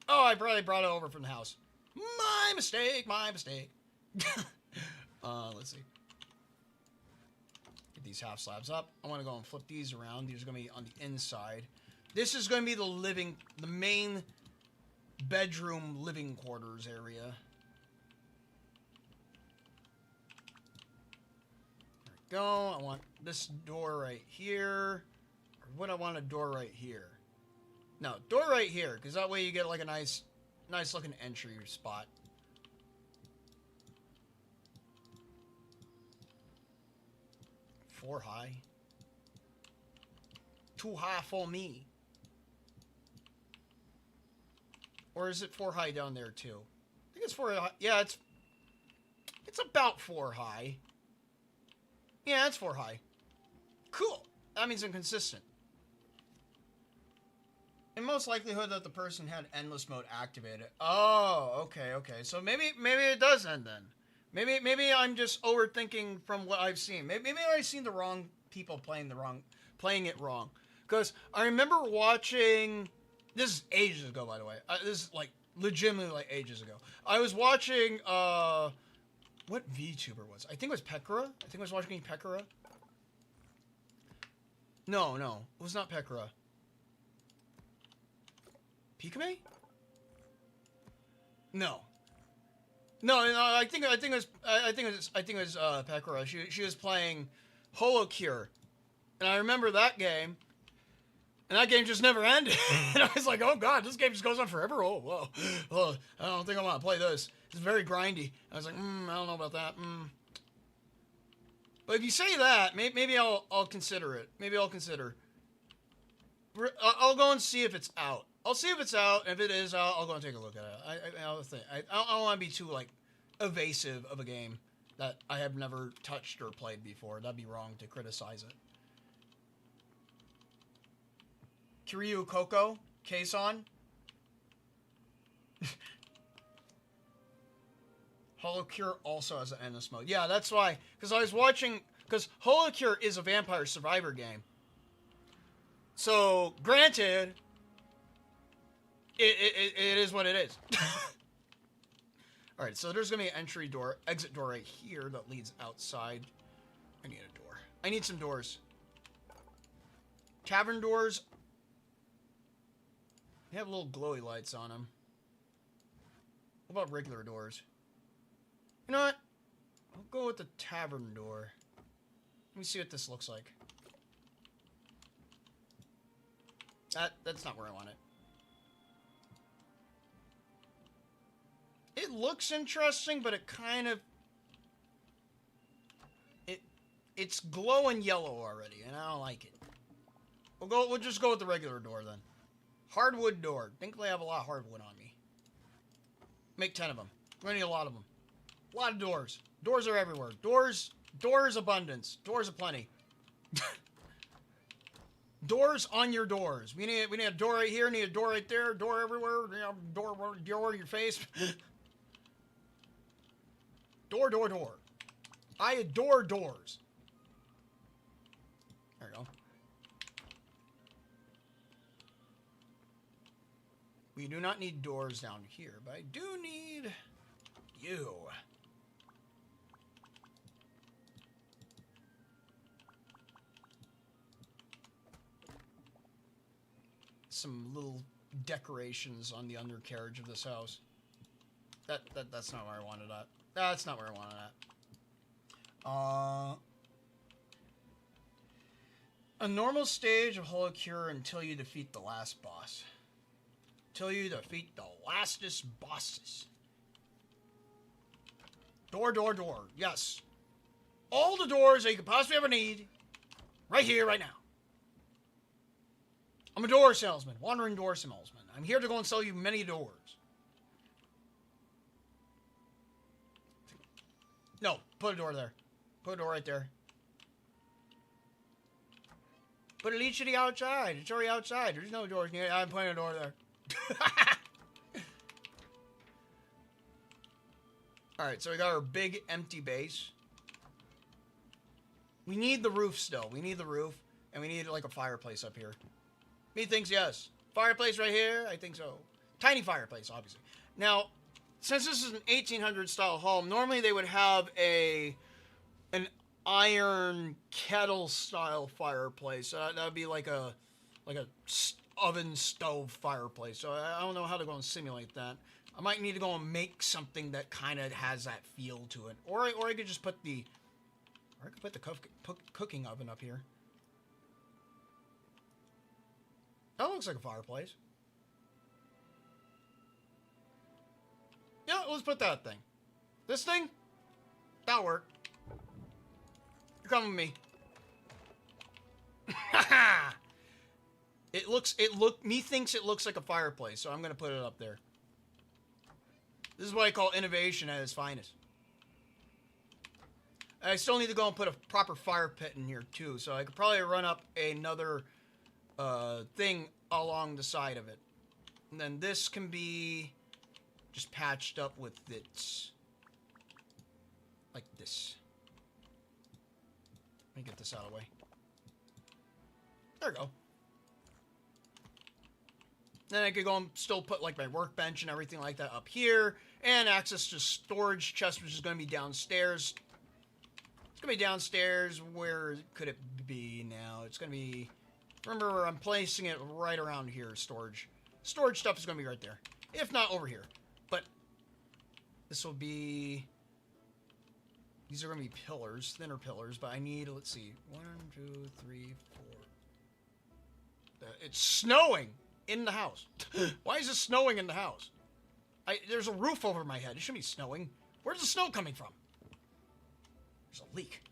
Oh, I probably brought it over from the house. My mistake. My mistake. Let's see. Get these half slabs up. I want to go and flip these around. These are going to be on the inside. This is going to be the main bedroom living quarters area. There we go. I want this door right here. Or would I want a door right here? No, door right here, because that way you get like a nice looking entry spot. Four high. Too high for me. Or is it 4 high down there too? I think it's 4 high. Yeah, it's about 4 high. Yeah, it's 4 high. Cool. That means I'm consistent. In most likelihood that the person had endless mode activated. Oh, okay. So maybe it does end then. Maybe I'm just overthinking from what I've seen. Maybe I've seen the wrong people playing it wrong. Because I remember watching. This is ages ago, by the way. This is like legitimately like ages ago. I was watching what VTuber was? I think it was Pekora. I think I was watching Pekora. No, it was not Pekora. Pikame? No, I think it was Pekora. She was playing Holocure, and I remember that game. And that game just never ended. And I was like, oh god, this game just goes on forever? Oh, whoa. I don't think I want to play this. It's very grindy. I was like, I don't know about that. But if you say that, maybe I'll consider it. Maybe I'll consider. I'll go and see if it's out. I'll see if it's out. If it is out, I'll go and take a look at it. I don't want to be too, like, evasive of a game that I have never touched or played before. That'd be wrong to criticize it. Kiryu Koko, Kason. Holocure also has an endless mode. Yeah, that's why. Because I was watching. Because Holocure is a vampire survivor game. So, granted, it is what it is. Alright, so there's going to be an exit door right here that leads outside. I need a door. I need some doors. Tavern doors. They have little glowy lights on them. What about regular doors? You know what? I'll go with the tavern door. Let me see what this looks like. That's not where I want it. It looks interesting, but it kind of... It's glowing yellow already, and I don't like it. We'll just go with the regular door then. Hardwood door. Think they have a lot of hardwood on me. Make 10 of them. We're gonna need a lot of them. A lot of doors. Doors are everywhere. Doors abundance. Doors aplenty. Doors on your doors. We need a door right here. Need a door right there. Door everywhere. Door in your face. Door. I adore doors. There we go. We do not need doors down here, but I do need you. Some little decorations on the undercarriage of this house. That's not where I wanted at. That's not where I wanted at. A normal stage of Holocure until you defeat the last boss. Till you defeat the lastest bosses. Door. Yes. All the doors that you could possibly ever need. Right here, right now. I'm a door salesman. Wandering door salesman. I'm here to go and sell you many doors. No, put a door there. Put a door right there. But it leads to the outside. It's already outside. There's no doors near it. I'm putting a door there. Alright, so we got our big empty base. We need the roof still. We need the roof. And we need like a fireplace up here. Me thinks yes. Fireplace right here? I think so. Tiny fireplace, obviously. Now, since this is an 1800 style home, normally they would have an iron kettle style fireplace. That would be like a oven stove fireplace. So I don't know how to go and simulate that. I might need to go and make something that kind of has that feel to it. Or I could just put the... Or I could put the cooking oven up here. That looks like a fireplace. Yeah, let's put that thing. This thing? That'll work. You're coming with me. Methinks it looks like a fireplace, so I'm gonna put it up there. This is what I call innovation at its finest. I still need to go and put a proper fire pit in here too, so I could probably run up another thing along the side of it. And then this can be just patched up with this. Like this. Let me get this out of the way. There we go. Then I could go and still put like my workbench and everything like that up here. And access to storage chest, which is going to be downstairs. It's going to be downstairs. Where could it be now? It's going to be... Remember, I'm placing it right around here, storage. Storage stuff is going to be right there. If not, over here. But this will be... These are going to be pillars, thinner pillars, but I need, let's see, 1, 2, 3, 4. It's snowing in the house. Why is it snowing in the house? There's a roof over my head. It shouldn't be snowing. Where's the snow coming from? There's a leak.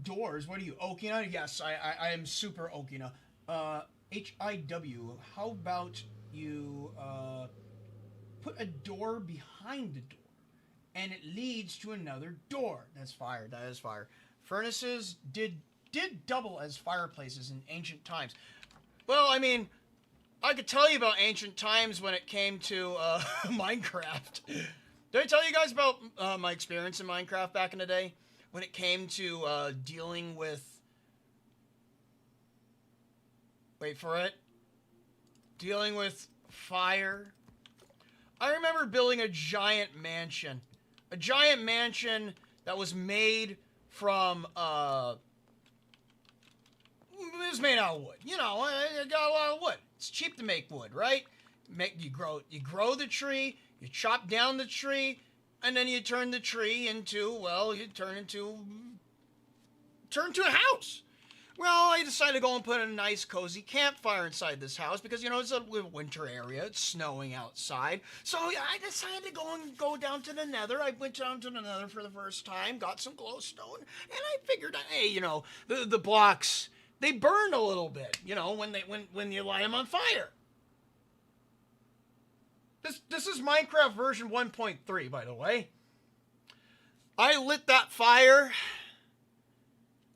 Doors, what are you, Okina? Yes, I am super Okina. HIW, how about you put a door behind the door? And it leads to another door. That's fire. That is fire. Furnaces did double as fireplaces in ancient times. Well, I mean, I could tell you about ancient times when it came to Minecraft. Did I tell you guys about my experience in Minecraft back in the day? When it came to dealing with... Wait for it. Dealing with fire. I remember building a giant mansion. A giant mansion that was made from, it was made out of wood. You know, it got a lot of wood. It's cheap to make wood, right? You grow the tree, you chop down the tree, and then you turn the tree into, well, you turn to a house. Well, I decided to go and put a nice cozy campfire inside this house because, you know, it's a winter area. It's snowing outside. So I decided to go down to the nether. I went down to the nether for the first time, got some glowstone, and I figured, hey, you know, the blocks, they burn a little bit, you know, when you light them on fire. This is Minecraft version 1.3, by the way. I lit that fire...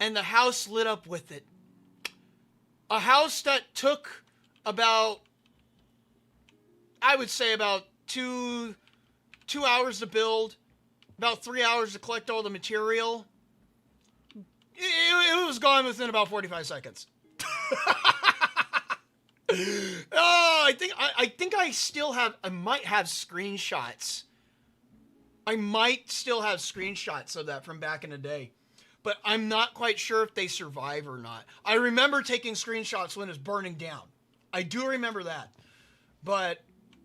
And the house lit up with it. A house that took about, I would say about two hours to build, about 3 hours to collect all the material. It was gone within about 45 seconds. Oh, I think I still have, I might have screenshots. I might still have screenshots of that from back in the day. But I'm not quite sure if they survive or not. I remember taking screenshots when it's burning down. I do remember that. But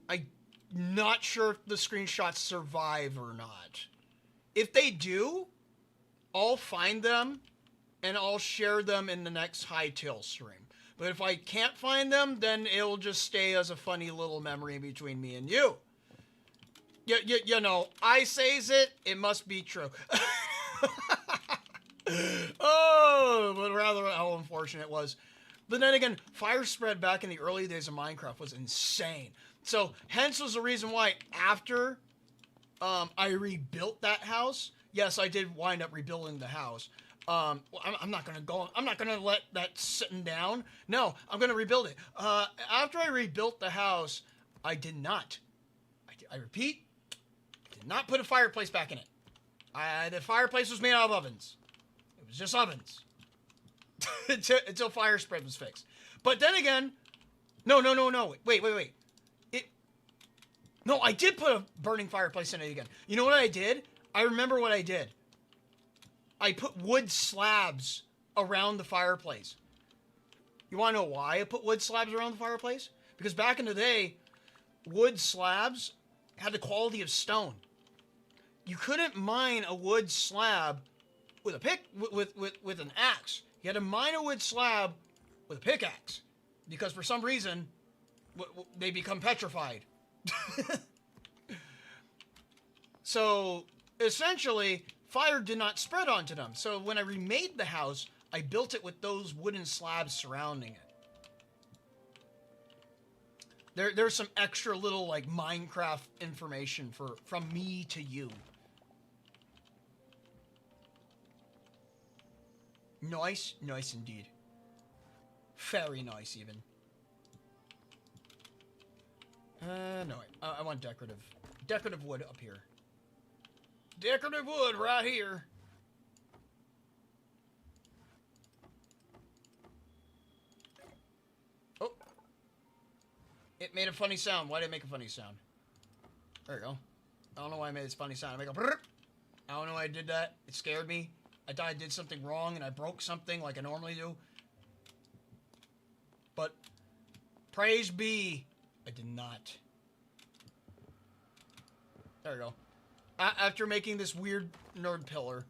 I'm not sure if the screenshots survive or not. If they do, I'll find them and I'll share them in the next Hightail stream. But if I can't find them, then it'll just stay as a funny little memory between me and you. You know, I says it, it must be true. Oh, but rather how unfortunate it was. But then again, fire spread back in the early days of Minecraft was insane. So, hence was the reason why after I rebuilt that house, yes, I did wind up rebuilding the house. I'm not gonna let that sitting down. No, I'm gonna rebuild it. After I rebuilt the house, I did not. I repeat, did not put a fireplace back in it. The fireplace was made out of ovens. It was just ovens. until fire spread was fixed. But then again, no. Wait. No, I did put a burning fireplace in it again. You know what I did? I remember what I did. I put wood slabs around the fireplace. You want to know why I put wood slabs around the fireplace? Because back in the day, wood slabs had the quality of stone. You couldn't mine a wood slab with a with an axe. You had to mine a wood slab with a pickaxe, because for some reason they become petrified. So essentially, fire did not spread onto them. So when I remade the house, I built it with those wooden slabs surrounding it. There's some extra little like Minecraft information from me to you. Nice, nice indeed. Very nice, even. No, I want decorative wood up here. Decorative wood right here. Oh. It made a funny sound. Why did it make a funny sound? There you go. I don't know why I made this funny sound. I make a brrr. I don't know why I did that. It scared me. I thought I did something wrong and I broke something like I normally do. But praise be, I did not. There we go. After making this weird nerd pillar.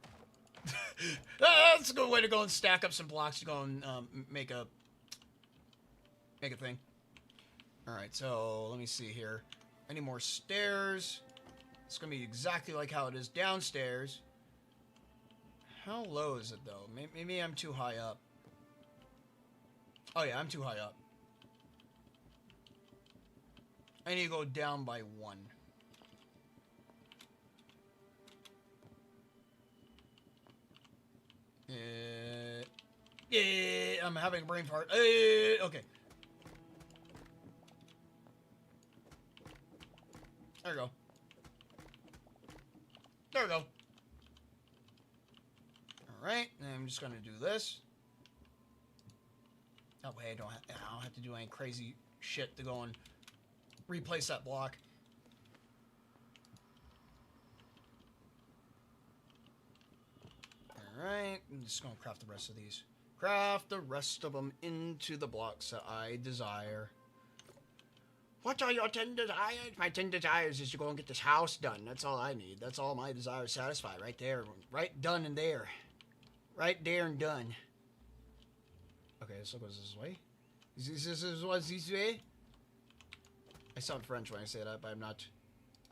That's a good way to go and stack up some blocks to go and make a thing. Alright, so let me see here. Any more stairs? It's going to be exactly like how it is downstairs. How low is it, though? Maybe I'm too high up. Oh, yeah, I'm too high up. I need to go down by 1. Yeah, I'm having a brain fart. Okay. There we go. There we go. Alright, and I'm just gonna do this. That way I don't have to do any crazy shit to go and replace that block. Alright, I'm just gonna craft the rest of these. Craft the rest of them into the blocks that I desire. What are your 10 desires? My 10 desires is to go and get this house done. That's all I need. That's all my desires satisfy. Right there. Right done and there. Right there and done. Okay, so it goes this way. This way? I sound French when I say that, but I'm not.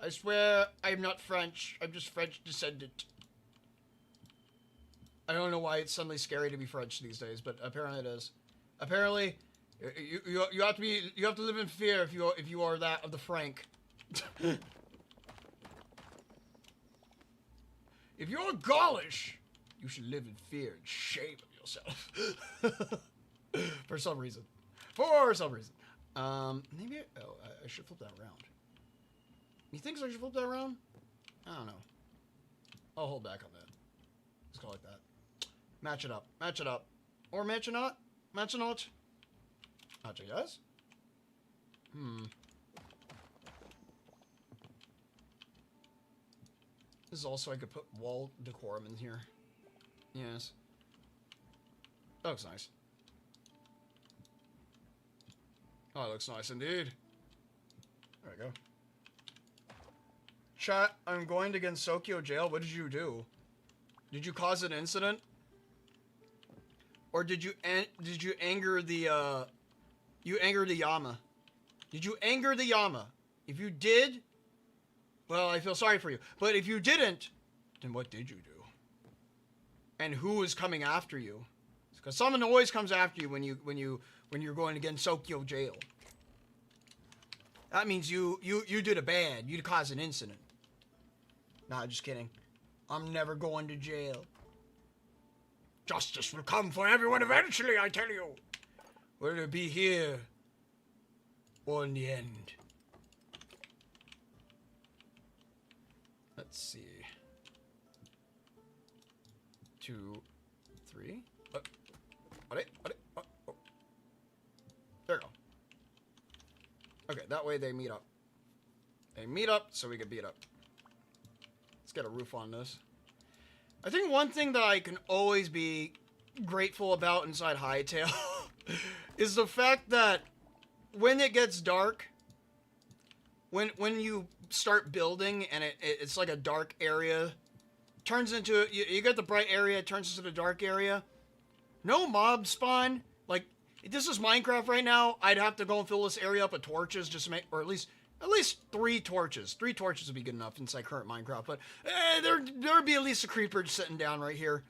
I swear I'm not French. I'm just French descendant. I don't know why it's suddenly scary to be French these days, but apparently it is. Apparently, you have to live in fear if you are that of the Frank. If you're Gaulish, you should live in fear and shame of yourself. For some reason. Maybe I should flip that around. You think I should flip that around? I don't know. I'll hold back on that. Let's go like that. Match it up. Match it up. Or match it not. Match it not. Match it, yes? This is also, I could put wall decorum in here. Yes. That looks nice. Oh, it looks nice indeed. There we go. Chat, I'm going to Gensokyo jail. What did you do? Did you cause an incident? Or did you anger the you angered the Yama? Did you anger the Yama? If you did, well, I feel sorry for you. But if you didn't, then what did you do? And who is coming after you? Because someone always comes after you when you're going to Gensokyo jail. That means you did a bad. You caused an incident. Nah, just kidding. I'm never going to jail. Justice will come for everyone eventually, I tell you. Whether it be here or in the end. Let's see. 2, 3. What? Oh. There we go. Okay, that way they meet up. They meet up so we can beat up. Let's get a roof on this. I think one thing that I can always be grateful about inside Hytale is the fact that when it gets dark, when you start building and it's like a dark area, turns into, you get the bright area, it turns into the dark area. No mob spawn. Like, if this is Minecraft right now, I'd have to go and fill this area up with torches just to make, or at least 3 torches. 3 torches would be good enough inside current Minecraft, but there'd be at least a creeper just sitting down right here.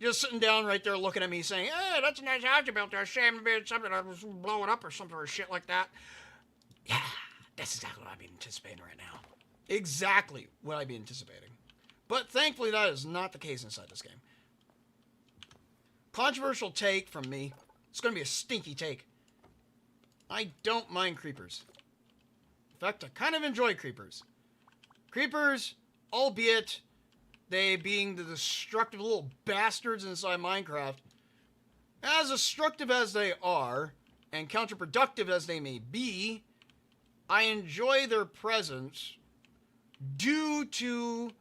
Just sitting down right there looking at me saying, hey, that's a nice house you built there. Shame to be something that was blowing up or something or shit like that. Yeah, that's exactly what I've been anticipating right now. Exactly what I've been anticipating. But thankfully that is not the case inside this game. Controversial take from me. It's going to be a stinky take. I don't mind creepers. In fact, I kind of enjoy creepers. Creepers, albeit they being the destructive little bastards inside Minecraft, as destructive as they are, and counterproductive as they may be, I enjoy their presence due to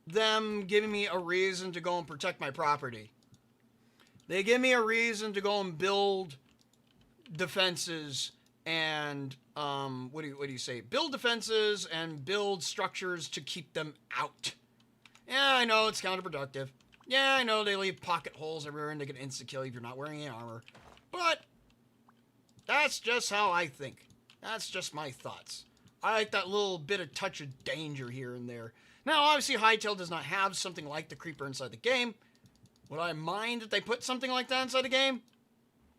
them giving me a reason to go and protect my property. They give me a reason to go and build defenses and, what do you say? Build defenses and build structures to keep them out. Yeah, I know it's counterproductive. Yeah, I know they leave pocket holes everywhere and they can insta-kill you if you're not wearing any armor. But that's just how I think. That's just my thoughts. I like that little bit of touch of danger here and there. Now, obviously, Hytale does not have something like the creeper inside the game. Would I mind if they put something like that inside the game?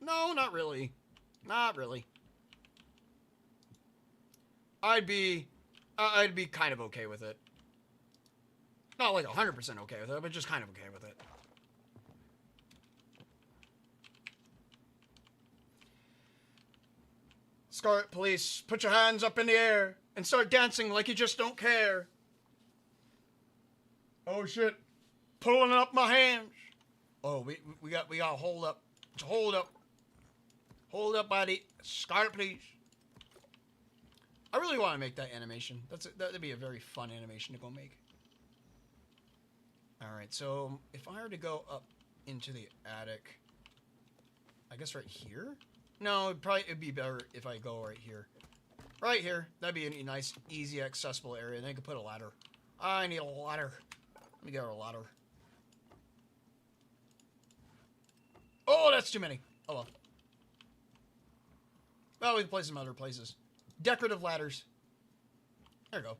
No, not really. Not really. I'd be kind of okay with it. Not like 100% okay with it, but just kind of okay with it. Scarlet Police, put your hands up in the air and start dancing like you just don't care. Oh shit. Pulling up my hands. Oh, we got hold up. Hold up. Hold up, buddy. Scarlet Police. I really want to make that animation. That'd be a very fun animation to go make. Alright, so if I were to go up into the attic, I guess right here? No, it'd be better if I go right here. Right here. That'd be a nice, easy, accessible area. And then I could put a ladder. I need a ladder. Let me get a ladder. Oh, that's too many. Oh well. Well, we can place some other places. Decorative ladders. There we go.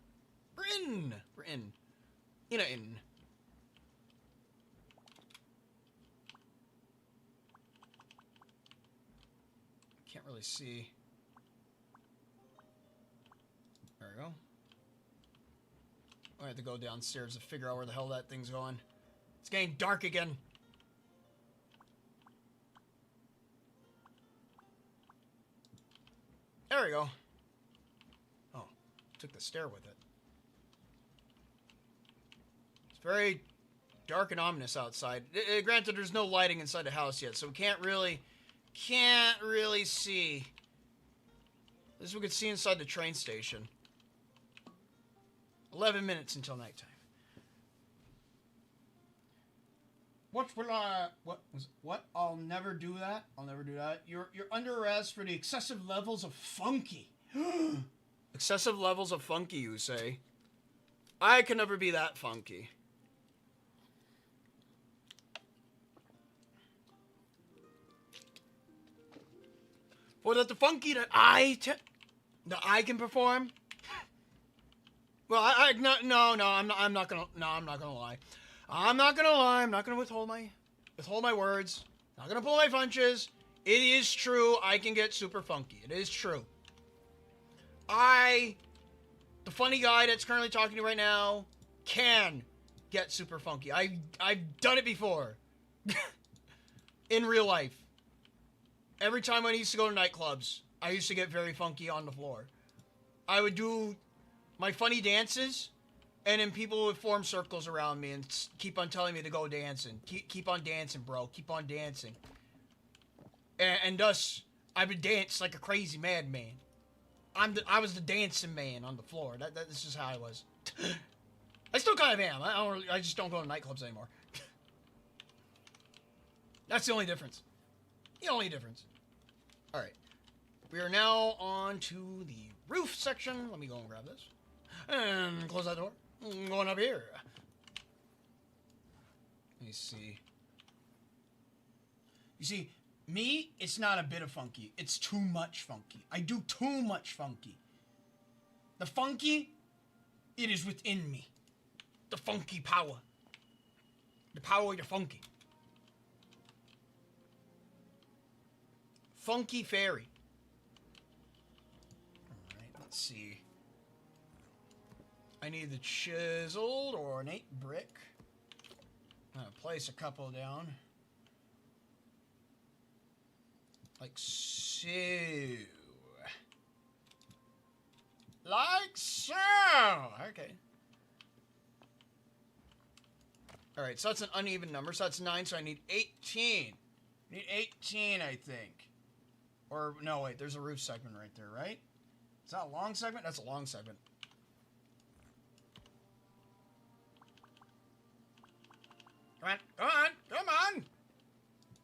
We're in. We're in. In. Can't really see. There we go. I have to go downstairs to figure out where the hell that thing's going. It's getting dark again. There we go. Oh, took the stair with it. It's very dark and ominous outside. Granted, there's no lighting inside the house yet, so we can't really see. This is what we could see inside the train station. 11 minutes until nighttime. What? I'll never do that. I'll never do that. You're under arrest for the excessive levels of funky. Excessive levels of funky, you say? I can never be that funky. Well, that the funky that I can perform. Well, I'm not gonna lie. I'm not gonna lie. I'm not gonna withhold my words. Not gonna pull my punches. It is true. I can get super funky. It is true. The funny guy that's currently talking to you right now, can get super funky. I've done it before. In real life. Every time I used to go to nightclubs, I used to get very funky on the floor. I would do my funny dances, and then people would form circles around me and keep on telling me to go dancing. Keep on dancing, bro. Keep on dancing. And thus, I would dance like a crazy madman. I was the dancing man on the floor. This is how I was. I still kind of am. I just don't go to nightclubs anymore. That's the only difference. The only difference. All right. We are now on to the roof section. Let me go and grab this. And close that door. I'm going up here. Let me see. You see, me, it's not a bit of funky. It's too much funky. I do too much funky. The funky, it is within me. The funky power. The power of the funky. Funky fairy. Alright, let's see. I need the chiseled or ornate brick. I'm gonna place a couple down. Like so. Like so. Okay. Alright, so that's an uneven number. So that's 9, so I need 18. I need 18, I think. Or, no, wait, there's a roof segment right there, right? Is that a long segment? That's a long segment. Come on, come on, come on!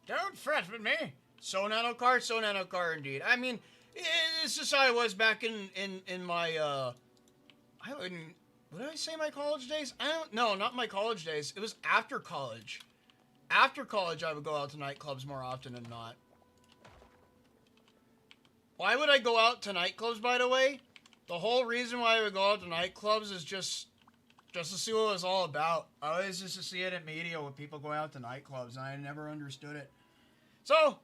Don't fret with me. So nano car indeed. I mean, it's just how I was back in my, I wouldn't, what did I say my college days? No, not my college days. It was after college. After college, I would go out to nightclubs more often than not. Why would I go out to nightclubs, by the way? The whole reason why I would go out to nightclubs is just to see what it was all about. I always used to see it in media when people go out to nightclubs, and I never understood it. So,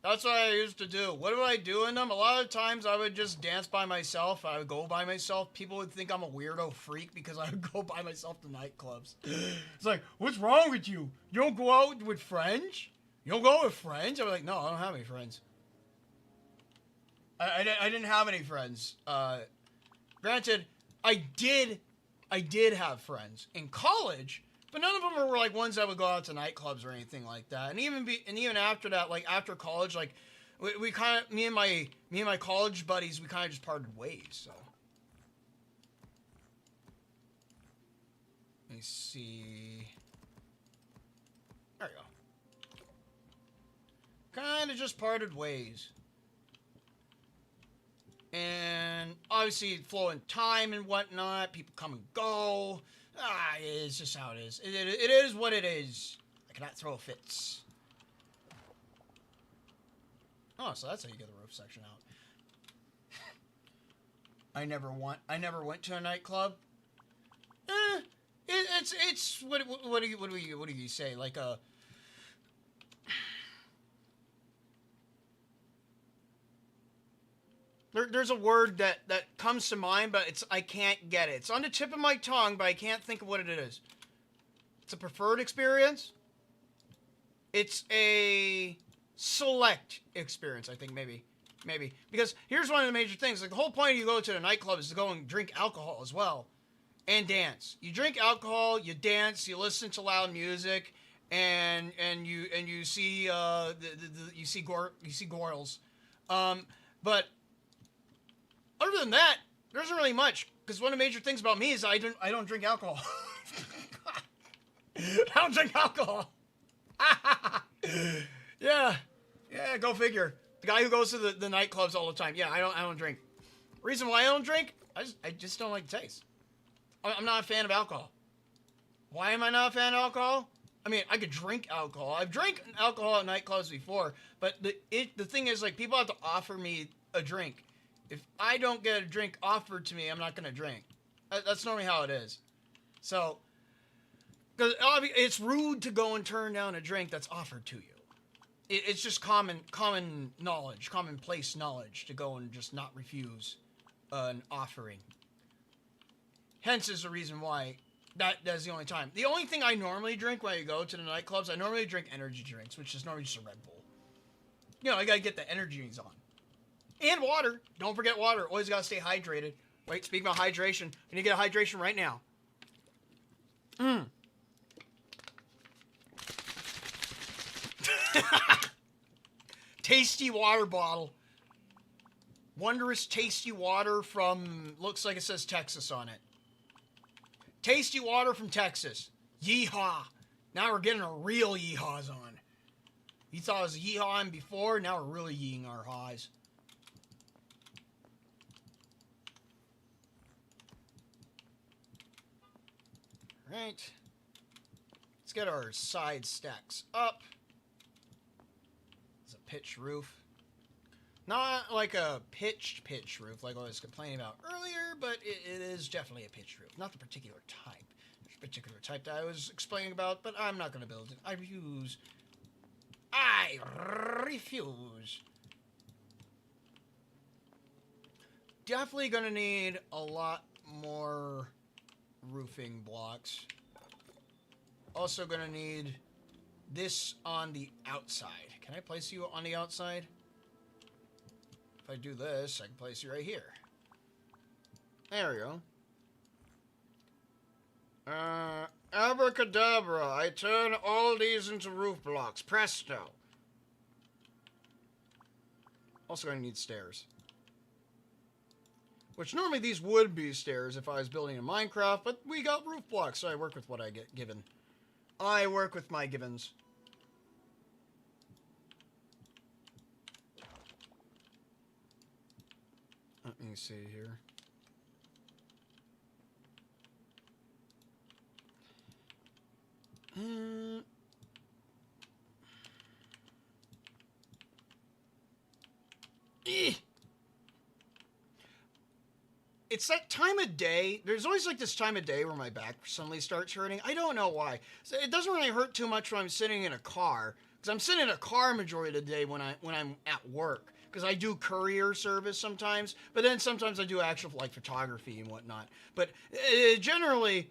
that's what I used to do. What do I do in them? A lot of times I would just dance by myself. I would go by myself. People would think I'm a weirdo freak because I would go by myself to nightclubs. It's like, what's wrong with you? You don't go out with friends? You don't go with friends? I'm like, no, I don't have any friends. I didn't have any friends. Granted, I did have friends in college, but none of them were like ones that would go out to nightclubs or anything like that. And even after that, like after college, like we kind of me and my college buddies, we kind of just parted ways. So let me see. There we go. Kind of just parted ways. And obviously, flowing time and whatnot, people come and go. It's just how it is. It is what it is. I cannot throw fits. Oh, so that's how you get the roof section out. I never went to a nightclub. It's what do you say? Like a. There's a word that comes to mind, but I can't get it. It's on the tip of my tongue, but I can't think of what it is. It's a preferred experience. It's a select experience, I think, maybe. Because here's one of the major things. Like, the whole point of you go to the nightclub is to go and drink alcohol as well. And dance. You drink alcohol, you dance, you listen to loud music, and you see you see girls. But other than that, there isn't really much. Because one of the major things about me is I don't drink alcohol. I don't drink alcohol. Yeah, go figure. The guy who goes to the nightclubs all the time. Yeah, I don't drink. Reason why I don't drink, I just don't like the taste. I'm not a fan of alcohol. Why am I not a fan of alcohol? I mean, I could drink alcohol. I've drank alcohol at nightclubs before, but the thing is, like, people have to offer me a drink. If I don't get a drink offered to me, I'm not going to drink. That's normally how it is. So, because it's rude to go and turn down a drink that's offered to you. It's just common knowledge, commonplace knowledge to go and just not refuse an offering. Hence is the reason why that's the only time. The only thing I normally drink when I go to the nightclubs, I normally drink energy drinks, which is normally just a Red Bull. You know, I got to get the energies on. And water. Don't forget water. Always got to stay hydrated. Wait, speaking about hydration, I need to get a hydration right now. Tasty water bottle. Wondrous tasty water from, looks like it says Texas on it. Tasty water from Texas. Yeehaw. Now we're getting our real yeehaws on. He thought I was yee-hawing before, now we're really yeeing our highs. Right. Let's get our side stacks up. It's a pitch roof. Not like a pitched pitch roof like I was complaining about earlier, but it is definitely a pitched roof. Not the particular type. There's a particular type that I was explaining about, but I'm not going to build it. I refuse. I refuse. Definitely going to need a lot more roofing blocks. Also going to need this on the outside. Can I place you on the outside? If I do this, I can place you right here. There we go. Abracadabra. I turn all these into roof blocks. Presto. Also going to need stairs. Which normally these would be stairs if I was building in Minecraft, but we got roof blocks, so I work with what I get given. I work with my givens. Let me see here. It's that time of day. There's always like this time of day where my back suddenly starts hurting. I don't know why. So it doesn't really hurt too much when I'm sitting in a car, because I'm sitting in a car majority of the day when I'm at work. Because I do courier service sometimes, but then sometimes I do actual like photography and whatnot. But generally,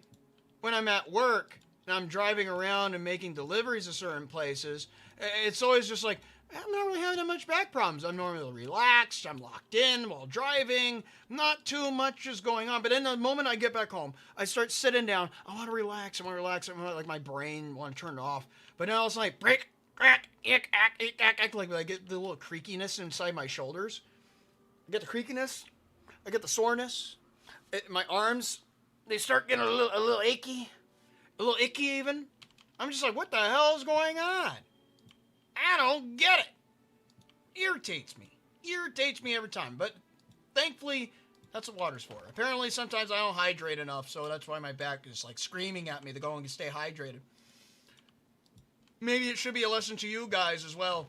when I'm at work and I'm driving around and making deliveries to certain places, it's always just like, I'm not really having that much back problems. I'm normally relaxed. I'm locked in while driving. Not too much is going on. But then the moment I get back home, I start sitting down. I want to relax. I want to relax. I want like my brain want to turn it off. But now it's like break, crack, ick, ack, like I get the little creakiness inside my shoulders. I get the creakiness. I get the soreness. My arms, they start getting a little achy, a little icky even. I'm just like, what the hell is going on? I don't get it. Irritates me every time. But thankfully, that's what water's for. Apparently, sometimes I don't hydrate enough, so that's why my back is like screaming at me to go and stay hydrated. Maybe it should be a lesson to you guys as well.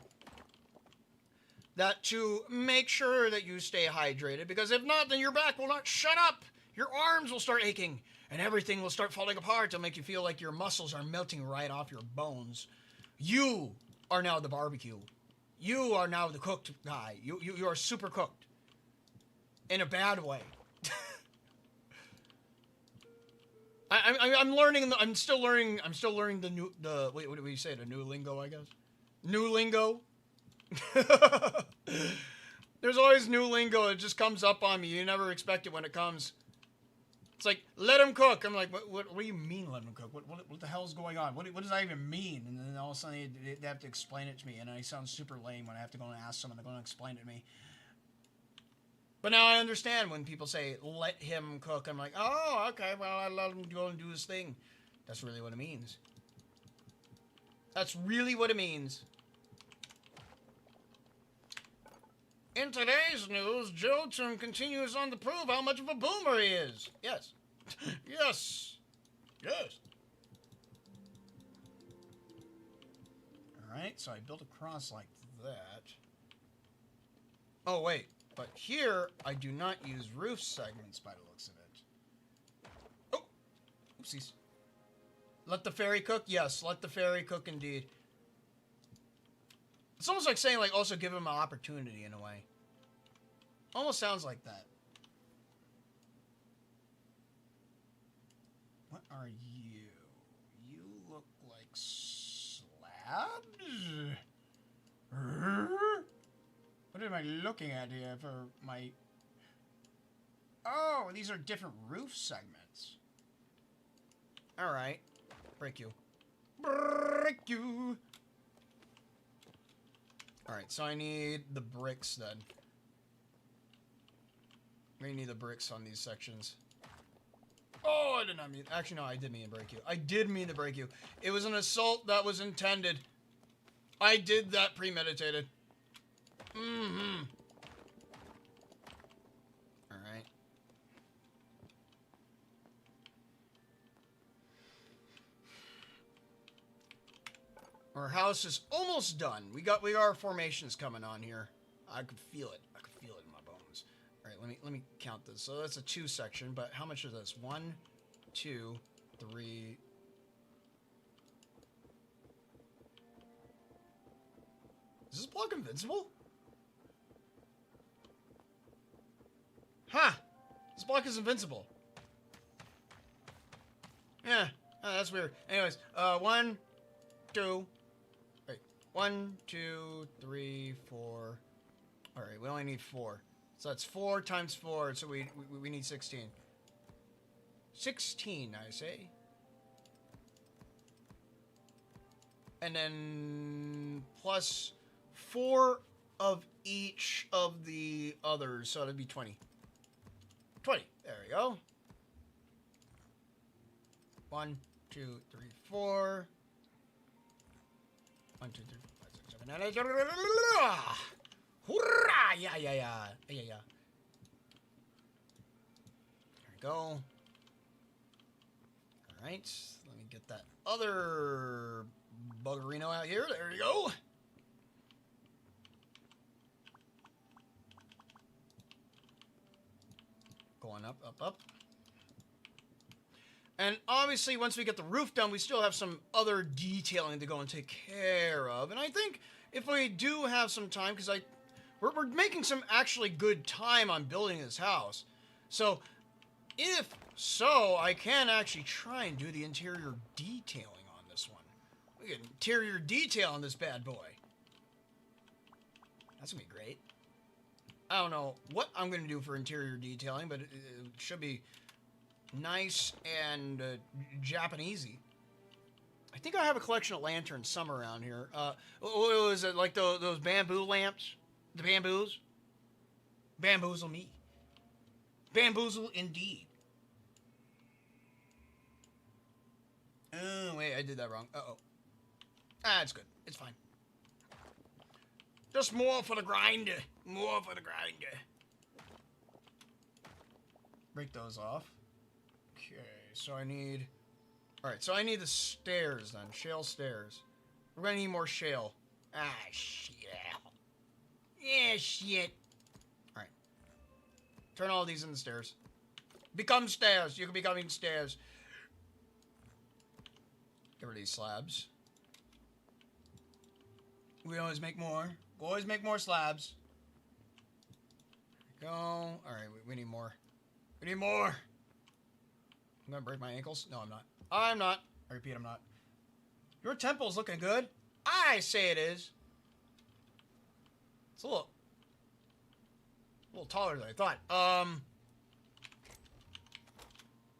That to make sure that you stay hydrated, because if not, then your back will not shut up. Your arms will start aching, and everything will start falling apart to make you feel like your muscles are melting right off your bones. You are now the barbecue. You are now the cooked guy. You are super cooked. In a bad way. I'm learning. I'm still learning the wait, what do we say? The new lingo, I guess. New lingo. There's always new lingo. It just comes up on me. You never expect it when it comes. It's like, let him cook. I'm like, what do you mean let him cook? What the hell is going on? What does that even mean? And then all of a sudden they have to explain it to me, and I sound super lame when I have to go and ask someone. They're going to explain it to me. But now I understand when people say, let him cook. I'm like, oh, okay, well, I let him go and do his thing. That's really what it means. That's really what it means. In today's news, Joe Turn continues on to prove how much of a boomer he is. Yes. Yes. Yes. Alright, so I built a cross like that. Oh, wait. But here, I do not use roof segments by the looks of it. Oh! Oopsies. Let the fairy cook? Yes, let the fairy cook indeed. It's almost like saying, like, also give him an opportunity in a way. Almost sounds like that. What are you? You look like slabs? What am I looking at here for my... Oh, these are different roof segments. Alright. Break you. Break you! Alright, so I need the bricks then. We need the bricks on these sections. Oh, I did not mean... Actually, no, I did mean to break you. I did mean to break you. It was an assault that was intended. I did that premeditated. Mm-hmm. Alright. Our house is almost done. We got our formations coming on here. I could feel it. I could feel it in my bones. Alright, let me count this. So that's a 2 section, but how much is this? 1, 2, 3. Is this block invincible? Huh. This block is invincible. Yeah. Oh, that's weird. Anyways, 1, 2. Wait. 1, 2, 3, 4. Alright, we only need 4. So that's 4 times 4, so we need 16. 16, I say. And then plus 4 of each of the others, so that'd be 20. 20. There we go. 1, 2, 3, 4. 1, 2, 3, 4, 5, 6, 7, 8. Hoorah! Yeah. There we go. Alright. Let me get that other buggerino out here. There we go. Going up. And obviously, once we get the roof done, we still have some other detailing to go and take care of. And I think if we do have some time, because we're making some actually good time on building this house. So, if so, I can actually try and do the interior detailing on this one. We get interior detail on this bad boy. That's going to be great. I don't know what I'm going to do for interior detailing, but it should be nice and Japanesey. I think I have a collection of lanterns somewhere around here. What was it, like those bamboo lamps? The bamboos? Bamboozle me. Bamboozle indeed. Oh, wait, I did that wrong. Uh-oh. Ah, it's good. It's fine. Just more for the grind. More for the grind. Break those off. Okay, so I need... Alright, so I need the stairs then. Shale stairs. We're gonna need more shale. Ah, shit. Yeah, shit. Alright. Turn all these into stairs. Become stairs. You can become stairs. Get rid of these slabs. We always make more. We always make more slabs. There we go. Alright, we need more. We need more. I'm gonna break my ankles. No, I'm not. I'm not. I repeat, I'm not. Your temple's looking good. I say it is. It's a little taller than I thought.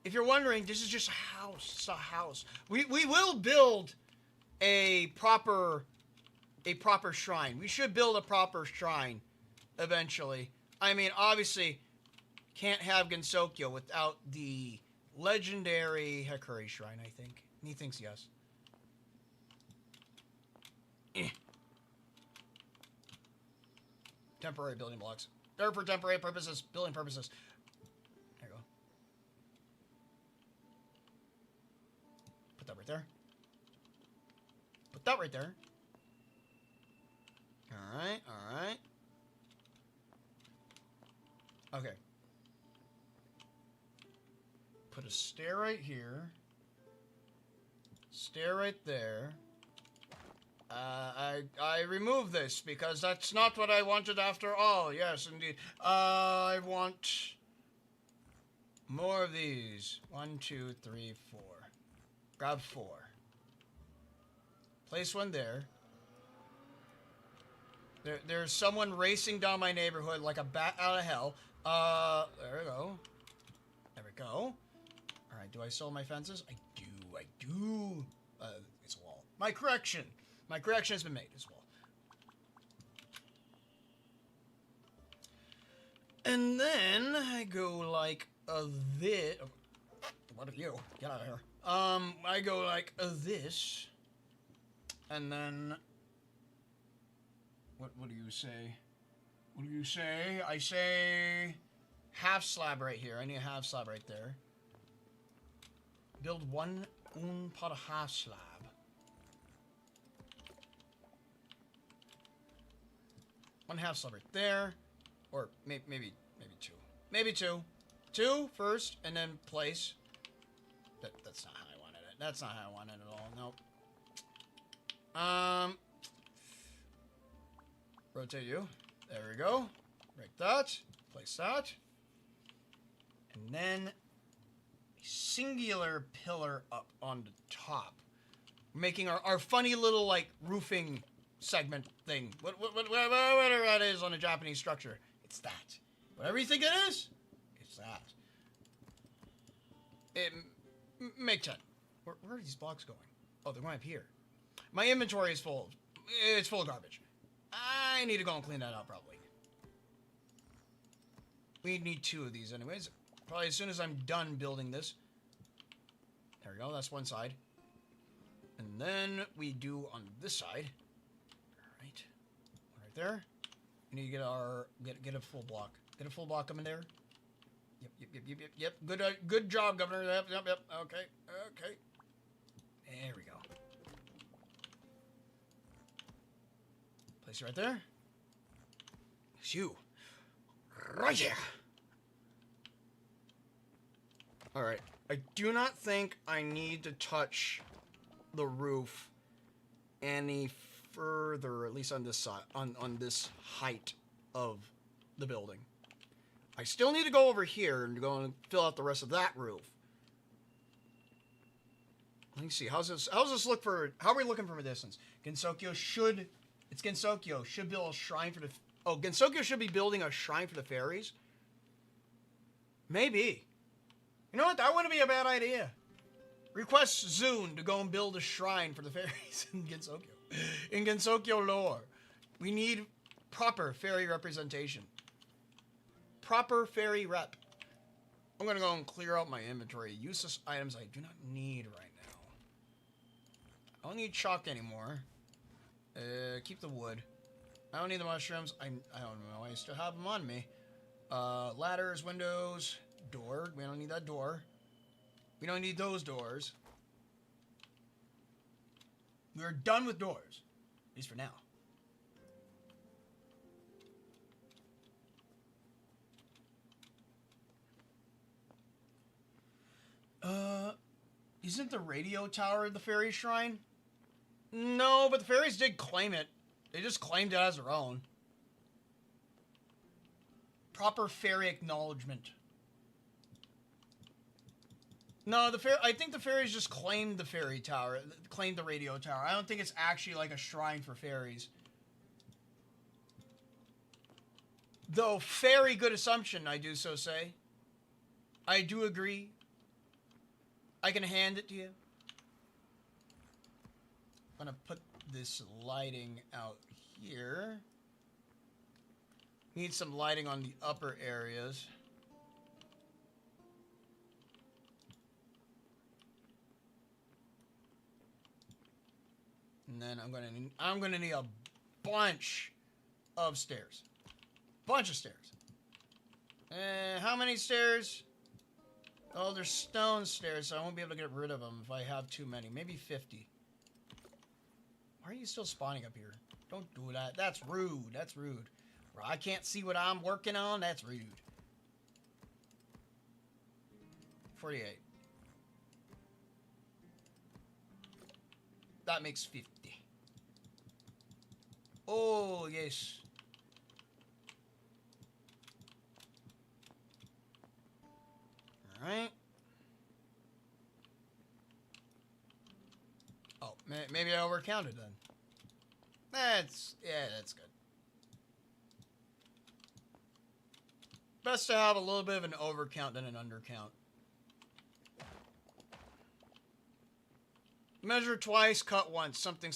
If you're wondering, this is just a house. It's a house. We will build a proper shrine. We should build a proper shrine eventually. I mean, obviously, can't have Gensokyo without the legendary Hikari shrine, I think. He thinks yes. Temporary building blocks. They're for temporary purposes, building purposes. There you go. Put that right there. Put that right there. Alright, alright. Okay. Put a stair right here. Stair right there. I remove this because that's not what I wanted after all. Yes, indeed. I want more of these. 1, 2, 3, 4. Grab 4. Place one there. There's someone racing down my neighborhood like a bat out of hell. There we go. There we go. Alright, do I sell my fences? I do. It's a wall. My correction has been made as well. And then I go like this. What are you? Get out of here. I go like this. And then What do you say? What do you say? I say half slab right here. I need a half slab right there. Build un pot of half slab. One half slab right there. Or maybe two. Maybe two. Two first, and then place. That's not how I wanted it. That's not how I wanted it at all. Nope. Rotate you. There we go. Break that. Place that. And then a singular pillar up on the top. Making our funny little, like, roofing segment thing. Whatever that is on a Japanese structure. It's that. Whatever you think it is, it's that. Make 10. Where are these blocks going? Oh, they're going up here. My inventory is full. It's full of garbage. I need to go and clean that out, probably. We need 2 of these anyways. Probably as soon as I'm done building this. There we go, that's one side. And then we do on this side. Alright. Right there. We need to get a full block. Get a full block coming there. Yep. Good job, Governor. Yep. Okay. There we go. Place it right there. It's you. Right here. Alright. I do not think I need to touch the roof any further, at least on this side, on this height of the building. I still need to go over here and go and fill out the rest of that roof. Let me see. How's this look for? How are we looking from a distance? Gensokyo should build a shrine for the. Oh, Gensokyo should be building a shrine for the fairies. Maybe. You know what? That wouldn't be a bad idea. Request Zune to go and build a shrine for the fairies in Gensokyo. In Gensokyo lore, we need proper fairy representation. Proper fairy rep. I'm gonna go and clear out my inventory. Useless items I do not need right now. I don't need chalk anymore. Keep the wood. I don't need the mushrooms. I don't know. I still have them on me. Ladders, windows, door. We don't need that door. We don't need those doors. We're done with doors. At least for now. Isn't the radio tower the fairy shrine? No, but the fairies did claim it. They just claimed it as their own. Proper fairy acknowledgement. No, I think the fairies just claimed the fairy tower, claimed the radio tower. I don't think it's actually like a shrine for fairies. Though, very good assumption, I do so say. I do agree. I can hand it to you. I'm gonna put this lighting out here. Need some lighting on the upper areas. And then I'm gonna need a bunch of stairs. Bunch of stairs. How many stairs? Oh, there's stone stairs, so I won't be able to get rid of them if I have too many. Maybe 50. Why are you still spawning up here? Don't do that. That's rude. That's rude. I can't see what I'm working on. That's rude. 48. That makes 50. Oh, yes. Alright. Oh, maybe I overcounted then. That's good. Best to have a little bit of an overcount than an undercount. Measure twice, cut once. Something.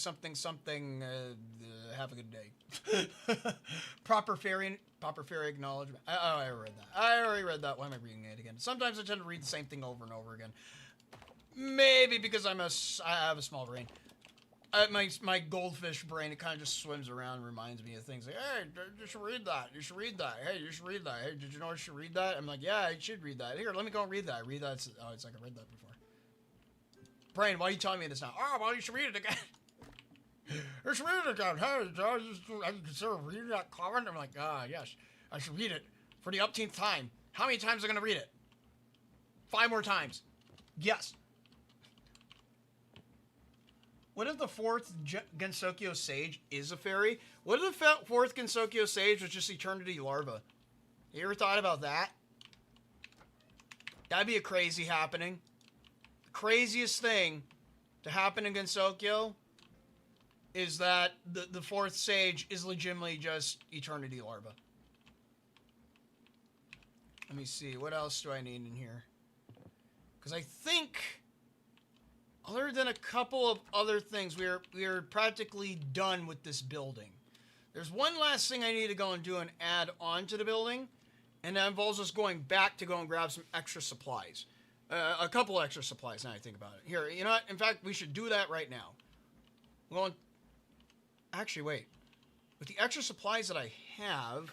Have a good day. Proper fairy acknowledgement. I already read that. I already read that. Why am I reading it again? Sometimes I tend to read the same thing over and over again. Maybe because I have a small brain. my goldfish brain, it kind of just swims around and reminds me of things like, hey, you should read that. You should read that. Hey, you should read that. Hey, did you know you should read that? I'm like, yeah, I should read that. Here, let me go and read that. Read that. Oh, it's like I read that before. Brain, why are you telling me this now? Oh, well, you should read it again. You should read it again. Hey, I consider reading that comment. I'm like, yes, I should read it for the upteenth time. How many times am I going to read it? 5 more times. Yes. What if the 4th Gensokyo Sage is a fairy? What if the 4th Gensokyo Sage was just Eternity Larva? You ever thought about that? That'd be a crazy happening. The craziest thing to happen in Gensokyo is that the 4th Sage is legitimately just Eternity Larva. Let me see. What else do I need in here? Because I think, other than a couple of other things, we are practically done with this building. There's one last thing I need to go and do and add on to the building, and that involves us going back to go and grab some extra supplies. A couple extra supplies, now I think about it. Here, you know what? In fact, we should do that right now. I'm going... Actually, wait. With the extra supplies that I have,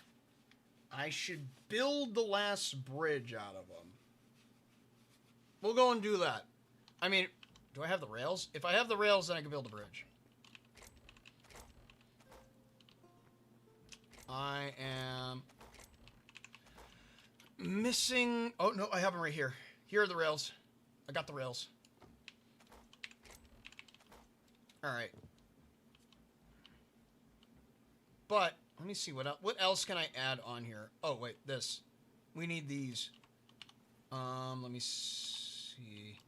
I should build the last bridge out of them. We'll go and do that. I mean, do I have the rails? If I have the rails, then I can build a bridge. I am missing... Oh, no, I have them right here. Here are the rails. I got the rails. Alright. But, let me see, what else can I add on here? Oh, wait, this. We need these. Let me see.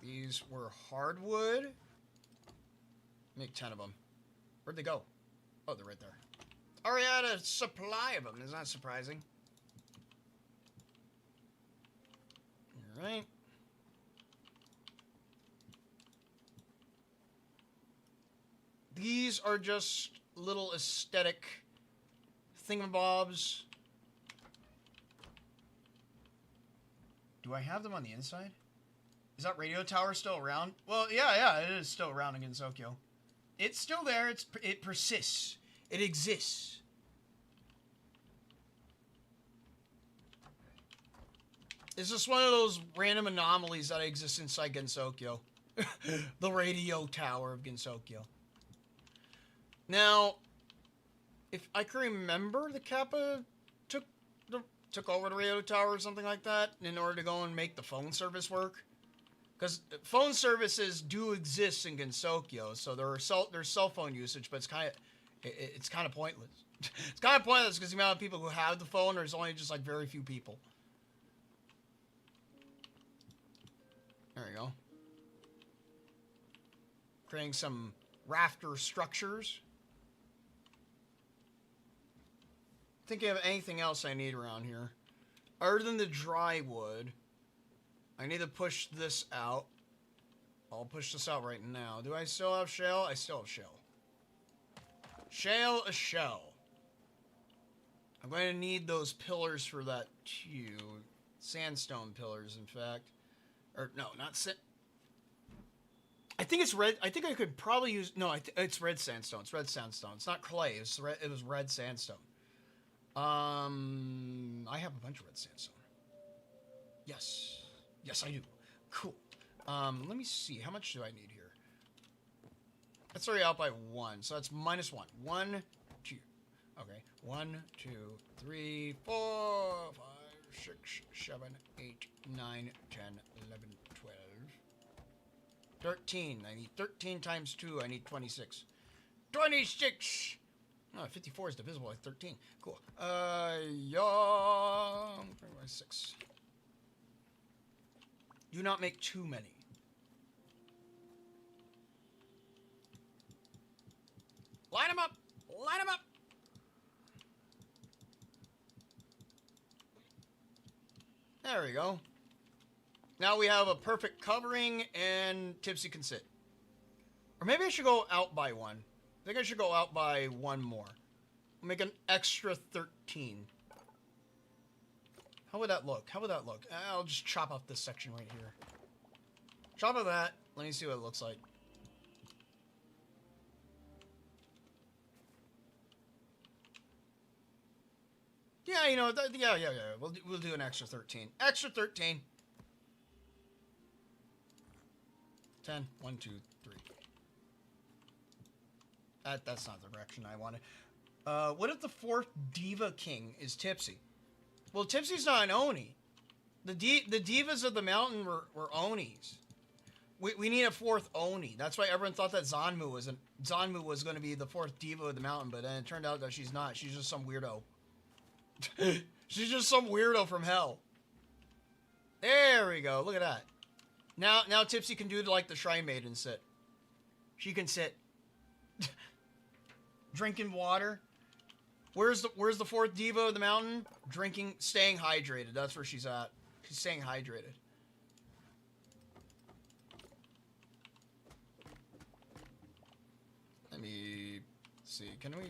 These were hardwood. Make 10 of them. Where'd they go? Oh, they're right there. Already had a supply of them. Isn't that surprising? Alright. These are just little aesthetic thingamabobs. Do I have them on the inside? Is that radio tower still around? Well, yeah, it is still around in Gensokyo. It's still there. It persists. It exists. It's just one of those random anomalies that exist inside Gensokyo. The radio tower of Gensokyo. Now, if I can remember, the Kappa took over the radio tower or something like that in order to go and make the phone service work. Because phone services do exist in Gensokyo, so there's cell phone usage, but it's kind of pointless. It's kind of pointless because the amount of people who have the phone, there's only just like very few people. There you go. Creating some rafter structures. Thinking of anything else I need around here. Other than the dry wood, I need to push this out. I'll push this out right now. Do I still have shell? I still have shell. Shell a shell. I'm going to need those pillars for that too. Sandstone pillars, in fact. Or, no, not sand. I think it's red. I think I could probably use... No, it's red sandstone. It's red sandstone. It's not clay. It was red sandstone. I have a bunch of red sandstone. Yes. Yes, I do. Cool. Let me see. How much do I need here? That's already out by 1, so that's -1. 1, 2. Okay. 1, 2, 3, 4, 5, 6, 7, 8, 9, 10, 11, 12. 13. I need 13 times 2. I need 26. 26! Oh, 54 is divisible by 13. Cool. Yeah. 6. Do not make too many. Line them up! Line them up! There we go. Now we have a perfect covering and Tipsy can sit. Or maybe I should go out by 1. I think I should go out by 1 more. Make an extra 13. How would that look? How would that look? I'll just chop off this section right here. Chop off that. Let me see what it looks like. Yeah, you know, yeah. We'll do an extra 13. Extra 13. 10. 1, 2, 3. That's not the direction I wanted. What if the fourth Diva King is Tipsy? Well, Tipsy's not an Oni. The Divas of the Mountain were Onis. We need a fourth Oni. That's why everyone thought that Zanmu was going to be the fourth Diva of the Mountain, but then it turned out that she's not. She's just some weirdo. She's just some weirdo from hell. There we go. Look at that. Now Tipsy can do like the Shrine Maiden sit. She can sit. Drinking water. Where's the fourth Diva of the Mountain? Staying hydrated. That's where she's at. She's staying hydrated. Let me see. Can we?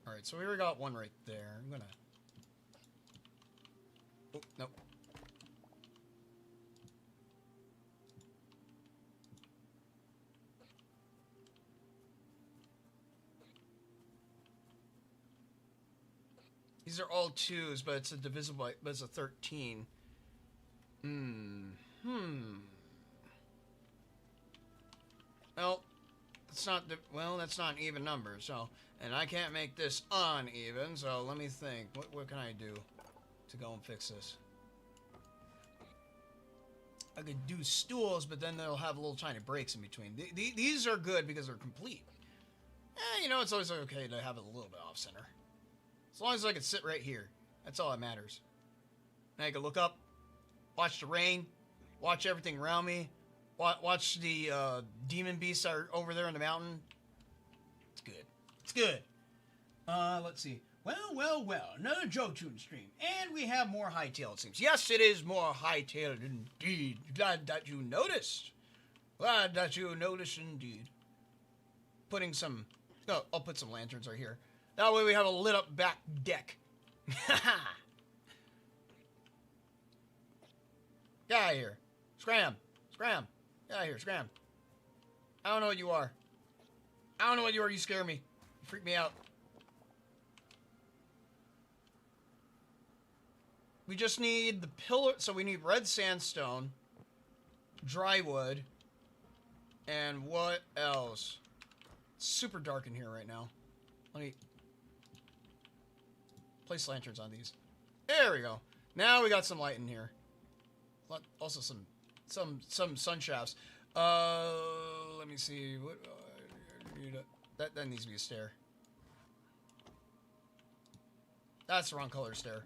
All right. So we already got one right there. I'm gonna. Oh, nope. These are all 2s, but it's a divisible. But it's a 13. Well, it's not. That's not an even number. So, and I can't make this uneven. So let me think. What can I do to go and fix this? I could do stools, but then they'll have little tiny breaks in between. These are good because they're complete. You know, it's always okay to have it a little bit off center. As long as I can sit right here. That's all that matters. And I can look up, watch the rain, watch everything around me, watch the demon beasts that are over there in the mountain. It's good. It's good. Let's see. Well, another JoTune stream. And we have more Hytale, it seems. Yes, it is more Hightail indeed. Glad that you noticed. Glad that you noticed indeed. Putting some... Oh, I'll put some lanterns right here. That way we have a lit up back deck. Get out of here. Scram. Get out of here. Scram. I don't know what you are. You scare me. You freak me out. We just need the pillar. So we need red sandstone, dry wood, and what else? It's super dark in here right now. Let me place lanterns on these. There we go. Now we got some light in here. Also some sun shafts. Let me see. What that needs to be a stair. That's the wrong color stair.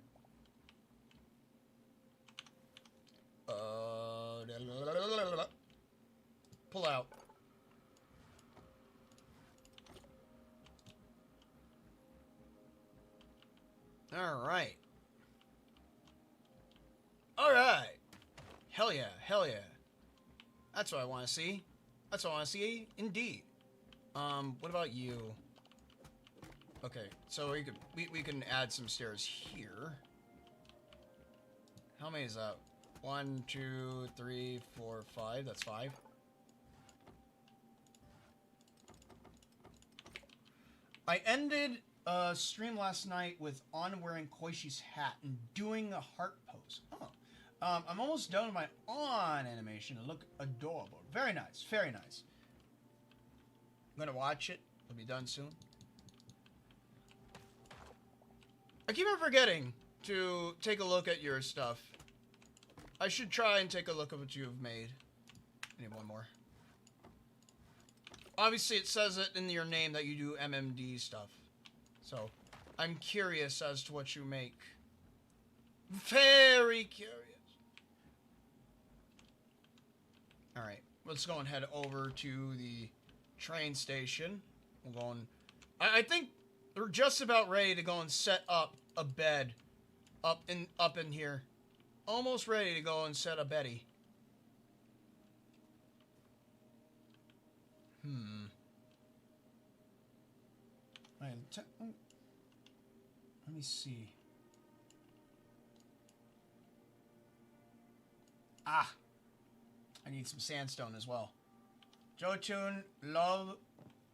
Pull out. All right. Hell yeah. That's what I want to see. Indeed. What about you? Okay, so we can add some stairs here. How many is that? 1, 2, 3, 4, 5. That's 5. I ended a stream last night with On wearing Koishi's hat and doing a heart pose. Oh. I'm almost done with my On animation. It look adorable. Very nice. Very nice. I'm gonna watch it. It'll be done soon. I keep on forgetting to take a look at your stuff. I should try and take a look at what you've made. I need one more. Obviously, it says it in your name that you do MMD stuff. So, I'm curious as to what you make. Very curious. Alright, let's go and head over to the train station. We'll go and... I think we're just about ready to go and set up a bed up in here. Almost ready to go and set a beddy. Right, let me see. Ah! I need some sandstone as well. JoTune, love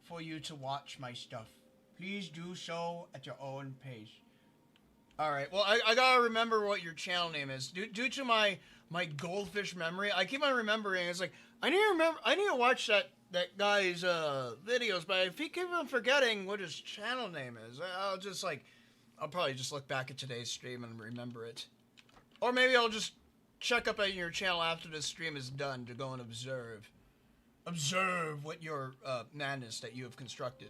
for you to watch my stuff. Please do so at your own pace. All right. Well, I gotta remember what your channel name is. Due to my goldfish memory, I keep on remembering. It's like I need to remember. I need to watch that guy's videos, but if he keep on forgetting what his channel name is, I'll probably just look back at today's stream and remember it, or maybe I'll just check up on your channel after the stream is done to go and observe what your madness that you have constructed.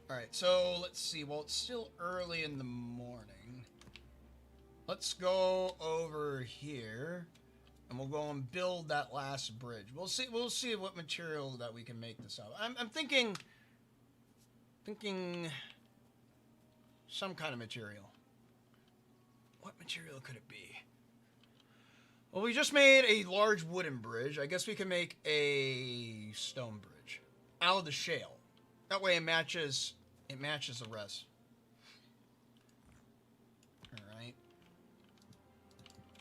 Alright, so let's see. Well, it's still early in the morning. Let's go over here, and we'll go and build that last bridge. We'll see what material that we can make this out of. I'm thinking some kind of material. What material could it be? Well, we just made a large wooden bridge. I guess we can make a stone bridge out of the shale. That way it matches the rest. Alright.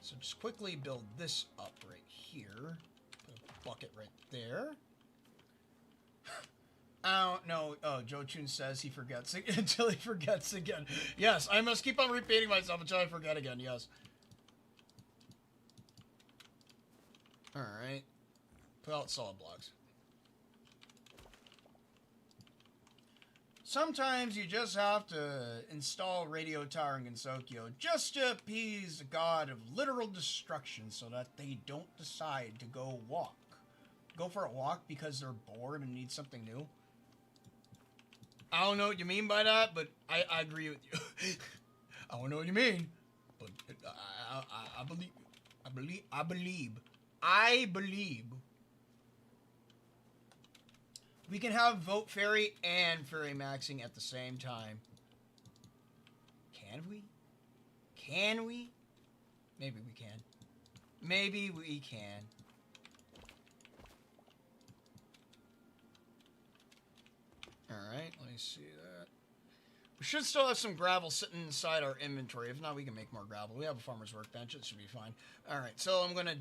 So just quickly build this up right here. Put a bucket right there. I don't know. Oh, Joe Chun says he forgets until he forgets again. Yes, I must keep on repeating myself until I forget again. Yes. Alright. Put out solid blocks. Sometimes you just have to install radio tower in Gensokyo just to appease the god of literal destruction so that they don't decide to go for a walk because they're bored and need something new. I don't know what you mean by that, but I agree with you. I don't know what you mean, but I believe. We can have Vote Fairy and Fairy Maxing at the same time. Can we? Can we? Maybe we can. Maybe we can. Alright, let me see that. We should still have some gravel sitting inside our inventory. If not, we can make more gravel. We have a farmer's workbench. It should be fine. Alright, so I'm gonna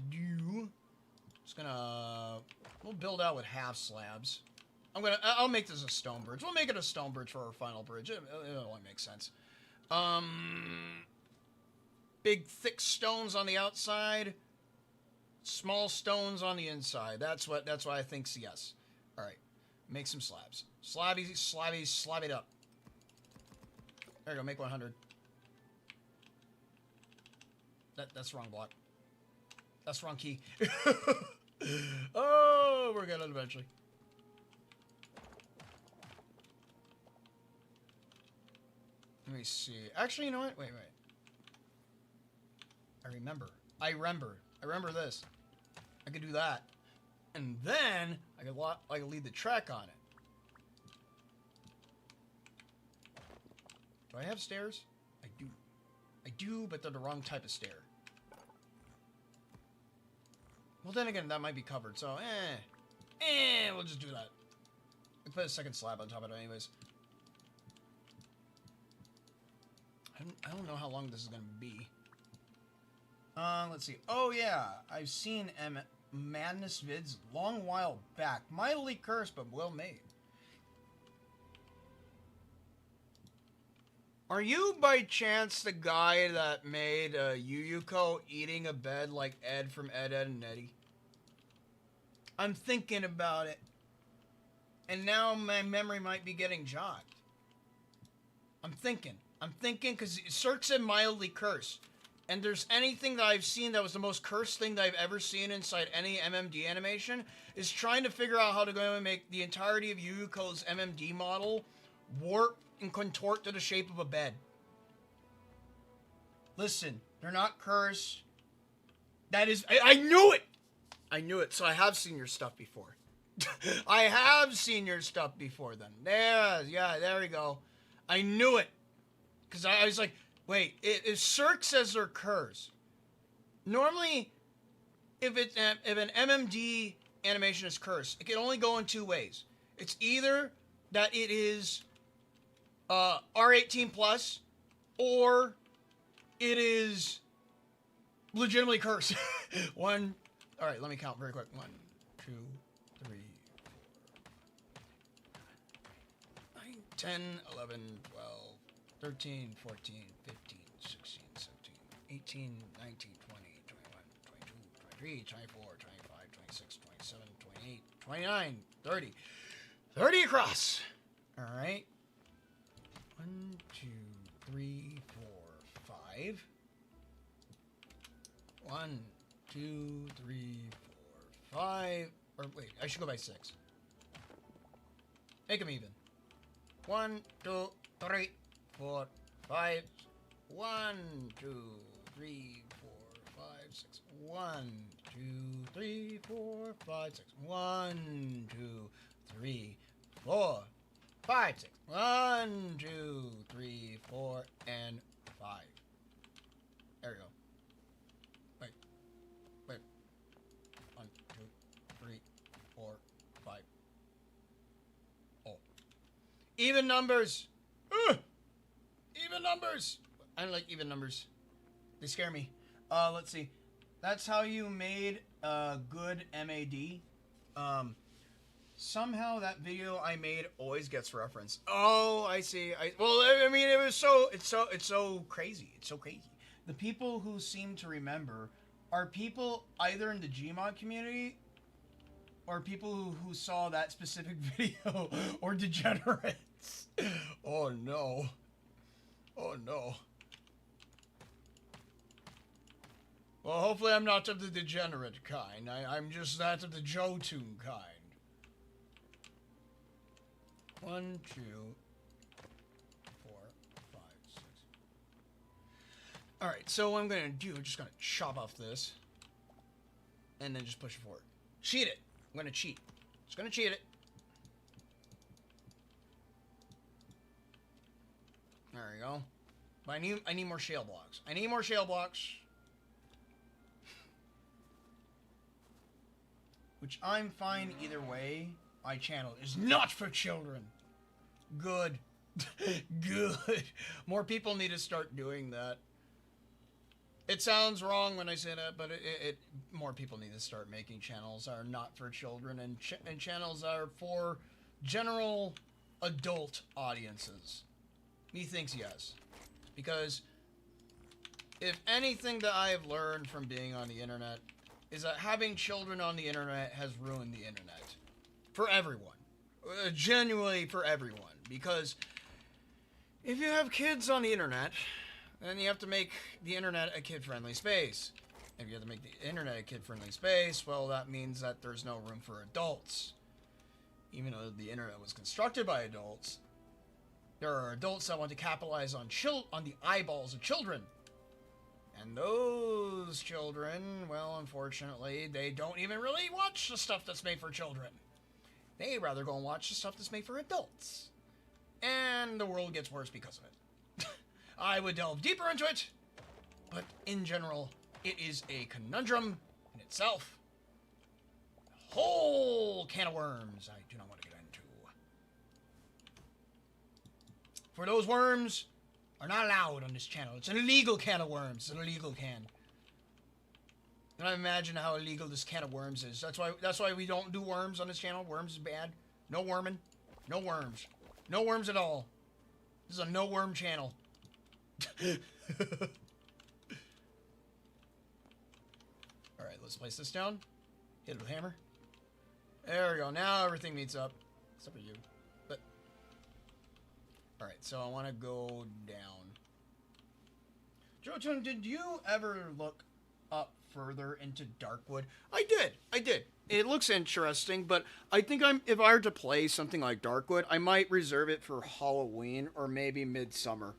we'll build out with half slabs. I'll make this a stone bridge. We'll make it a stone bridge for our final bridge. It only makes sense. Big thick stones on the outside, small stones on the inside. That's why I think yes. All right, make some slabs. Slab it up. There you go. Make 100. That's the wrong block. That's the wrong key. Oh, we're gonna eventually. Let me see. Actually, you know what? Wait. I remember this. I could do that. And then I could lead the track on it. Do I have stairs? I do, but they're the wrong type of stair. Well, then again, that might be covered, so we'll just do that. We put a second slab on top of it anyways. I don't know how long this is going to be. Let's see. Oh, yeah. I've seen Madness vids long while back. Mildly cursed, but well made. Are you, by chance, the guy that made Yuyuko eating a bed like Ed from Ed, Edd and Eddy? I'm thinking about it. And now my memory might be getting jogged. I'm thinking because Cirque said mildly cursed. And there's anything that I've seen that was the most cursed thing that I've ever seen inside any MMD animation is trying to figure out how to go and make the entirety of Yuyuko's MMD model warp and contort to the shape of a bed. Listen, they're not cursed. That is, I knew it! I knew it, so I have seen your stuff before. I have seen your stuff before then. There we go. I knew it. Because I was like, wait, if Cirque says they're cursed, normally, if an MMD animation is cursed, it can only go in two ways. It's either that it is R18 plus, or it is legitimately cursed. All right, let me count very quick. 1, 2, 3, 4, 9, 10, 11, 12, 13, 14, 15, 16, 17, 18, 19, 20, 21, 22, 23, 24, 25, 26, 27, 28, 29, 30. 30 across. All right. 1, 2, 3, 4, 5. 1, 2, 3, 4, 5. Or wait, I should go by 6. Make them even. 1, 2, 3, 4, 5. 1, 2, 3, 4, 5, 6. 1, 2, 3, 4, 5, 6. 1, 2, 3, 4, 5, 6. 1, 2, 3, 4, and 5. There we go. Wait. 1, 2, 3, 4, 5. Oh. Even numbers! Even numbers! I don't like even numbers. They scare me. Let's see. That's how you made a good MAD. Somehow that video I made always gets referenced. Oh, I see. Well, I mean, it's so crazy. It's so crazy. The people who seem to remember are people either in the Gmod community or people who saw that specific video or degenerates. Oh no. Oh no. Well, hopefully I'm not of the degenerate kind. I'm just that of the Jotun kind. 1, 2, 4, 5, 6. Alright, so what I'm going to do, I'm just going to chop off this. And then just push it forward. Cheat it! I'm going to cheat. Just going to cheat it. There we go. But I need more shale blocks. I need more shale blocks. Which I'm fine either way. My channel is not for children. Good. Good. More people need to start doing that. It sounds wrong when I say that, but more people need to start making channels that are not for children and channels that are for general adult audiences. Methinks yes. Because if anything that I have learned from being on the internet is that having children on the internet has ruined the internet. For everyone. Genuinely for everyone. Because if you have kids on the internet, then you have to make the internet a kid-friendly space. If you have to make the internet a kid-friendly space, well, that means that there's no room for adults. Even though the internet was constructed by adults, there are adults that want to capitalize on the eyeballs of children. And those children, well, unfortunately, they don't even really watch the stuff that's made for children. They rather go and watch the stuff that's made for adults. And the world gets worse because of it. I would delve deeper into it, but in general, it is a conundrum in itself. A whole can of worms I do not want to get into. For those worms are not allowed on this channel. It's an illegal can of worms. It's an illegal can. And I imagine how illegal this can of worms is. That's why we don't do worms on this channel. Worms is bad. No worming. No worms. No worms at all. This is a no worm channel. Alright, let's place this down. Hit it with a hammer. There we go. Now everything meets up. Except for you. But alright, so I want to go down. Jotun, did you ever look up further into Darkwood? I did. It looks interesting, but I think if I were to play something like Darkwood, I might reserve it for Halloween or maybe midsummer.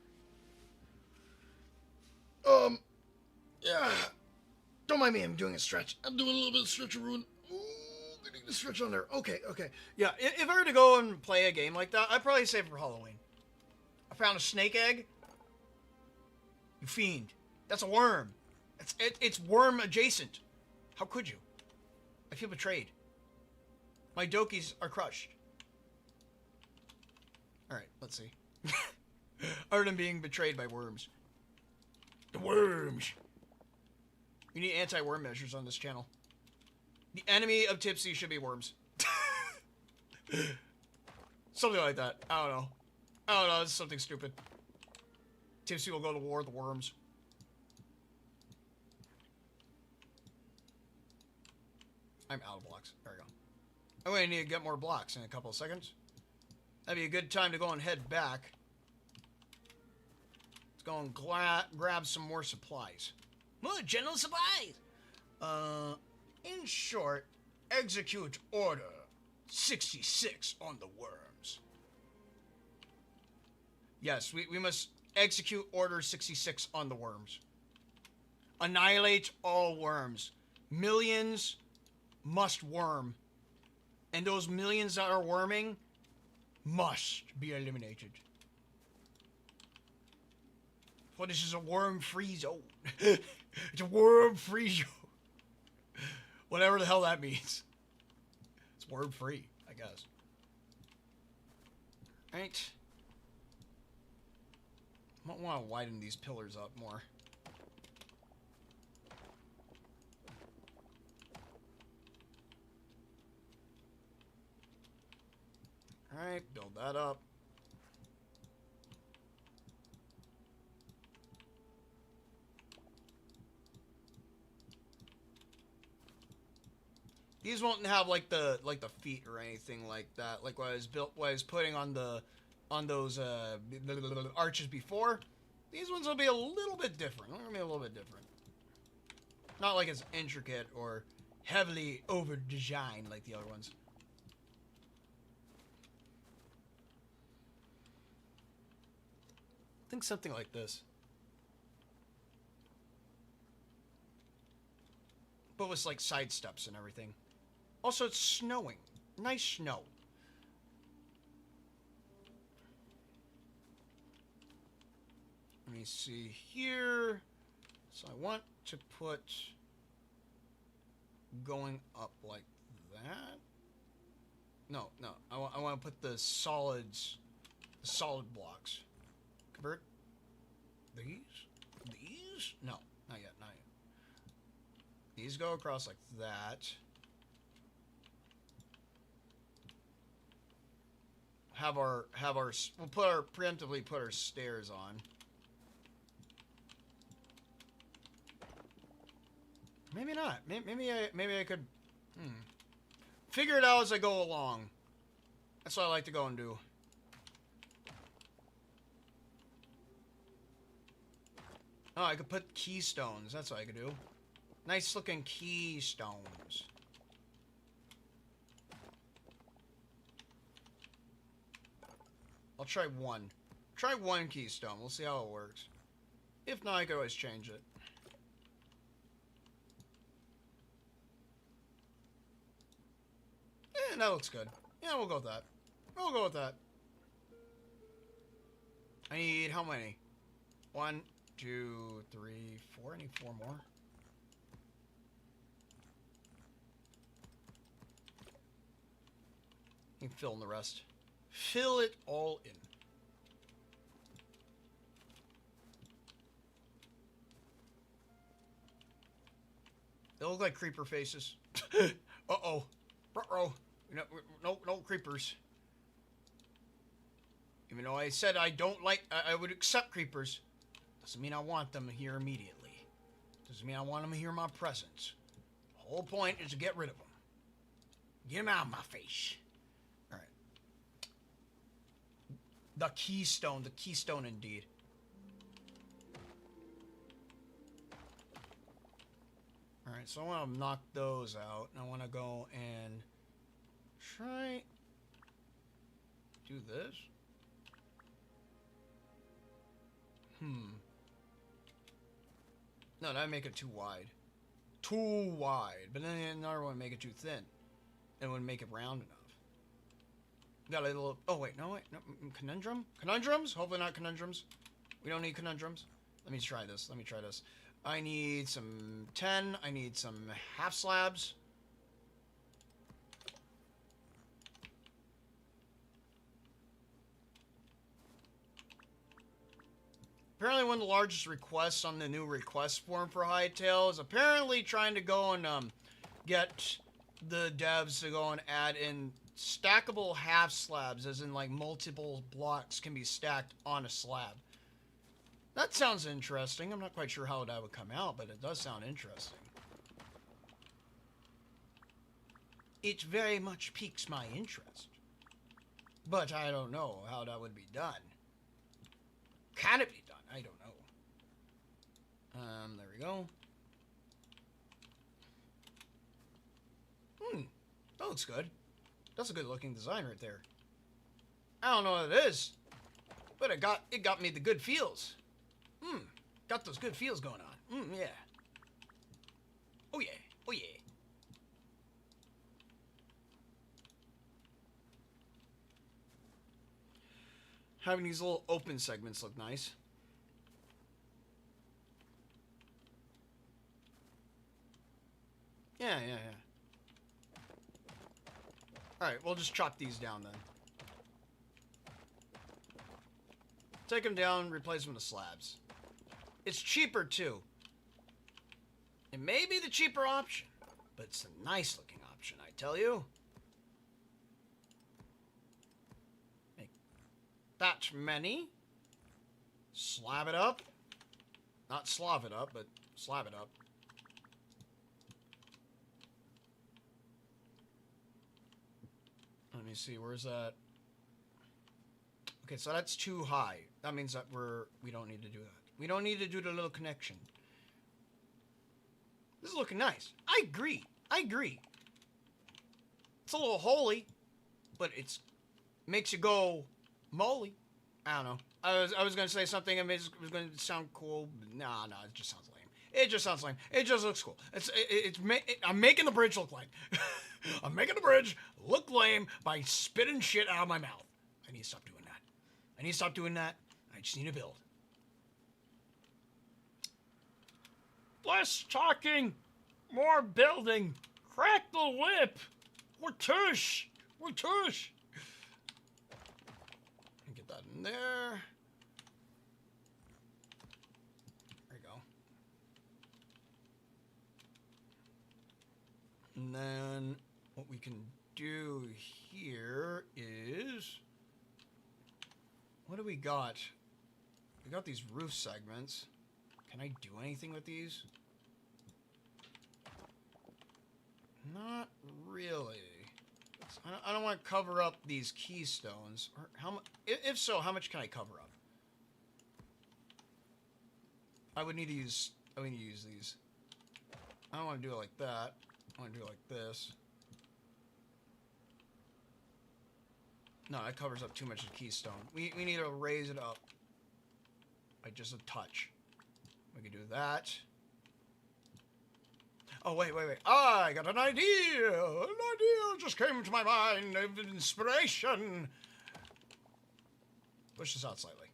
Yeah. Don't mind me, I'm doing a stretch. I'm doing a little bit of stretcheroo. Ooh, getting the stretch on there. Okay. Yeah, if I were to go and play a game like that, I'd probably save it for Halloween. I found a snake egg. You fiend. That's a worm. It's worm adjacent. How could you? I feel betrayed. My dokis are crushed. Alright, let's see. Other than being betrayed by worms. The worms! You need anti-worm measures on this channel. The enemy of Tipsy should be worms. Something like that. I don't know. It's something stupid. Tipsy will go to war with the worms. I'm out of blocks. There we go. I'm going to need to get more blocks in a couple of seconds. That'd be a good time to go and head back. Let's go and grab some more supplies. More general supplies! In short, execute order 66 on the worms. Yes, we must execute order 66 on the worms. Annihilate all worms. Millions must worm. And those millions that are worming must be eliminated. For this is a worm-free zone. It's a worm-free zone. Whatever the hell that means. It's worm-free, I guess. Right. Might want to widen these pillars up more. Alright, build that up. These won't have like the feet or anything like that, like what I was putting on those arches before. These ones will be a little bit different. They're gonna be a little bit different. Not like it's intricate or heavily over designed like the other ones. I think something like this. But with like side steps and everything. Also, it's snowing. Nice snow. Let me see here. So I want to put going up like that. No. I want to put the solid blocks. Convert these. No, not yet. These go across like that. We'll preemptively put our stairs on. Maybe not. Maybe I could figure it out as I go along. That's what I like to go and do. Oh, I could put keystones. That's what I could do. Nice looking keystones. I'll try one. Try one keystone. We'll see how it works. If not, I could always change it. That looks good. Yeah, we'll go with that. We'll go with that. I need how many? 1, 2, 3, 4. I need 4 more. You can fill in the rest. Fill it all in. They look like creeper faces. Uh-oh. Ruh-roh. No creepers. Even though I said I would accept creepers. Doesn't mean I want them here immediately. Doesn't mean I want them here in my presence. The whole point is to get rid of them. Get them out of my face. Alright. The keystone indeed. Alright, so I want to knock those out. And I want to go and try do this. No, that'd make it too wide. Too wide. But then another one would make it too thin. It wouldn't make it round enough. Got a little... Oh, wait. No. Conundrum? Conundrums? Hopefully not conundrums. We don't need conundrums. Let me try this. I need some 10. I need some half slabs. Apparently one of the largest requests on the new request form for Hytale is apparently trying to go and get the devs to go and add in stackable half slabs, as in like multiple blocks can be stacked on a slab. That sounds interesting. I'm not quite sure how that would come out, but it does sound interesting. It very much piques my interest. But I don't know how that would be done. Can it be done? I don't know. There we go. That looks good. That's a good looking design right there. I don't know what it is, but it got me the good feels. Got those good feels going on. Yeah. Oh yeah. Oh yeah. Having these little open segments look nice. Yeah. Alright, we'll just chop these down then. Take them down, replace them with slabs. It's cheaper too. It may be the cheaper option, but it's a nice looking option, I tell you. Make that many. Slab it up. Not slav it up, but slab it up. Let me see, where's that? Okay, so that's too high. That means that we don't need to do that. We don't need to do the little connection. This is looking nice. I agree. It's a little holy, but it's makes you go moly. I don't know. I was gonna say something and it was gonna sound cool. Nah, it just sounds lame. It just sounds lame. It just looks cool. I'm making the bridge look lame. I'm making the bridge look lame by spitting shit out of my mouth. I need to stop doing that. I just need to build. Less talking, more building. Crack the whip. We're tush. Get that in there. There you go. And then what we can do here is... What do we got? We got these roof segments. Can I do anything with these? Not really. I don't want to cover up these keystones. Or how much? If so, how much can I cover up? I would need to use these. I don't want to do it like that. I want to do it like this. No, that covers up too much of the keystone. We need to raise it up by just a touch. We can do that. Oh, wait. Ah, I got an idea! An idea just came to my mind of inspiration. Push this out slightly.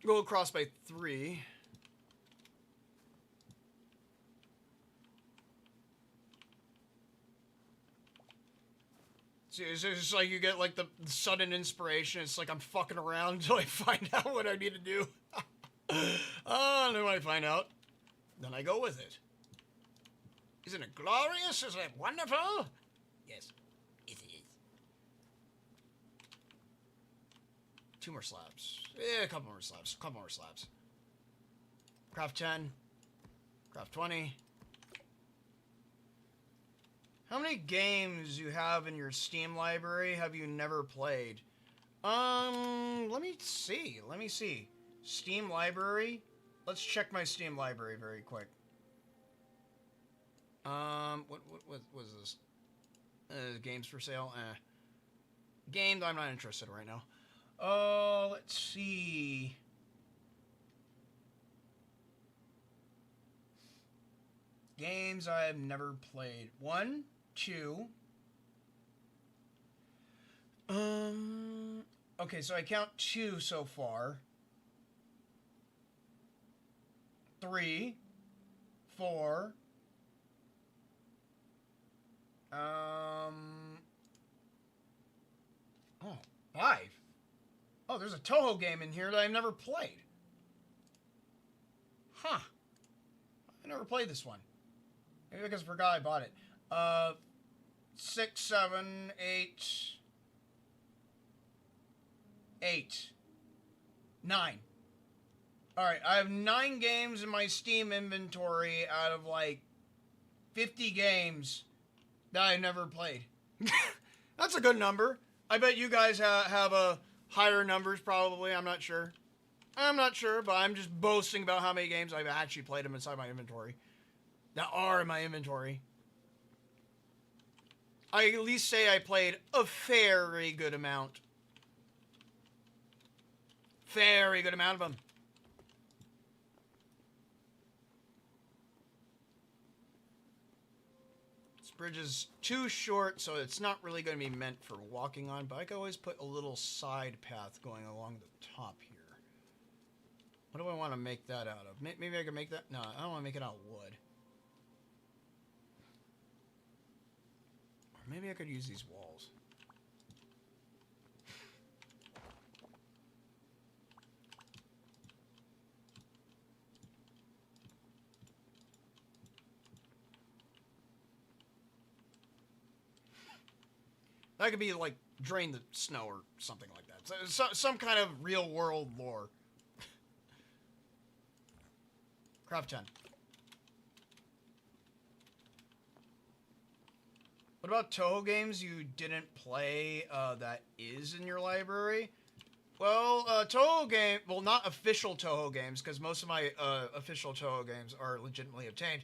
Go across by 3. See, it's just like you get like the sudden inspiration. It's like I'm fucking around until I find out what I need to do. And then when I find out, then I go with it. Isn't it glorious? Isn't it wonderful? Yes, it is. 2 more slabs. Yeah, a couple more slabs. Craft 10. Craft 20. How many games you have in your Steam library have you never played? Let me see. Steam library? Let's check my Steam library very quick. What was this? Games for sale? Games I'm not interested in right now. Let's see. Games I have never played. 1, 2. Okay, so I count 2 so far. 3, 4. Oh, 5. Oh, there's a Touhou game in here that I've never played. Huh. I never played this one. Maybe because I forgot I bought it. 6, 7, 8, 8, 9. Alright, I have 9 games in my Steam inventory out of like 50 games that I've never played. That's a good number. I bet you guys have a higher numbers probably. I'm not sure. But I'm just boasting about how many games I've actually played them inside my inventory. That are in my inventory. I at least say I played a very good amount. Very good amount of them. This bridge is too short, so it's not really going to be meant for walking on, but I can always put a little side path going along the top here. What do I want to make that out of? Maybe I can make that... No, I don't want to make it out of wood. Or maybe I could use these walls. That could be like drain the snow or something like that. So, some kind of real world lore. Craft 10. What about Touhou games you didn't play that is in your library? Well, Touhou game... Well, not official Touhou games, because most of my official Touhou games are legitimately obtained.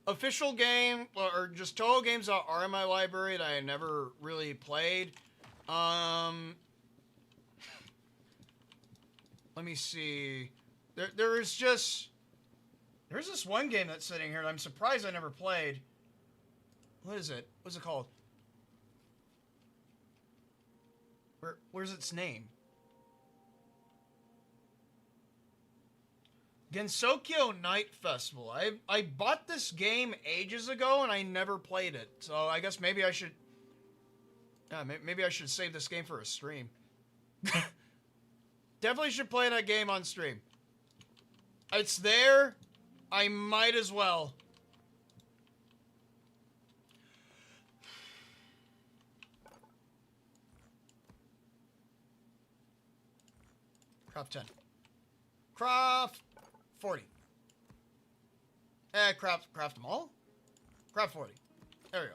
Official game, or just Touhou games that are in my library that I never really played. Let me see. There's this one game that's sitting here that I'm surprised I never played. What is it? What's it called? Where's its name? Gensokyo Night Festival. I bought this game ages ago and I never played it. So I guess maybe I should... Yeah, maybe I should save this game for a stream. Definitely should play that game on stream. It's there. I might as well. Craft 10. Craft 40. Craft them all? Craft 40. There we go.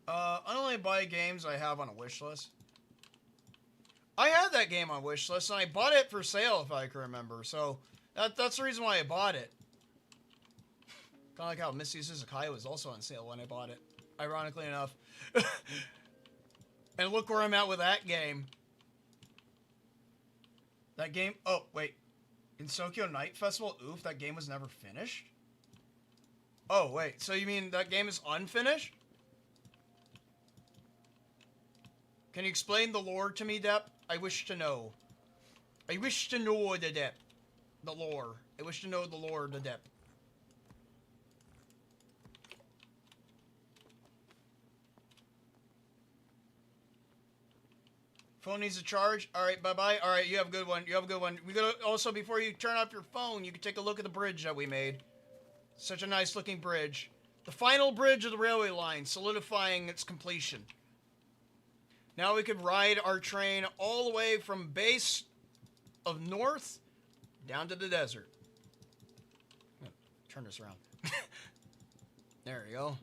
I only buy games I have on a wish list. I had that game on wish list, and I bought it for sale, if I can remember. So, that's the reason why I bought it. Kind of like how Misty Suzukai was also on sale when I bought it. Ironically enough. And look where I'm at with that game. That game... Oh, wait. In Gensokyo Night Festival? Oof, that game was never finished? Oh, wait. So you mean that game is unfinished? Can you explain the lore to me, Depp? I wish to know. I wish to know the Depp. The lore. I wish to know the lore, the Depp. Phone needs a charge. Alright, bye-bye. Alright, you have a good one. You have a good one. We gotta also, before you turn off your phone, you can take a look at the bridge that we made. Such a nice looking bridge. The final bridge of the railway line, solidifying its completion. Now we could ride our train all the way from base of north down to the desert. Turn this around. There we go.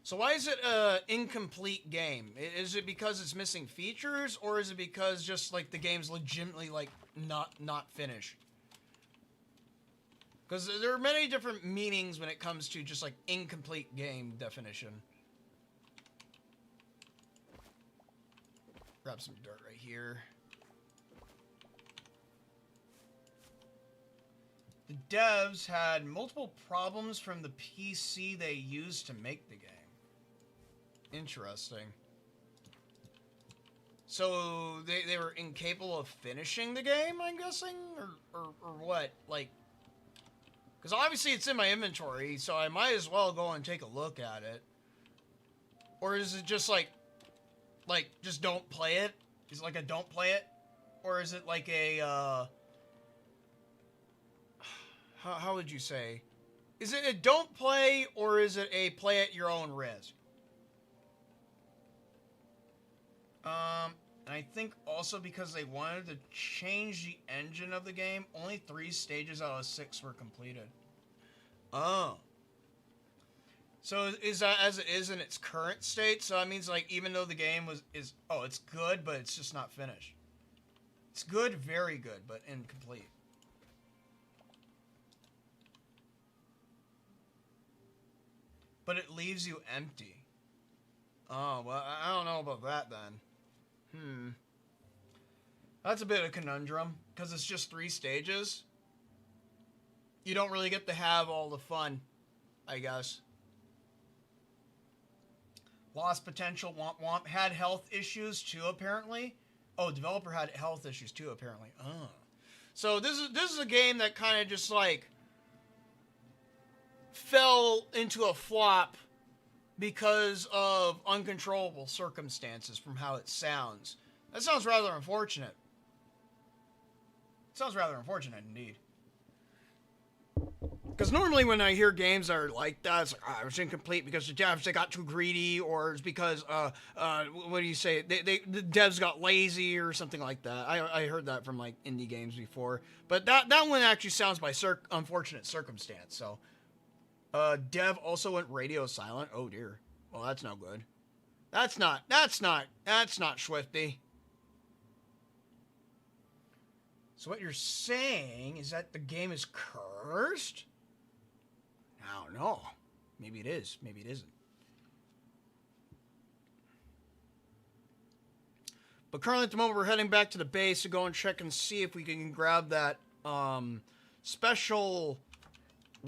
So why is it an incomplete game? Is it because it's missing features, or is it because just like the game's legitimately like not finished? Because there are many different meanings when it comes to just like incomplete game definition. Grab some dirt right here. The devs had multiple problems from the PC they used to make the game. Interesting. So they were incapable of finishing the game, I'm guessing? Or what? Like, because obviously it's in my inventory, so I might as well go and take a look at it. Or is it just like just don't play it? Is it like a don't play it? Or is it like a, how would you say? Is it a don't play or is it a play at your own risk? And I think also because they wanted to change the engine of the game, only 3 stages out of 6 were completed. Oh. So is that as it is in its current state? So that means like even though the game it's good, but it's just not finished. It's good, very good, but incomplete. But it leaves you empty. Oh, well, I don't know about that then. That's a bit of a conundrum, because it's just 3 stages. You don't really get to have all the fun, I guess. Lost potential, womp womp. Had health issues too, apparently. Oh, developer had health issues too, apparently. Oh. So this is a game that kind of just like fell into a flop because of uncontrollable circumstances from how it sounds. That sounds rather unfortunate. Sounds rather unfortunate indeed. Because normally when I hear games that are like that, it's like, it was incomplete because the devs, they got too greedy, or it's because, what do you say, the devs got lazy or something like that. I heard that from like indie games before. But that one actually sounds by unfortunate circumstance, so. Dev also went radio silent. Oh dear. Well, that's no good. That's not Swifty. So what you're saying is that the game is cursed? I don't know. Maybe it is. Maybe it isn't. But currently at the moment we're heading back to the base to go and check and see if we can grab that special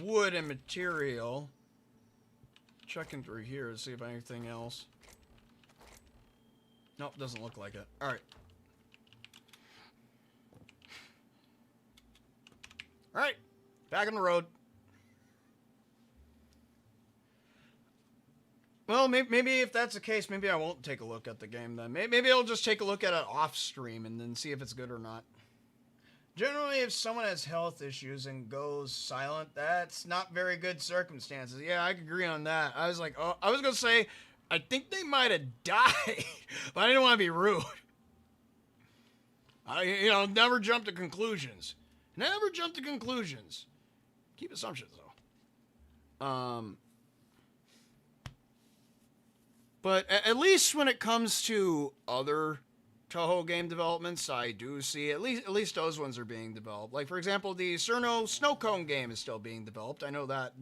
wood and material. Checking through here to see if anything else. Nope, doesn't look like it. Alright. Alright. Back on the road. Well, maybe if that's the case, maybe I won't take a look at the game then. Maybe I'll just take a look at it off stream and then see if it's good or not. Generally, if someone has health issues and goes silent, that's not very good circumstances. Yeah, I agree on that. I was like, oh, I was going to say, I think they might have died, but I didn't want to be rude. Never jump to conclusions. Never jump to conclusions. Keep assumptions, though. But at least when it comes to other Touhou game developments, I do see at least those ones are being developed. Like for example, the Cerno Snow Cone game is still being developed. I know that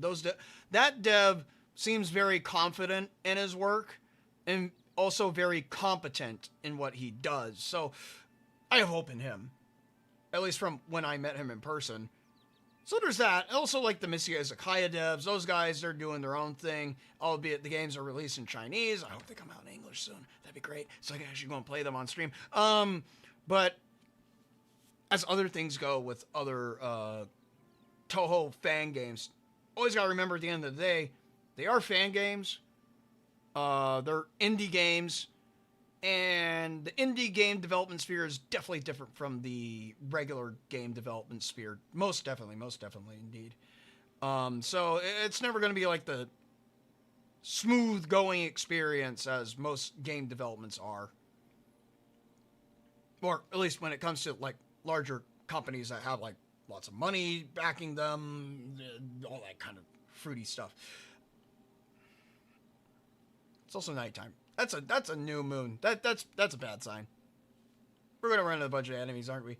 that dev seems very confident in his work and also very competent in what he does. So I have hope in him, at least from when I met him in person. So there's that. Also, like the Misia Izakaya devs, those guys, they're doing their own thing, albeit the games are released in Chinese. I hope they come out in English soon. That'd be great, so I can actually go and play them on stream. But as other things go with other Touhou fan games, always got to remember at the end of the day, they are fan games. They're indie games. And the indie game development sphere is definitely different from the regular game development sphere. Most definitely indeed. So it's never going to be like the smooth going experience as most game developments are. Or at least when it comes to like larger companies that have like lots of money backing them, all that kind of fruity stuff. It's also nighttime. That's a new moon. That's a bad sign. We're gonna run into a bunch of enemies, aren't we?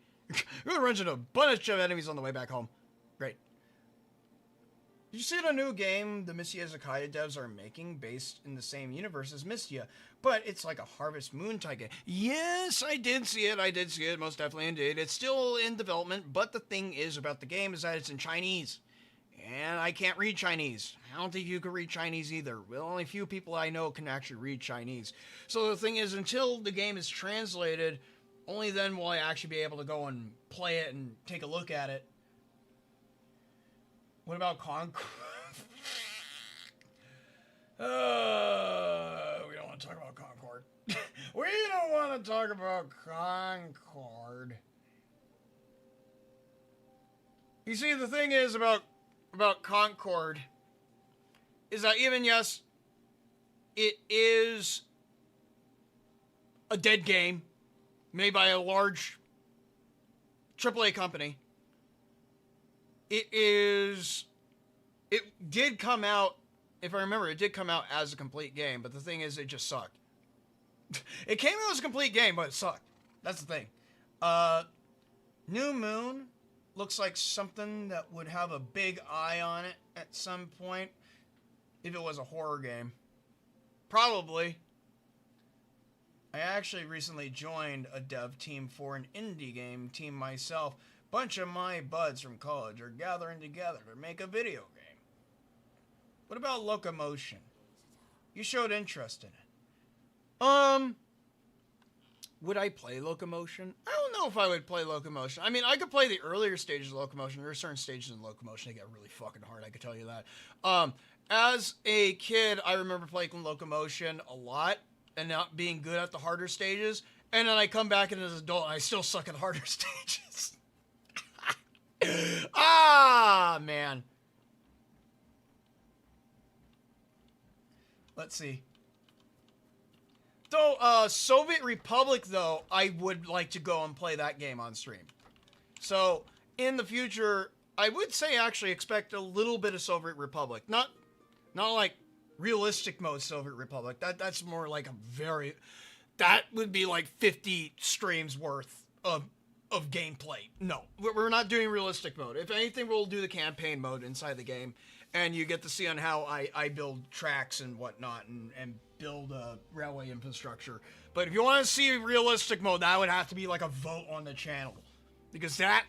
We're gonna run into a bunch of enemies on the way back home. Great. Did you see the new game the Misia Izakaya devs are making based in the same universe as Mystia? But it's like a Harvest Moon type game. Yes, I did see it, most definitely indeed. It's still in development, but the thing is about the game is that it's in Chinese. And I can't read Chinese. I don't think you can read Chinese either. Well, only a few people I know can actually read Chinese. So the thing is, until the game is translated, only then will I actually be able to go and play it and take a look at it. What about Concord? We don't want to talk about Concord. We don't want to talk about Concord. You see, the thing is about Concord is that even yes, it is a dead game made by a large AAA company. It did come out, if I remember, it did come out as a complete game, but the thing is, it just sucked. It came out as a complete game, but it sucked. That's the thing. New Moon looks like something that would have a big eye on it at some point if it was a horror game. Probably. I actually recently joined a dev team for an indie game team myself. Bunch of my buds from college are gathering together to make a video game. What about Locomotion? You showed interest in it. Would I play Locomotion? I don't know if I would play Locomotion. I mean, I could play the earlier stages of Locomotion. There are certain stages in Locomotion that get really fucking hard, I could tell you that. As a kid, I remember playing Locomotion a lot and not being good at the harder stages. And then I come back in as an adult and I still suck at harder stages. Ah, man. Let's see. Though, Soviet Republic, though, I would like to go and play that game on stream. So, in the future, I would say actually expect a little bit of Soviet Republic. Not like realistic mode Soviet Republic. That's more like a very... That would be like 50 streams worth of gameplay. No, we're not doing realistic mode. If anything, we'll do the campaign mode inside the game. And you get to see on how I build tracks and whatnot and build railway infrastructure. But if you want to see realistic mode, that would have to be like a vote on the channel. Because that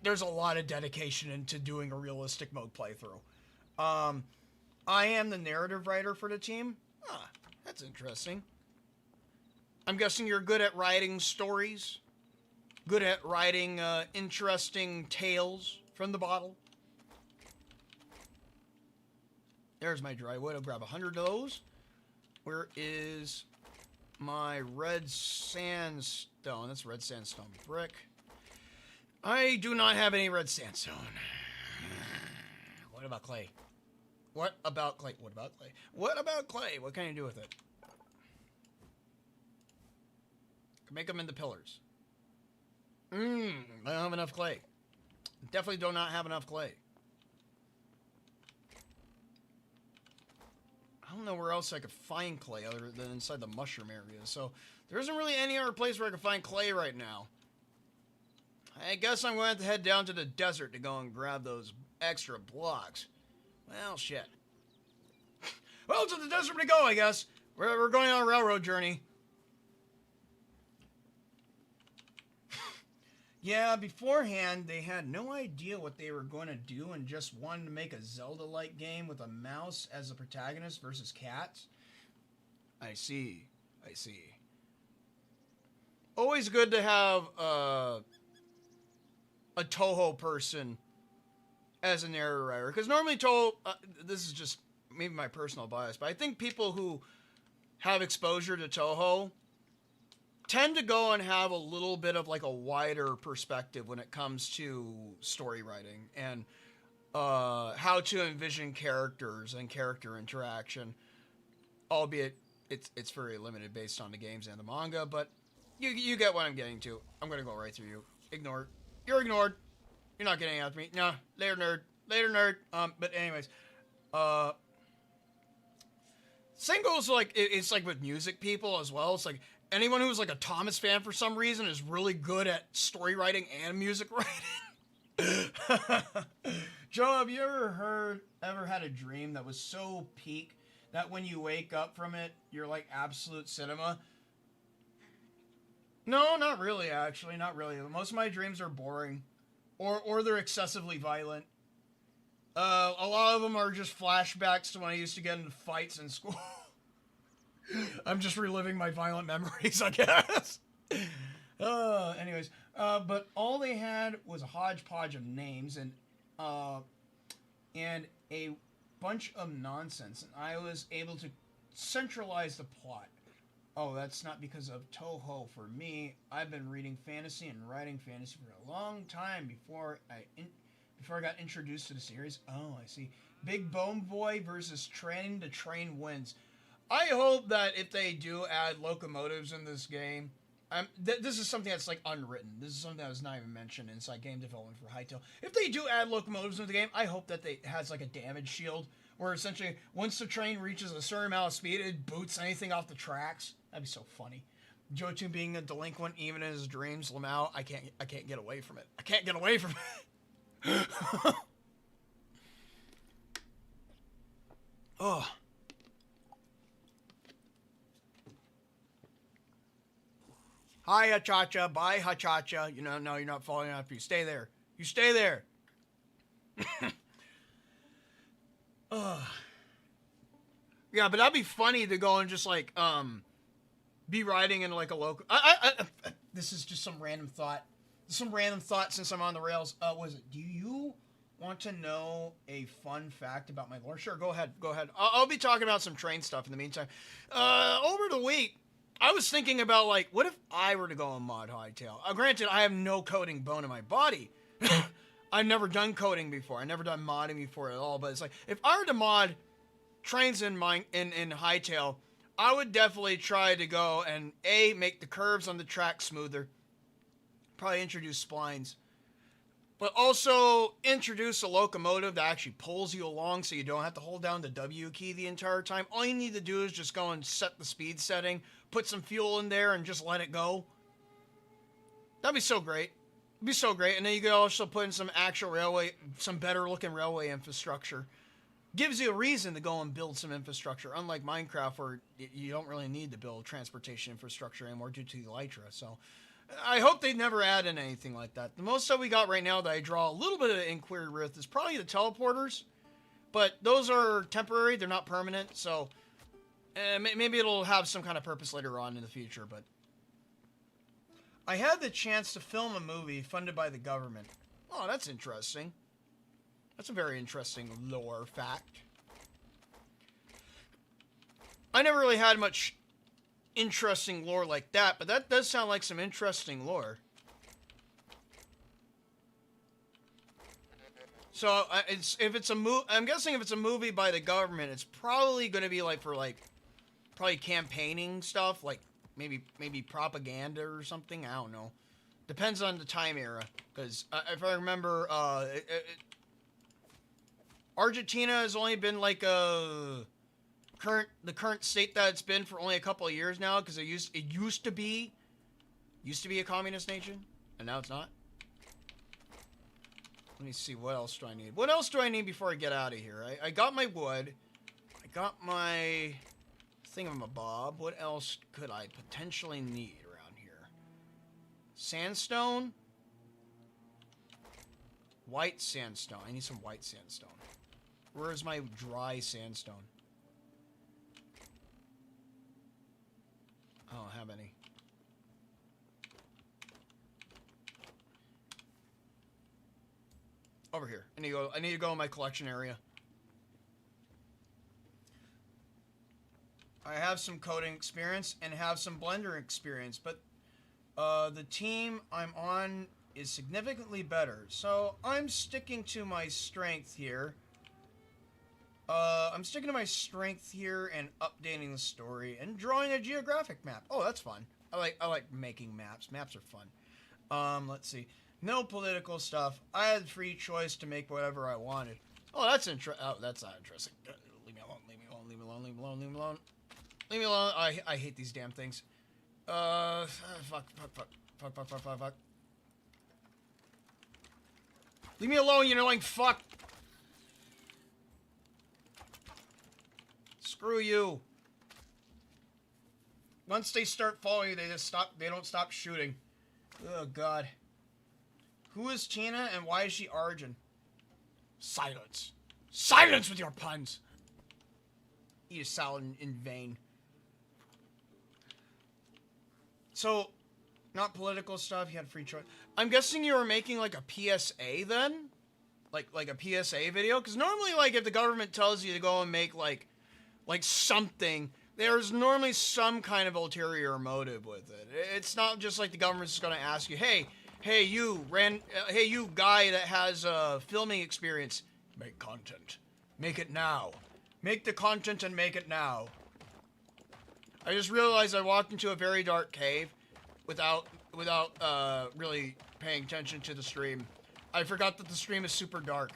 there's a lot of dedication into doing a realistic mode playthrough. I am the narrative writer for the team. Ah, that's interesting. I'm guessing you're good at writing stories? Good at writing interesting tales from the bottle? There's my dry wood. I'll grab 100 of those. Where is my red sandstone? That's red sandstone brick. I do not have any red sandstone. What about clay? What about clay? What about clay? What about clay? What can you do with it? Can make them into pillars. I don't have enough clay. Definitely do not have enough clay. I don't know where else I could find clay other than inside the mushroom area. So there isn't really any other place where I can find clay right now. I guess I'm going to have to head down to the desert to go and grab those extra blocks. Well, shit. Well, to the desert we go, I guess. We're going on a railroad journey. Yeah, beforehand, they had no idea what they were going to do and just wanted to make a Zelda-like game with a mouse as a protagonist versus cats. I see. I see. Always good to have a Touhou person as a narrator writer. Because normally Touhou, this is just maybe my personal bias, but I think people who have exposure to Touhou tend to go and have a little bit of like a wider perspective when it comes to story writing and how to envision characters and character interaction, albeit it's very limited based on the games and the manga, but you get what I'm getting to. I'm gonna go right through you. Ignored. You're ignored. You're not getting after me. No, later nerd. Later nerd. But anyways, same goes like it's like with music people as well. It's like anyone who's like a Thomas fan for some reason is really good at story writing and music writing. Joe, have you ever had a dream that was so peak that when you wake up from it, you're like absolute cinema? No, not really, actually. Not really. Most of my dreams are boring. Or they're excessively violent. A lot of them are just flashbacks to when I used to get into fights in school. I'm just reliving my violent memories, I guess. Anyways, but all they had was a hodgepodge of names and a bunch of nonsense, and I was able to centralize the plot. Oh, that's not because of Touhou for me. I've been reading fantasy and writing fantasy for a long time before before I got introduced to the series. Oh, I see. Big Bone Boy versus Train to Train wins. I hope that if they do add locomotives in this game, this is something that's like unwritten. This is something that was not even mentioned inside game development for Hytale. If they do add locomotives into the game, I hope that they has like a damage shield where essentially once the train reaches a certain amount of speed, it boots anything off the tracks. That'd be so funny. Jotun being a delinquent even in his dreams, Lamau, I can't get away from it. I can't get away from it. Oh. Hi, Hachacha. Bye, Hachacha. You know, no, you're not following after you. Stay there. You stay there. Yeah, but that'd be funny to go and just like, be riding in like a local. This is just some random thought. Some random thought since I'm on the rails. Was it? Do you want to know a fun fact about my lore? Sure, go ahead. Go ahead. I'll be talking about some train stuff in the meantime. Over the week, I was thinking about like, what if I were to go on mod Hightail? Granted, I have no coding bone in my body. I've never done coding before. I've never done modding before at all. But it's like, if I were to mod trains in Hightail, I would definitely try to go and make the curves on the track smoother. Probably introduce splines. But also introduce a locomotive that actually pulls you along so you don't have to hold down the W key the entire time. All you need to do is just go and set the speed setting, put some fuel in there, and just let it go. That'd be so great. It'd be so great. And then you could also put in some actual railway, some better looking railway infrastructure. Gives you a reason to go and build some infrastructure, unlike Minecraft where you don't really need to build transportation infrastructure anymore due to the Elytra. So I hope they never add in anything like that. The most that we got right now that I draw a little bit of inquiry with is probably the teleporters, but those are temporary. They're not permanent. So maybe it'll have some kind of purpose later on in the future. But I had the chance to film a movie funded by the government. Oh, that's interesting. That's a very interesting lore fact. I never really had much interesting lore like that, but that does sound like some interesting lore. So I'm guessing if it's a movie by the government, it's probably going to be like for like probably campaigning stuff, like maybe propaganda or something. I don't know. Depends on the time era, because if I remember, Argentina has only been like the current state that it's been for only a couple of years now, because it used to be a communist nation, and now it's not. Let me see, what else do I need? What else do I need before I get out of here? I got my wood. I got my thingamabob. What else could I potentially need around here? Sandstone? White sandstone. I need some white sandstone. Where is my dry sandstone? I don't have any. Over here. I need to go in my collection area. I have some coding experience and have some Blender experience, but the team I'm on is significantly better. So I'm sticking to my strength here. I'm sticking to my strength here and updating the story and drawing a geographic map. Oh, that's fun. I like making maps. Maps are fun. Let's see. No political stuff. I had free choice to make whatever I wanted. Oh, that's not interesting. Leave me alone. Leave me alone. Leave me alone. Leave me alone. Leave me alone. Leave me alone. I hate these damn things. Fuck. Leave me alone, you annoying fuck. Screw you. Once they start following you, they don't stop shooting. Oh god. Who is Tina and why is she Arjun? Silence. Silence with your puns. Eat a salad in vain. So, not political stuff, you had free choice. I'm guessing you were making like a PSA then? Like a PSA video? Because normally, like, if the government tells you to go and make like something, there's normally some kind of ulterior motive with it. It's not just like the government's just going to ask you, hey, Hey you, hey you guy that has filming experience. Make content. Make it now. Make the content and make it now. I just realized I walked into a very dark cave without really paying attention to the stream. I forgot that the stream is super dark.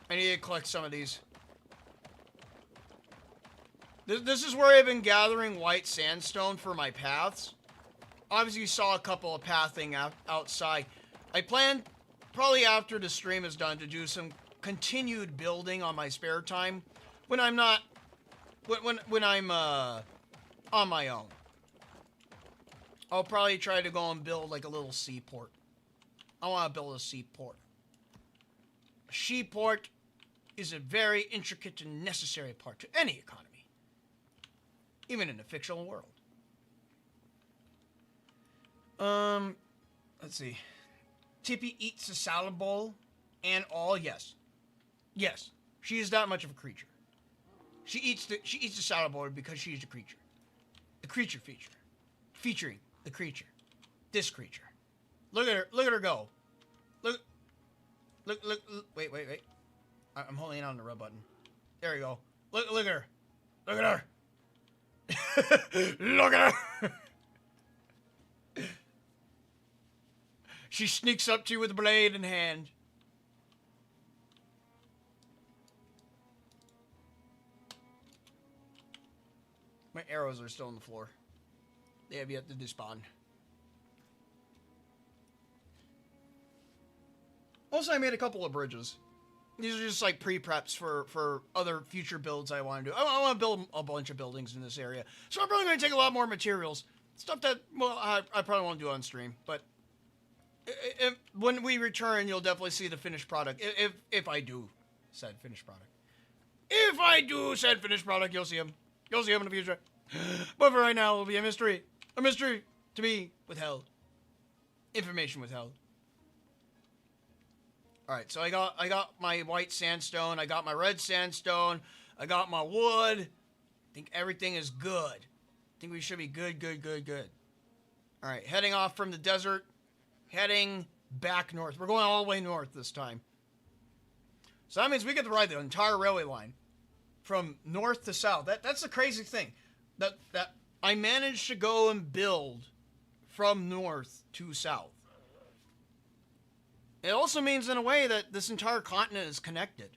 I need to collect some of these. This is where I've been gathering white sandstone for my paths. Obviously, you saw a couple of pathing outside. I plan, probably after the stream is done, to do some continued building on my spare time when I'm not, when I'm on my own. I'll probably try to go and build like a little seaport. I want to build a seaport. A seaport is a very intricate and necessary part to any economy, even in a fictional world. Let's see. Tippy eats a salad bowl and all. Yes, yes, she is that much of a creature. She eats the salad bowl because she's a creature. The creature feature, featuring the creature. This creature. Look at her. Look at her go. Look. Wait. I'm holding on the red button. There we go. Look at her. Look at her. Look at her. She sneaks up to you with a blade in hand. My arrows are still on the floor. They have yet to despawn. Also, I made a couple of bridges. These are just like pre-preps for other future builds I want to do. I want to build a bunch of buildings in this area. So I'm probably going to take a lot more materials. Stuff that, well, I probably won't do on stream. But when we return, you'll definitely see the finished product. If I do said finished product. If I do said finished product, you'll see him. You'll see him in the future. But for right now, it will be a mystery. A mystery to be withheld. Information withheld. Alright, so I got my white sandstone, I got my red sandstone, I got my wood. I think everything is good. I think we should be good. Alright, heading off from the desert, heading back north. We're going all the way north this time. So that means we get to ride the entire railway line from north to south. That's the crazy thing. That I managed to go and build from north to south. It also means, in a way, that this entire continent is connected.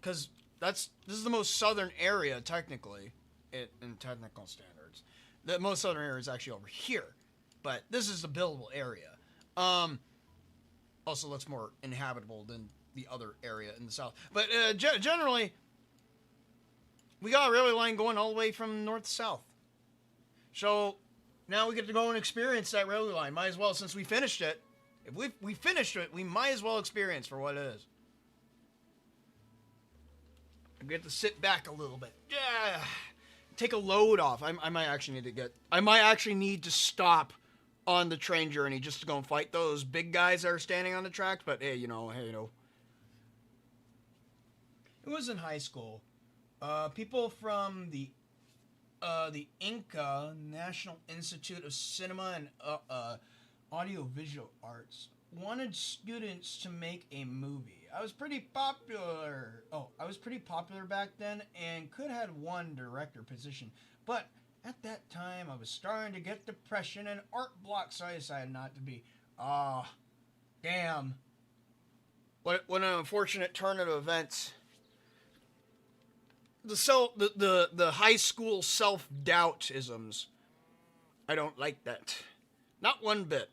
Because this is the most southern area, technically, in technical standards. The most southern area is actually over here. But this is the buildable area. Also looks more inhabitable than the other area in the south. But generally, we got a railway line going all the way from north to south. So now we get to go and experience that railway line. Might as well, since we finished it. If we finished it, we might as well experience for what it is. I get to sit back a little bit. Yeah. Take a load off. I might actually need to stop on the train journey just to go and fight those big guys that are standing on the tracks. But hey, you know. It was in high school. People from the Inca National Institute of Cinema and Audiovisual Arts wanted students to make a movie. I was pretty popular back then and could have had one director position. But at that time, I was starting to get depression and art block, so I decided not to be. Damn. What an unfortunate turn of events. The high school self-doubt-isms. I don't like that. Not one bit.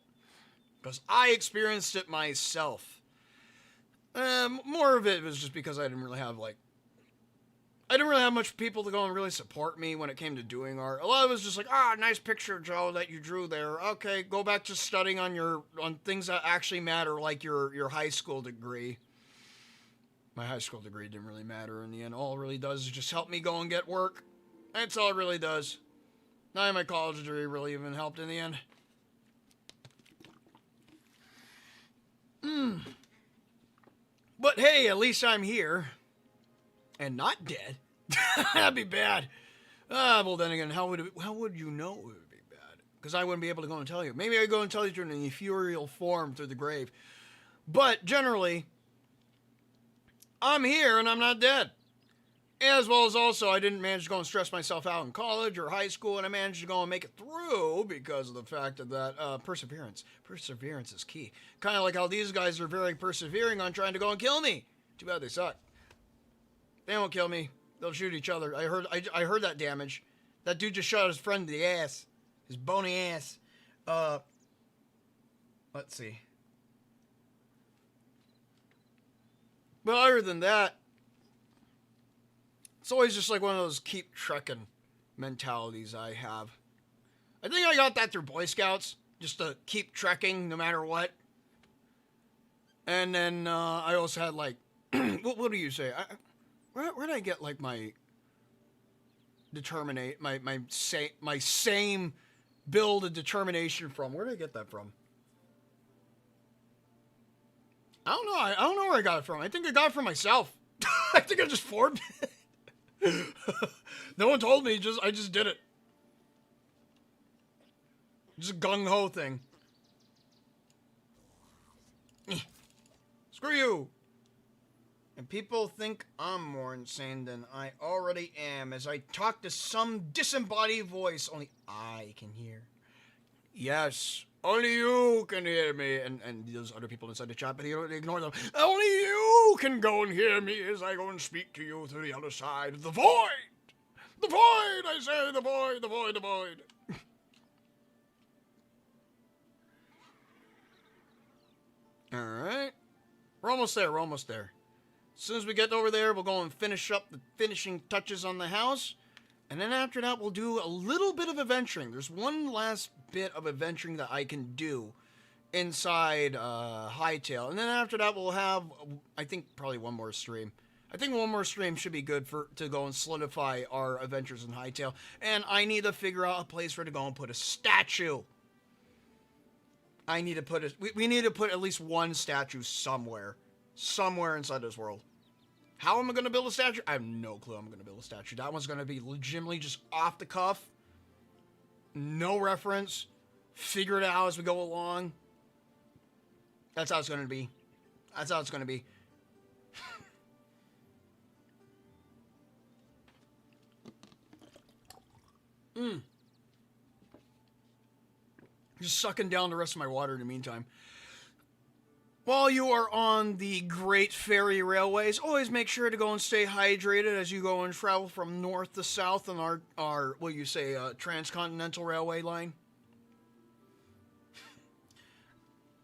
Because I experienced it myself. More of it was just because I didn't really have much people to go and really support me when it came to doing art. A lot of it was just like, nice picture, Joe, that you drew there. Okay, go back to studying on things that actually matter, like your high school degree. My high school degree didn't really matter in the end. All it really does is just help me go and get work. That's all it really does. None of my college degree really even helped in the end. But hey, at least I'm here. And not dead. That'd be bad. Well then again, how would you know it would be bad? because I wouldn't be able to go and tell you. Maybe I go and tell you in an ethereal form through the grave. But generally, I'm here and I'm not dead. As well as also, I didn't manage to go and stress myself out in college or high school, and I managed to go and make it through because of the fact of that perseverance. Perseverance is key. Kind of like how these guys are very persevering on trying to go and kill me. Too bad they suck. They won't kill me. They'll shoot each other. I heard that damage. That dude just shot his friend in the ass. His bony ass. Let's see. But other than that, it's always just like one of those keep trekking mentalities I have. I think I got that through Boy Scouts, just to keep trekking no matter what. And then I also had like, what do you say? Where did I get like my my same build of determination from? Where did I get that from? I don't know. I don't know where I got it from. I think I got it from myself. I think I just formed it. No one told me. I just did it. Just a gung-ho thing. Screw you. And people think I'm more insane than I already am as I talk to some disembodied voice only I can hear. Yes, only you can hear me. And there's other people inside the chat, but you don't ignore them. Only you can go and hear me as I go and speak to you through the other side of the void. The void, I say, the void, the void, the void. Alright. We're almost there, we're almost there. As soon as we get over there, we'll go and finish up the finishing touches on the house. And then after that, we'll do a little bit of adventuring. There's one last bit of adventuring that I can do inside Hytale. And then after that, we'll have, I think, probably one more stream. I think one more stream should be good to go and solidify our adventures in Hytale. And I need to figure out a place where to go and put a statue. I need to put we need to put at least one statue somewhere. Somewhere inside this world. How am I going to build a statue? I have no clue I'm going to build a statue. That one's going to be legitimately just off the cuff. No reference. Figure it out as we go along. That's how it's going to be. That's how it's going to be. Just sucking down the rest of my water in the meantime. While you are on the Great Ferry Railways, always make sure to go and stay hydrated as you go and travel from north to south on our what you say, transcontinental railway line.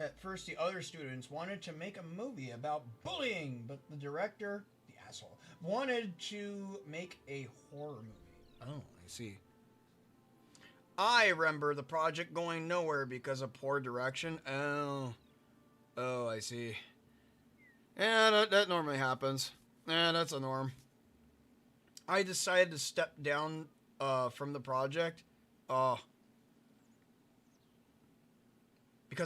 At first, the other students wanted to make a movie about bullying, but the director, the asshole, wanted to make a horror movie. Oh, I see. I remember the project going nowhere because of poor direction. Oh, I see. Yeah, that normally happens. Yeah, that's a norm. I decided to step down from the project because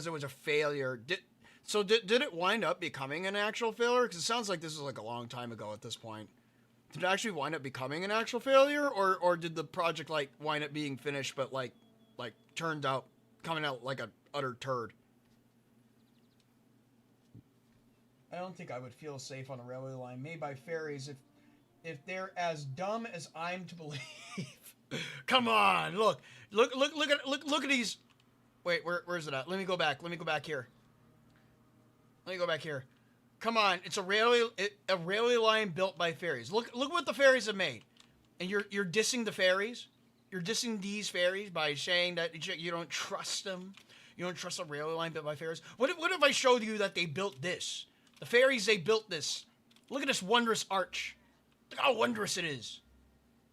it was a failure. Did it wind up becoming an actual failure? Because it sounds like this is like a long time ago at this point. Did it actually wind up becoming an actual failure, or did the project like wind up being finished but like turned out coming out like an utter turd? I don't think I would feel safe on a railway line made by fairies if they're as dumb as I'm to believe. Come on, look at these. Wait, where's it at? Let me go back here. Come on, it's a railway line built by fairies. Look what the fairies have made, and you're dissing the fairies. You're dissing these fairies by saying that you don't trust them. You don't trust a railway line built by fairies. What if I showed you that they built this? The fairies, they built this. Look at this wondrous arch. Look how wondrous it is.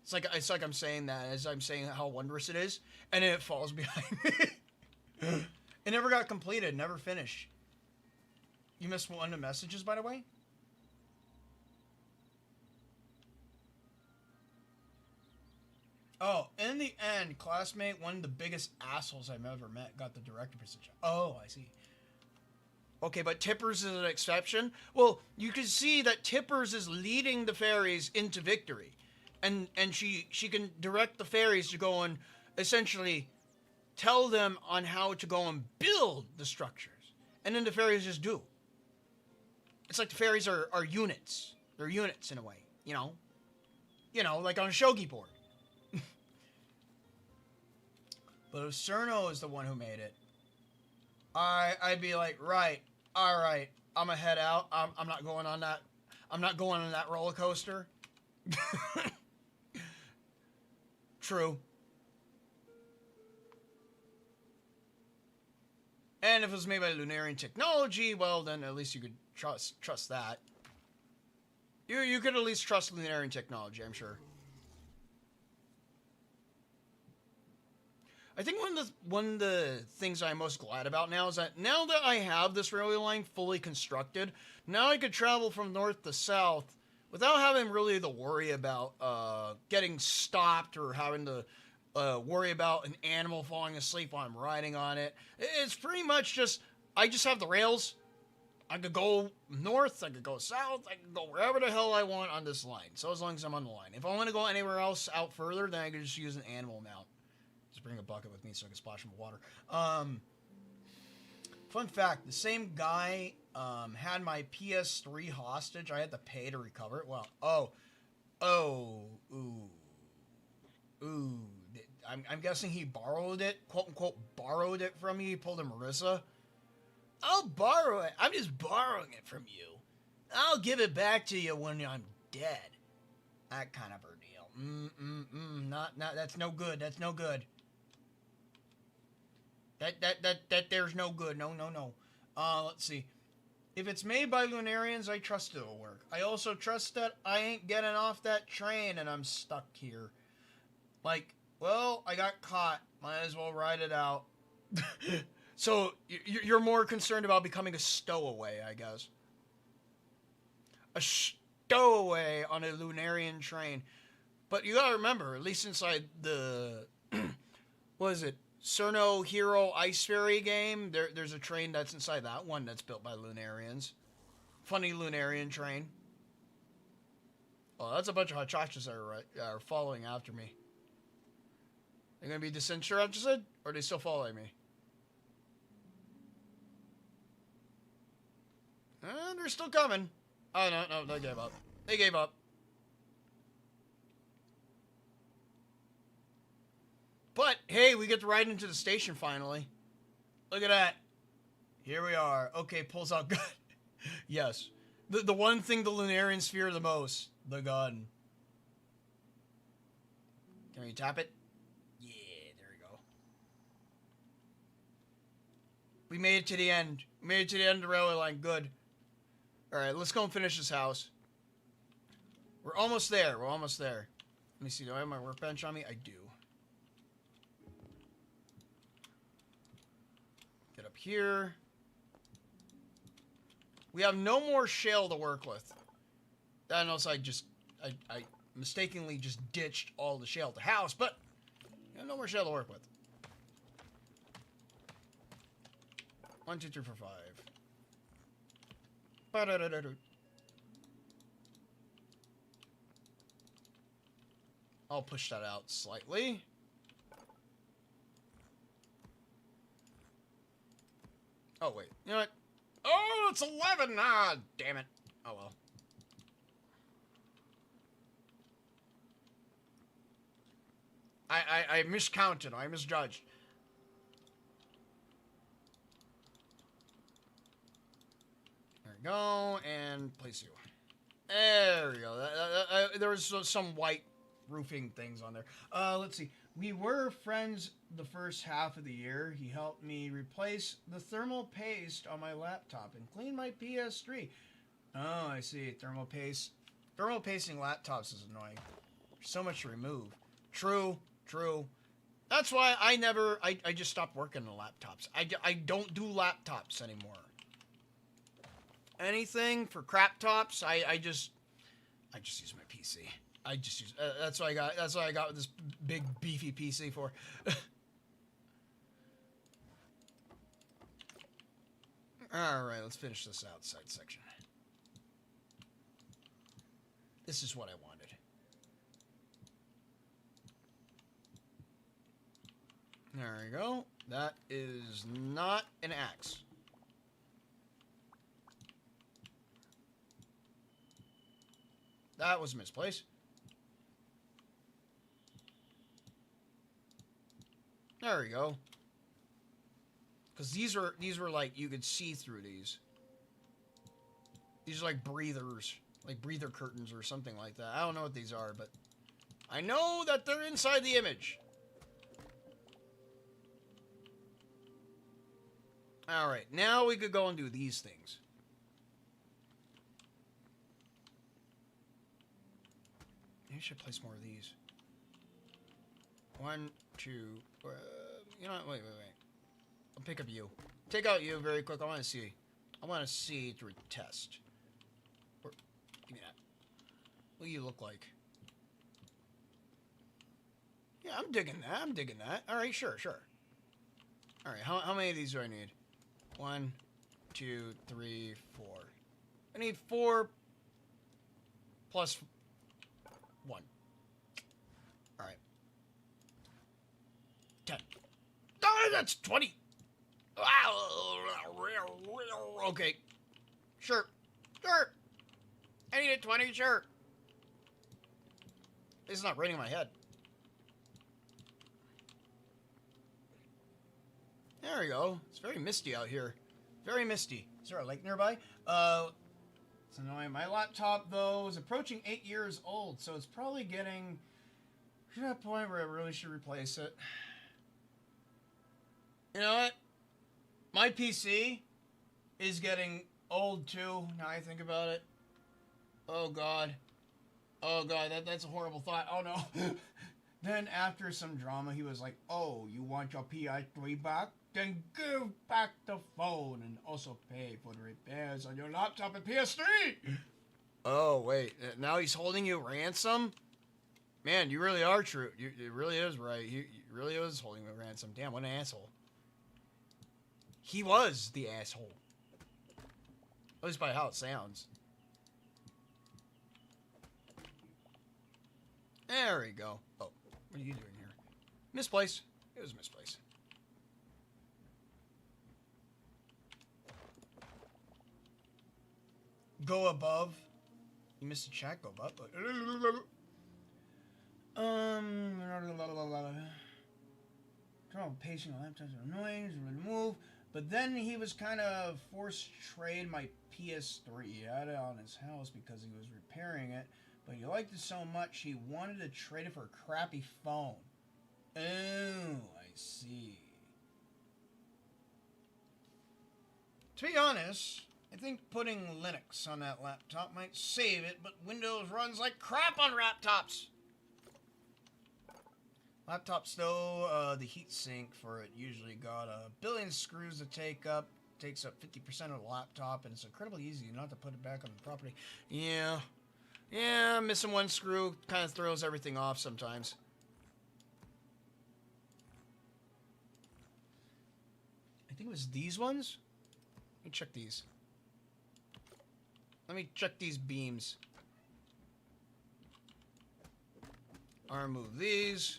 It's like I'm saying that as I'm saying how wondrous it is, and then it falls behind me. It never got completed, never finished. You missed one of the messages, by the way? Oh, in the end, classmate, one of the biggest assholes I've ever met, got the director position. Oh, I see. Okay, but Tippers is an exception? Well, you can see that Tippers is leading the fairies into victory. And she can direct the fairies to go and essentially tell them on how to go and build the structures. And then the fairies just do. It's like the fairies are units. They're units in a way, you know? You know, like on a shogi board. But if Cerno is the one who made it, I'd be like, right, all right, I'm gonna head out. I'm not going on that. I'm not going on that roller coaster. True. And if it was made by Lunarian technology, well, then at least you could trust that. You could at least trust Lunarian technology, I'm sure. I think one of the things I'm most glad about now is that now that I have this railway line fully constructed, now I could travel from north to south without having really to worry about getting stopped or having to worry about an animal falling asleep while I'm riding on it. It's pretty much just, I just have the rails. I could go north, I could go south, I could go wherever the hell I want on this line. So as long as I'm on the line. If I want to go anywhere else out further, then I could just use an animal mount. Just bring a bucket with me so I can splash him with water. Fun fact, the same guy had my PS3 hostage. I had to pay to recover it. Well, ooh. I'm guessing he borrowed it, quote unquote, borrowed it from you. He pulled a Marissa. I'll borrow it. I'm just borrowing it from you. I'll give it back to you when I'm dead. That kind of ordeal. Not. That's no good. That's no good. That there's no good. No. Let's see. If it's made by Lunarians, I trust it'll work. I also trust that I ain't getting off that train and I'm stuck here. Like, well, I got caught. Might as well ride it out. So, you're more concerned about becoming a stowaway, I guess. A stowaway on a Lunarian train. But you gotta remember, at least inside the... what is it? Cerno Hero Ice Fairy game, there's a train that's inside that one that's built by Lunarians. Funny Lunarian train. Oh, that's a bunch of Hachachas that are following after me. They're gonna be disinterested, or are they still following me? They're still coming. Oh, no, they gave up. They gave up. But, hey, we get to ride into the station finally. Look at that. Here we are. Okay, pulls out gun. Yes. The one thing the Lunarians fear the most. The gun. Can we tap it? Yeah, there we go. We made it to the end. We made it to the end of the railway line. Good. Alright, let's go and finish this house. We're almost there. Let me see. Do I have my workbench on me? I do. Get up here. We have no more shale to work with. That knows I mistakenly just ditched all the shale at the house, but we have no more shale to work with. 1, 2, 3, 4, 5. I'll push that out slightly. Oh, wait. You know what? Oh, it's 11! Ah, damn it. Oh, well. I miscounted. I misjudged. There we go. And place you. There we go. There was some white roofing things on there. Let's see. We were friends the first half of the year. He helped me replace the thermal paste on my laptop and clean my PS3. Oh, I see. Thermal paste. Thermal pasting laptops is annoying. There's so much to remove. True. That's why I just stopped working on laptops. I don't do laptops anymore. Anything for crap tops, I just use my PC. That's what I got this big beefy PC for. All right, let's finish this outside section. This is what I wanted. There we go. That is not an axe. That was misplaced. There we go. Because these were like, you could see through these. These are like breathers. Like breather curtains or something like that. I don't know what these are, but I know that they're inside the image. Alright, now we could go and do these things. Maybe I should place more of these. 1, 2, you know what? Wait. I'll pick up you. Take out you very quick. I want to see. I want to see through a test. Give me that. What do you look like? Yeah, I'm digging that. Alright, sure. Alright, how many of these do I need? 1, 2, 3, 4. I need 4 plus 1. Alright. 10. Oh, that's 20. Okay. Sure. I need a 20, sure. It's not raining my head. There we go. It's very misty out here. Very misty. Is there a lake nearby? It's annoying. My laptop, though, is approaching 8 years old, so it's probably getting to that point where I really should replace it. You know what? My PC is getting old, too, now I think about it. Oh, God. That's a horrible thought. Oh, no. Then, after some drama, he was like, oh, you want your PS3 back? Then give back the phone and also pay for the repairs on your laptop and PS3. Oh, wait. Now he's holding you ransom? Man, you really are true. It really is right. He really is holding me ransom. Damn, what an asshole. He was the asshole. At least by how it sounds. There we go. Oh, what are you doing here? Misplaced. It was misplaced. Go above. You missed a check. Go above. Pacing on laptops are annoying. Remove. But then he was kind of forced to trade my PS3. He had it on his house because he was repairing it. But he liked it so much he wanted to trade it for a crappy phone. Oh, I see. To be honest, I think putting Linux on that laptop might save it, but Windows runs like crap on laptops. Laptops, though, the heatsink for it usually got a billion screws to take up. Takes up 50% of the laptop, and it's incredibly easy not to put it back on the property. Yeah, missing one screw kind of throws everything off sometimes. I think it was these ones. Let me check these. Let me check these beams. I'll remove these.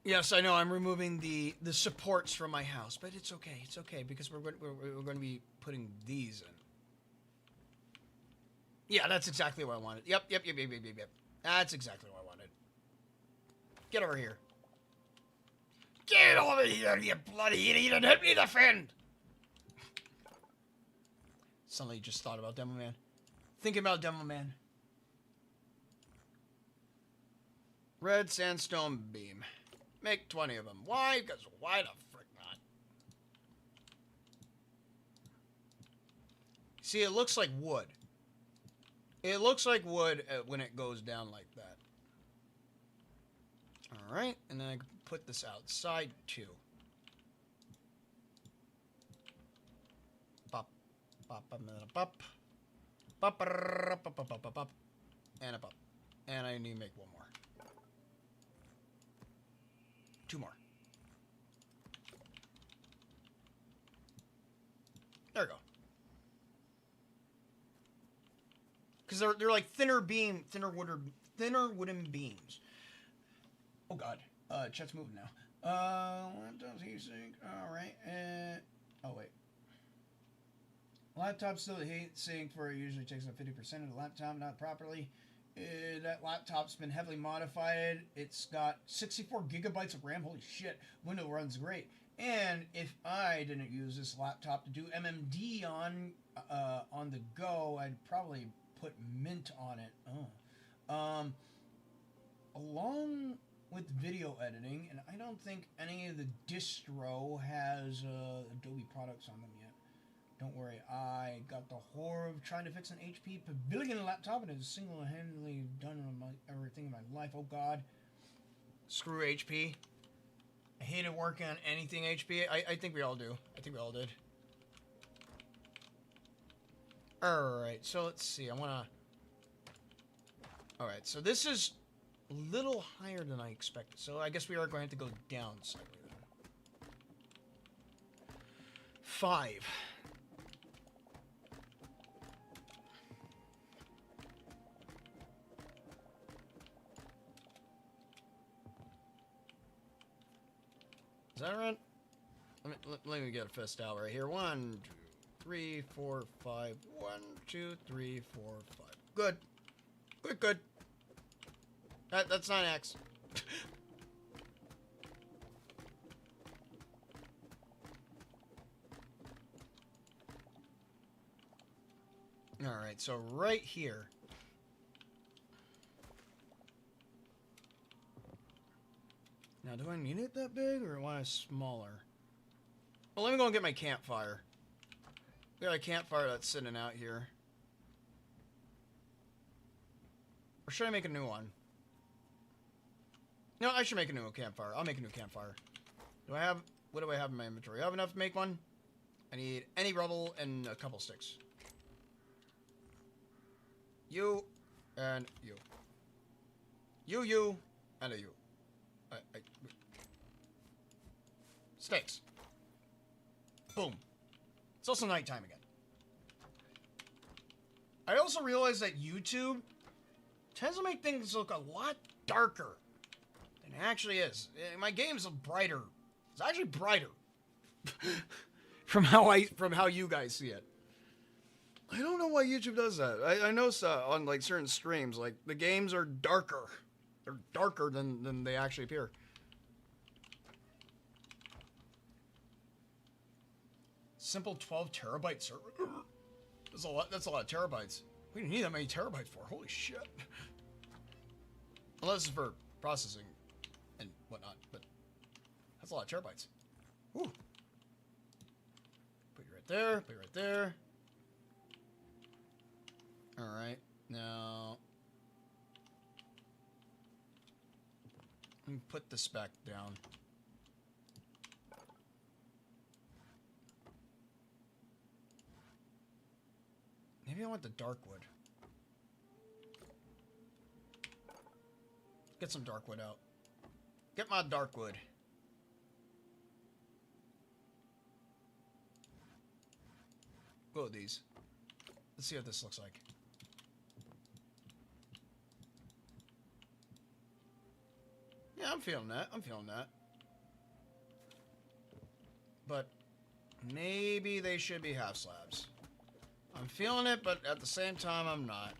Yes, I know I'm removing the supports from my house, but it's okay. It's okay because we're going to be putting these in. Yeah, that's exactly what I wanted. Yep. That's exactly what I wanted. Get over here. Get over here, you bloody idiot, and help me defend! Suddenly just thought about Demo Man. Thinking about Demo Man. Red sandstone beam. Make 20 of them. Why? Because why the frick not? See, it looks like wood. It looks like wood when it goes down like that. Alright, and then I can put this outside too. Pop, pop, and a pop. Pop, pop, and a pop. And I need to make one more. 2 more. There we go. Because they're like thinner beam, thinner thinner wooden beams. Oh god. Chet's moving now. Laptop's heatsink. Alright. Oh wait. Laptop still heatsink for it usually takes up 50% of the laptop, not properly. That laptop's been heavily modified. It's got 64 gigabytes of RAM. Holy shit. Windows runs great. And if I didn't use this laptop to do MMD on the go, I'd probably put Mint on it. Along with video editing, and I don't think any of the distro has Adobe products on them yet. Don't worry, I got the horror of trying to fix an HP Pavilion laptop, and it's single-handedly done everything in my life. Oh god. Screw HP. I hated working on anything HP. I think we all do. I think we all did. Alright, so let's see. I want to... Alright, so this is a little higher than I expected. So I guess we are going to go down slightly then. 5. Is that right? Let me get a fist out right here. 1, 2, 3, 4, 5. 1, 2, 3, 4, 5. Good. Good. That's not an X. Alright, so right here. Now, do I need it that big, or want it smaller? Well, let me go and get my campfire. We got a campfire that's sitting out here. Or should I make a new one? No, I should make a new campfire. I'll make a new campfire. What do I have in my inventory? I have enough to make one? I need any rubble and a couple sticks. You, and you. You, and a you. Stakes. Boom. It's also nighttime again. I also realized that YouTube tends to make things look a lot darker than it actually is. My game's brighter. It's actually brighter. from how you guys see it. I don't know why YouTube does that. I noticed on like certain streams, like the games are darker. They're darker than they actually appear. Simple 12 terabyte server. That's a lot of terabytes. We didn't need that many terabytes for. Holy shit. Unless it's for processing and whatnot, but that's a lot of terabytes. Woo. Put you right there. Put you right there. All right. Now, let me put this back down. Maybe I want the dark wood. Get some dark wood out. Get my dark wood. Go with these. Let's see what this looks like. Yeah, I'm feeling that. But maybe they should be half slabs. I'm feeling it, but at the same time, I'm not.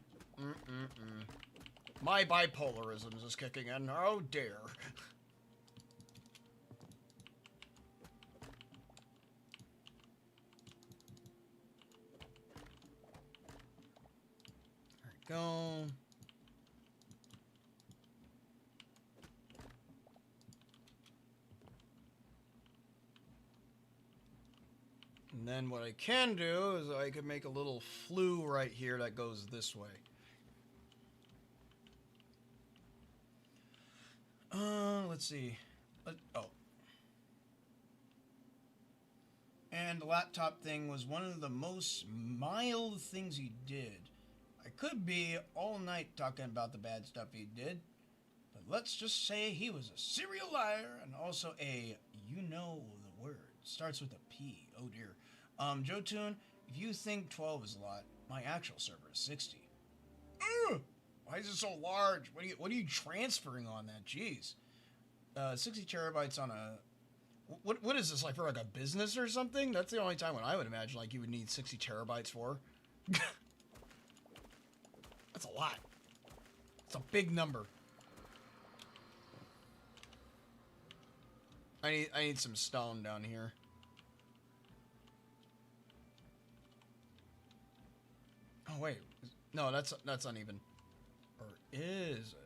My bipolarism is kicking in. Oh, dear. There we go. And then what I can do is I can make a little flue right here that goes this way. Let's see. Oh. And the laptop thing was one of the most mild things he did. I could be all night talking about the bad stuff he did, but let's just say he was a serial liar and also a you know the word. Starts with a P. Oh dear. Jotun, if you think 12 is a lot, my actual server is 60. Why is it so large? What are you transferring on that? Jeez. 60 terabytes on a... What is this, like for like a business or something? That's the only time when I would imagine like you would need 60 terabytes for. That's a lot. It's a big number. I need some stone down here. Oh wait, no, that's uneven. Or is it?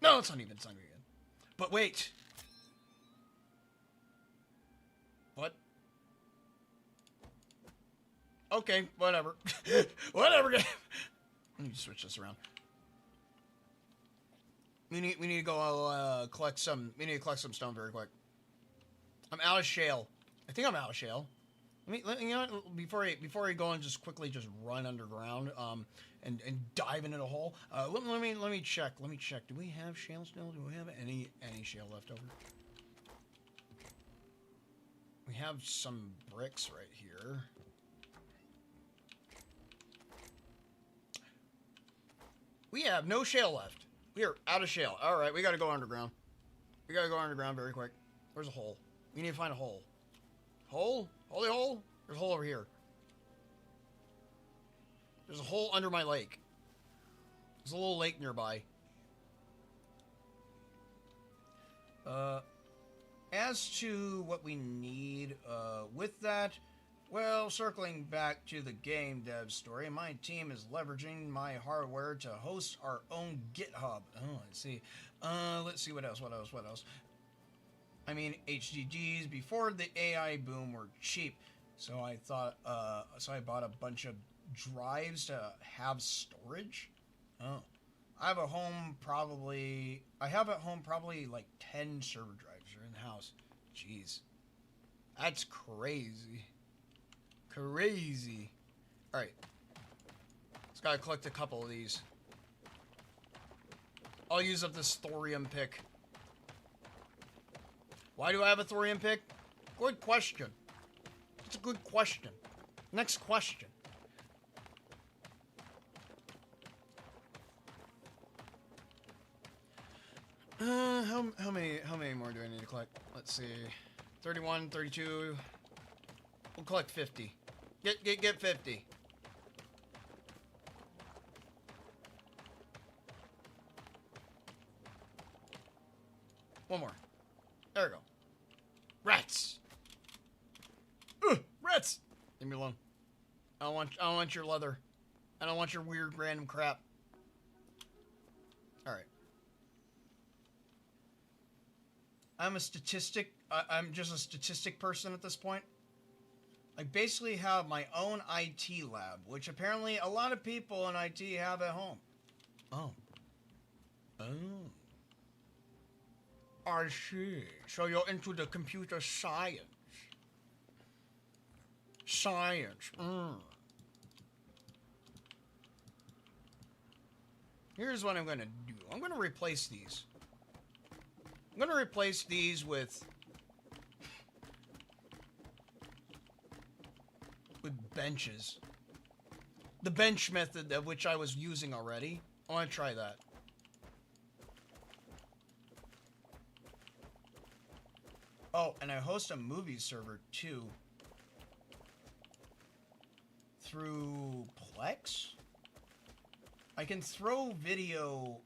No, it's uneven. It's uneven. But wait. What? Okay, whatever. Whatever. Let me switch this around. We need to go collect some. We need to collect some stone very quick. I'm out of shale. I think I'm out of shale. Let me you know what, before I go and just quickly just run underground and dive into the hole. Let me check. Let me check. Do we have shale still? Do we have any shale left over? We have some bricks right here. We have no shale left. We are out of shale. All right, we got to go underground. We got to go underground very quick. Where's a hole? We need to find a hole. Hole? Holy hole? There's a hole over here. There's a hole under my lake. There's a little lake nearby. As to what we need with that, well, circling back to the game dev story, my team is leveraging my hardware to host our own GitHub. Oh, I see. Let's see what else. I mean, HDDs before the AI boom were cheap, so I thought, so I bought a bunch of drives to have storage. Oh, I have at home probably like 10 server drives are in the house. Jeez, that's crazy. Crazy. All right, just gotta collect a couple of these. I'll use up this thorium pick. Why do I have a thorium pick? Good question. It's a good question. Next question. How many more do I need to collect? Let's see. 31, 32. We'll collect 50. Get 50. One more. There we go. Rats! Rats! Leave me alone. I don't want your leather. I don't want your weird random crap. Alright. I'm just a statistic person at this point. I basically have my own IT lab, which apparently a lot of people in IT have at home. Oh. Oh. I see. So you're into the computer science. Science. Here's what I'm going to do. I'm going to replace these. I'm going to replace these with benches. The bench method of which I was using already. I want to try that. Oh, and I host a movie server too. Through Plex? I can throw video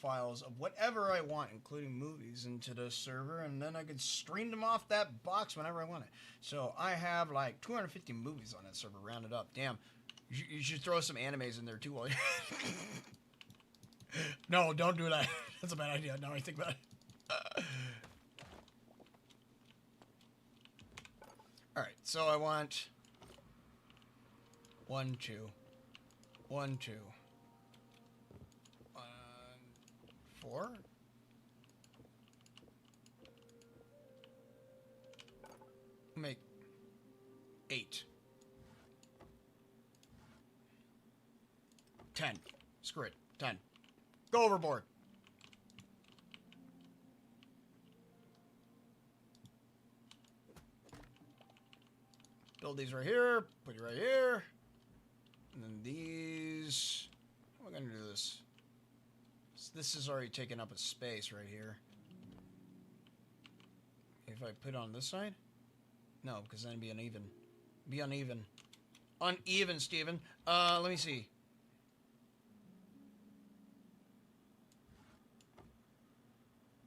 files of whatever I want, including movies, into the server, and then I can stream them off that box whenever I want it. So I have like 250 movies on that server, rounded up. Damn, you should throw some animes in there too. While no, don't do that. That's a bad idea. Now I think about it. All right, so I want 1, 2, 1, 2, 1, 4. Make 8. 10. Screw it. 10. Go overboard. Build these right here. Put it right here. And then these... How am I going to do this? So this is already taking up a space right here. If I put it on this side? No, because then it'd be uneven. Be uneven. Uneven, Steven. Let me see.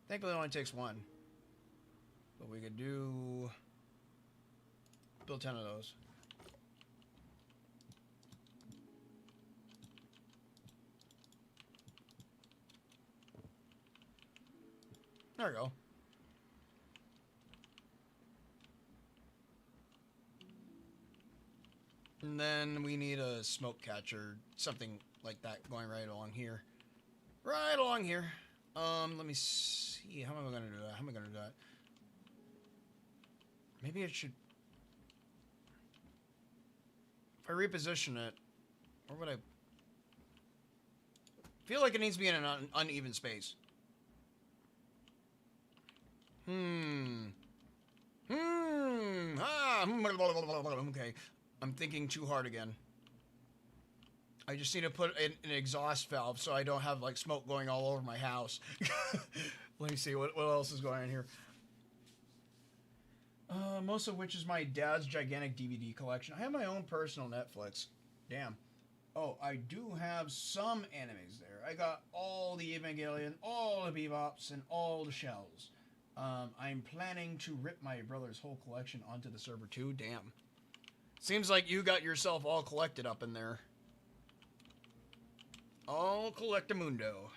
Thankfully, it only takes one. But we could do... Build 10 of those. There we go. And then we need a smoke catcher, something like that going right along here. Right along here. Let me see. How am I going to do that? How am I going to do that? Maybe it should... If I reposition it, where would I... feel like it needs to be in an uneven space. Okay. I'm thinking too hard again. I just need to put an exhaust valve so I don't have, like, smoke going all over my house. Let me see. What else is going on here? Most of which is my dad's gigantic DVD collection. I have my own personal Netflix. Damn. Oh, I do have some animes there. I got all the Evangelion, all the Bebops, and all the Shells. I'm planning to rip my brother's whole collection onto the server too. Damn. Seems like you got yourself all collected up in there. All collectamundo.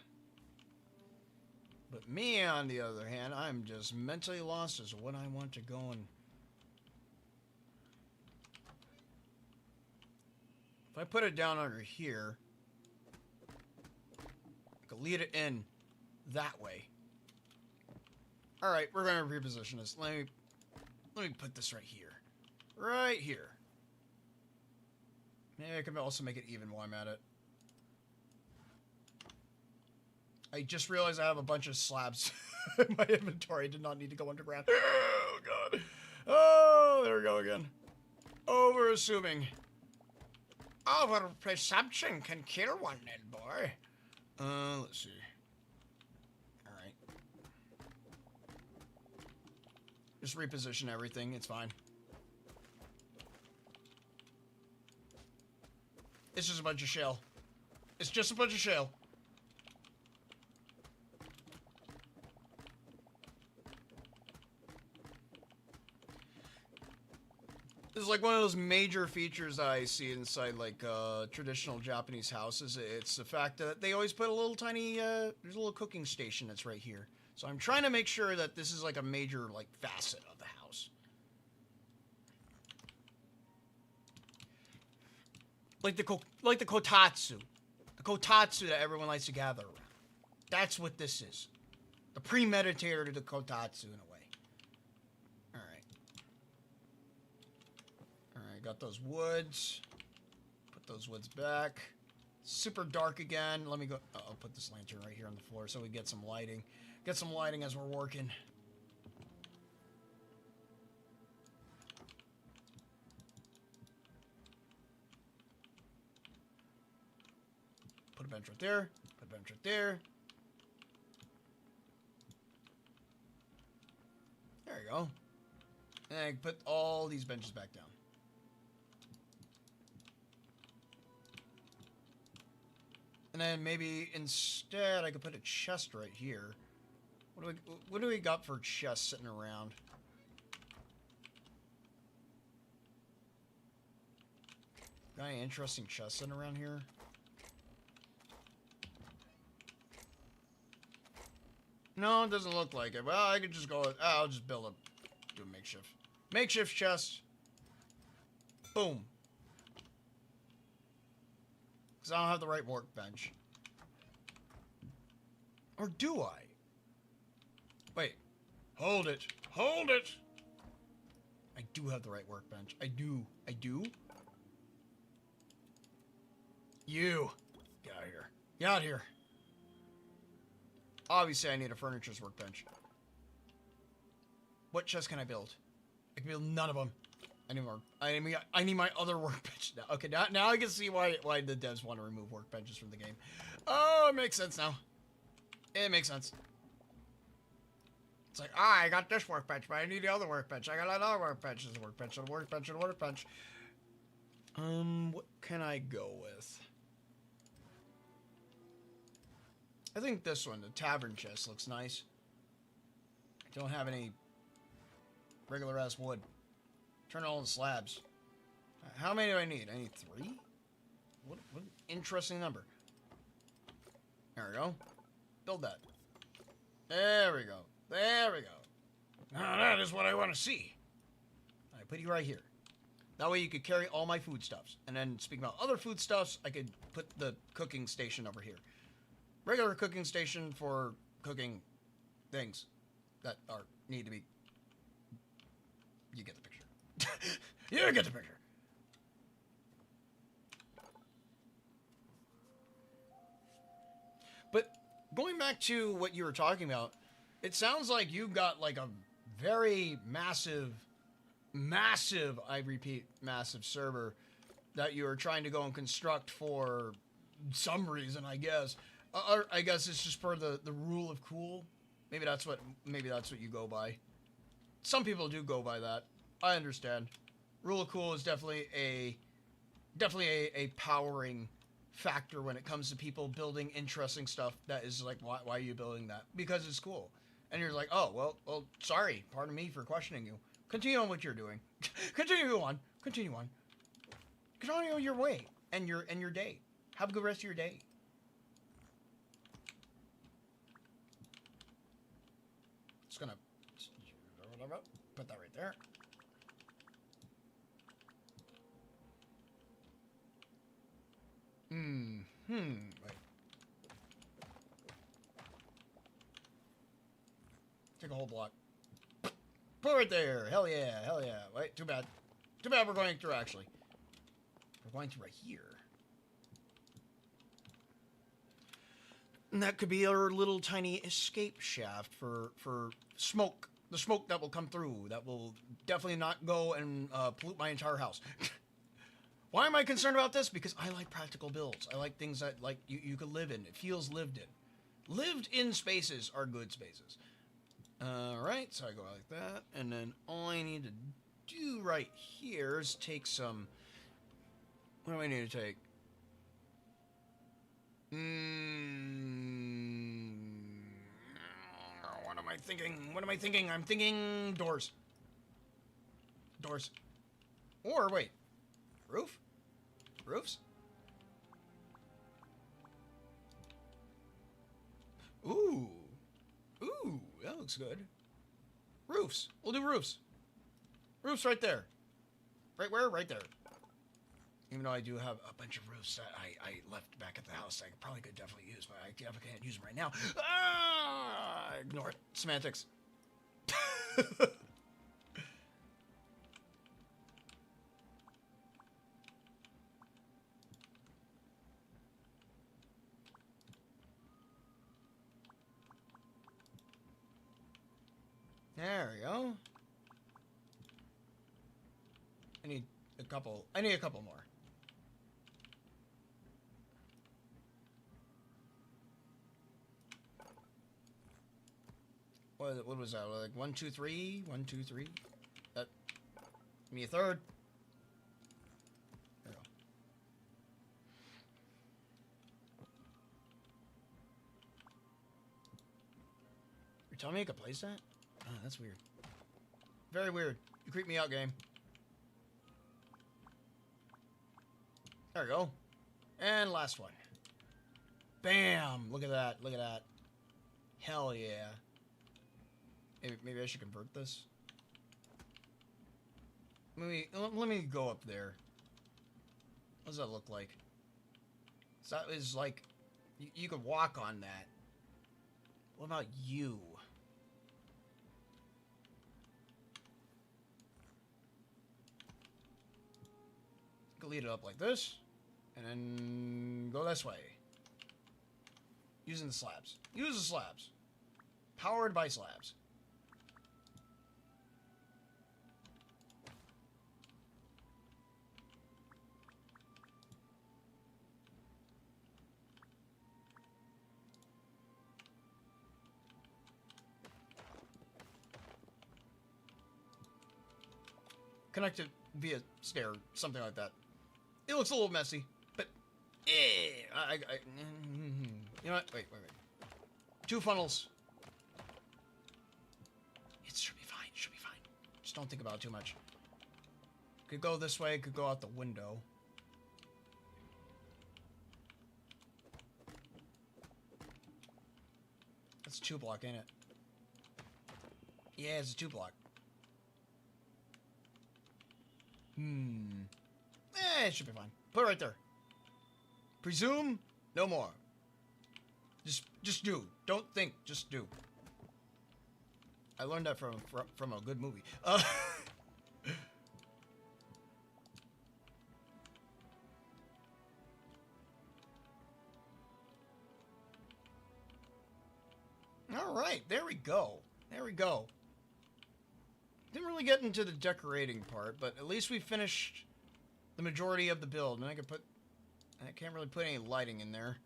But me, on the other hand, I'm just mentally lost as to what I want to go and... If I put it down under here, I can lead it in that way. Alright, we're going to reposition this. Let me put this right here. Right here. Maybe I can also make it even while I'm at it. I just realized I have a bunch of slabs in my inventory. I did not need to go underground. Oh, God. Oh, there we go again. Over assuming. Over presumption can kill one, little boy. Let's see. Alright. Just reposition everything. It's fine. It's just a bunch of shell. It's just a bunch of shell. This is like one of those major features that I see inside like traditional Japanese houses. It's the fact that they always put a little tiny, there's a little cooking station that's right here. So I'm trying to make sure that this is like a major like facet of the house. Like the kotatsu. The kotatsu that everyone likes to gather around. That's what this is. The premeditated the kotatsu in a way. Alright. Alright, got those woods. Put those woods back. Super dark again. Let me go... I'll put this lantern right here on the floor so we get some lighting. Get some lighting as we're working. Put a bench right there. Put a bench right there. There you go. And I put all these benches back down. And then maybe instead I could put a chest right here. What do we got for chests sitting around? Got any interesting chests sitting around here? No, it doesn't look like it. Well, I could just go... I'll just do a makeshift. Makeshift chest. Boom. Because I don't have the right workbench. Or do I? Wait. Hold it. Hold it! I do have the right workbench. I do. I do? You. Get out of here. Get out of here. Obviously, I need a furniture's workbench. What chest can I build? I can build none of them. I need more. I need my other workbench now. Okay, now I can see why the devs want to remove workbenches from the game. Oh, it makes sense now. It makes sense. It's like, I got this workbench, but I need the other workbench. I got another workbench. There's a workbench, and a workbench, and a workbench. What can I go with? I think this one, the tavern chest, looks nice. I don't have any regular ass wood. Turn all the slabs. How many do I need? I need 3? What an interesting number. There we go. Build that. There we go. There we go. Now that is what I want to see. I put you right here. That way you could carry all my foodstuffs. And then, speaking about other foodstuffs, I could put the cooking station over here. Regular cooking station for cooking things that need to be... You get the picture. You get the picture. But going back to what you were talking about, it sounds like you got like a very massive, I repeat, massive server that you are trying to go and construct for some reason, I guess. Or I guess it's just for the rule of cool. Maybe that's what you go by. Some people do go by that. I understand. Rule of cool is definitely a powering factor when it comes to people building interesting stuff that is like, why are you building that? Because it's cool. And you're like, oh, well, sorry. Pardon me for questioning you. Continue on what you're doing. Continue on. Continue on your way and your day. Have a good rest of your day. Just gonna put that right there. Wait. Take a whole block. Put it right there. Hell yeah. Hell yeah. Wait, too bad. Too bad we're going through, actually. We're going through right here. And that could be our little tiny escape shaft for smoke. The smoke that will come through. That will definitely not go and pollute my entire house. Why am I concerned about this? Because I like practical builds. I like things that like you could live in. It feels lived in. Lived in spaces are good spaces. Alright, so I go like that. And then all I need to do right here is take some... What do I need to take? What am I thinking? What am I thinking? I'm thinking doors. Doors. Or, wait. Roof? Roofs? Ooh. Ooh, that looks good. Roofs. We'll do roofs. Roofs right there. Right where? Right there. Even though I do have a bunch of roofs that I left back at the house I probably could definitely use, but I definitely can't use them right now. Ah! Ignore it. Semantics. There we go. I need a couple more. What was that? Like 1, 2, 3? 1, 2, 3? That. Give me a third. There we go. You're telling me I could place that? Oh, that's weird. Very weird. You creep me out, game. There we go. And last one. Bam! Look at that. Look at that. Hell yeah. Maybe I should convert this. Let me go up there. What does that look like? So that is like... You could walk on that. What about you? Lead it up like this, and then go this way. Using the slabs. Use the slabs. Powered by slabs. connect it via stair, something like that. It looks a little messy, but you know what? Wait. 2 funnels. It should be fine. Should be fine. Just don't think about it too much. Could go this way. Could go out the window. That's 2 block, ain't it? Yeah, it's a 2 block. It should be fine. Put it right there. Presume no more. Just do. Don't think. Just do. I learned that from a good movie. All right, there we go. There we go. Didn't really get into the decorating part, but at least we finished the majority of the build. And I can't really put any lighting in there.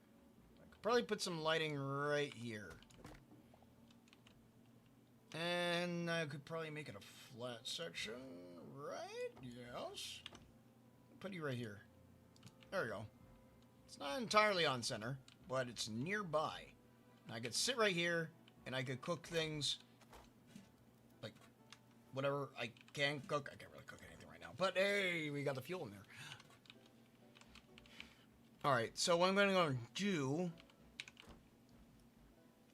I could probably put some lighting right here. And I could probably make it a flat section, right? Yes. Put you right here. There we go. It's not entirely on center, but it's nearby. And I could sit right here, and I could cook things, like, whatever I can cook. I can't really cook anything right now, but hey, we got the fuel in there. Alright, so what I'm going to do...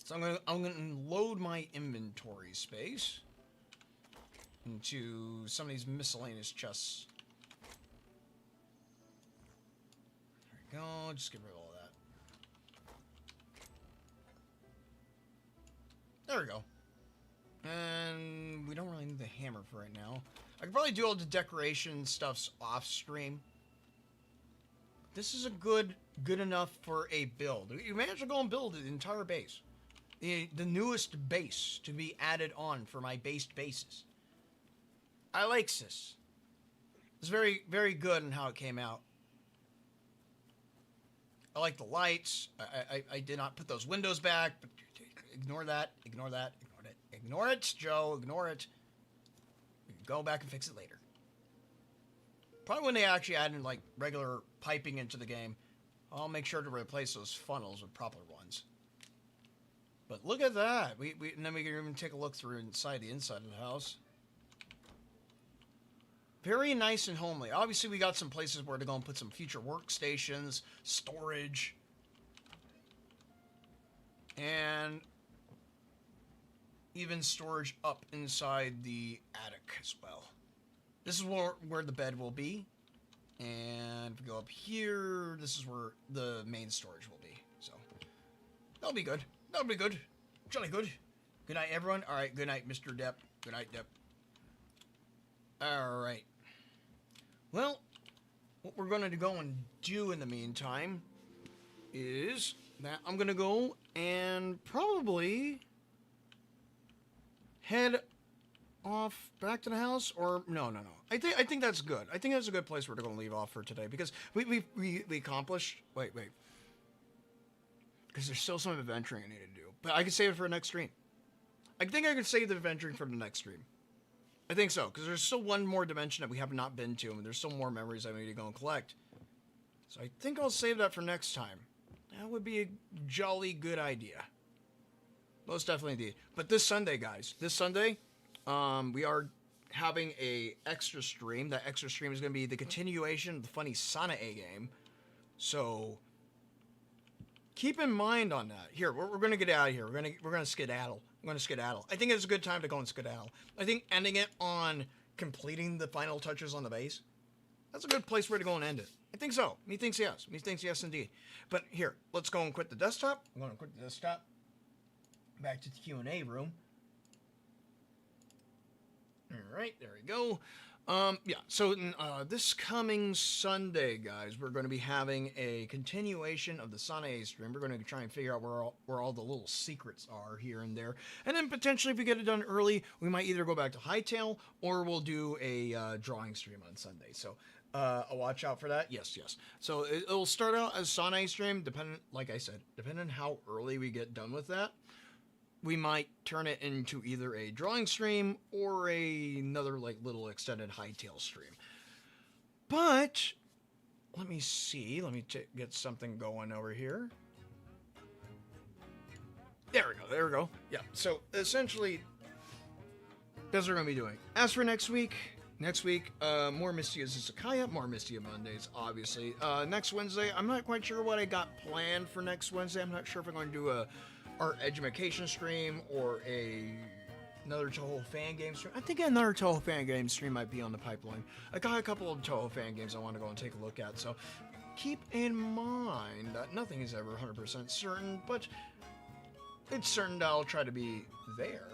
So I'm going to load my inventory space into some of these miscellaneous chests. There we go. Just get rid of all that. There we go. And we don't really need the hammer for right now. I could probably do all the decoration stuffs off stream. This is a good enough for a build. You managed to go and build the entire base. The newest base to be added on for my based bases. I like this. It's very, very good in how it came out. I like the lights. I did not put those windows back, but ignore that. Ignore that. Ignore it. Ignore it, Joe. Ignore it. We can go back and fix it later. Probably when they actually add in like regular piping into the game, I'll make sure to replace those funnels with proper ones. But look at that. And then we can even take a look through inside the inside of the house. Very nice and homely. Obviously, we got some places where to go and put some future workstations, storage, and even storage up inside the attic as well. This is where the bed will be. And if we go up here, this is where the main storage will be. So, that'll be good. That'll be good. Jolly good. Good night, everyone. All right, good night, Mr. Depp. Good night, Depp. All right. Well, what we're going to go and do in the meantime is that I'm going to go and probably head off back to the house, or no. I think that's good. I think that's a good place we're going to leave off for today, because we accomplished. Wait. Because there's still some adventuring I need to do. But I can save it for the next stream. I think I can save the adventuring for the next stream. I think so. Because there's still one more dimension that we have not been to. And there's still more memories I need to go and collect. So I think I'll save that for next time. That would be a jolly good idea. Most definitely indeed. But this Sunday, guys. This Sunday, we are having a extra stream. That extra stream is going to be the continuation of the funny Sanae game. So... keep in mind on that. Here, we're going to get out of here. We're going to skedaddle. I'm going to skedaddle. I think it's a good time to go and skedaddle. I think ending it on completing the final touches on the base, that's a good place where to go and end it. I think so. Me thinks yes. Me thinks yes indeed. But here, let's go and quit the desktop. I'm going to quit the desktop. Back to the Q&A room. All right, there we go. Yeah, so this coming Sunday, guys, we're going to be having a continuation of the Sanae stream. We're going to try and figure out where all the little secrets are here and there. And then potentially, if we get it done early, we might either go back to Hightail, or we'll do a drawing stream on Sunday. So, I'll watch out for that. Yes. So, it'll start out as Sanae stream, like I said, depending on how early we get done with that. we might turn it into either a drawing stream or another like little extended Hightail stream. But let me see. Let me get something going over here. There we go. There we go. Yeah. So essentially, that's what we're gonna be doing. As for next week, more Misty Izakaya, more Misty Mondays, obviously. Next Wednesday, I'm not quite sure what I got planned for next Wednesday. I'm not sure if I'm going to do a art education stream or another Touhou fan game stream. I think another Touhou fan game stream might be on the pipeline. I got a couple of Touhou fan games I want to go and take a look at, so keep in mind that nothing is ever 100% certain, but it's certain that I'll try to be there.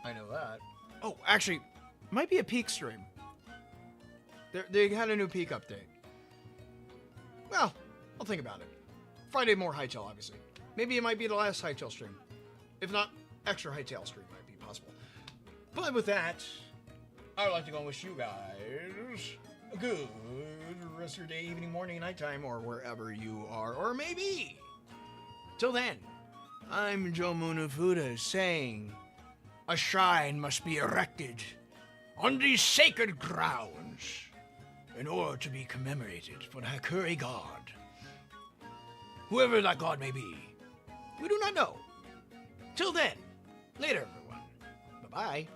I know that. Oh, actually, might be a peak stream. They had a new peak update. Well, I'll think about it. Friday, more Hytale, obviously. Maybe it might be the last Hytale stream. If not, extra Hytale stream might be possible. But with that, I would like to go and wish you guys a good rest of your day, evening, morning, nighttime, or wherever you are, or maybe. Till then, I'm Joe Munafuda saying, a shrine must be erected on these sacred grounds in order to be commemorated for the Hakuri god. Whoever that god may be, we do not know. Till then, later everyone. Bye-bye.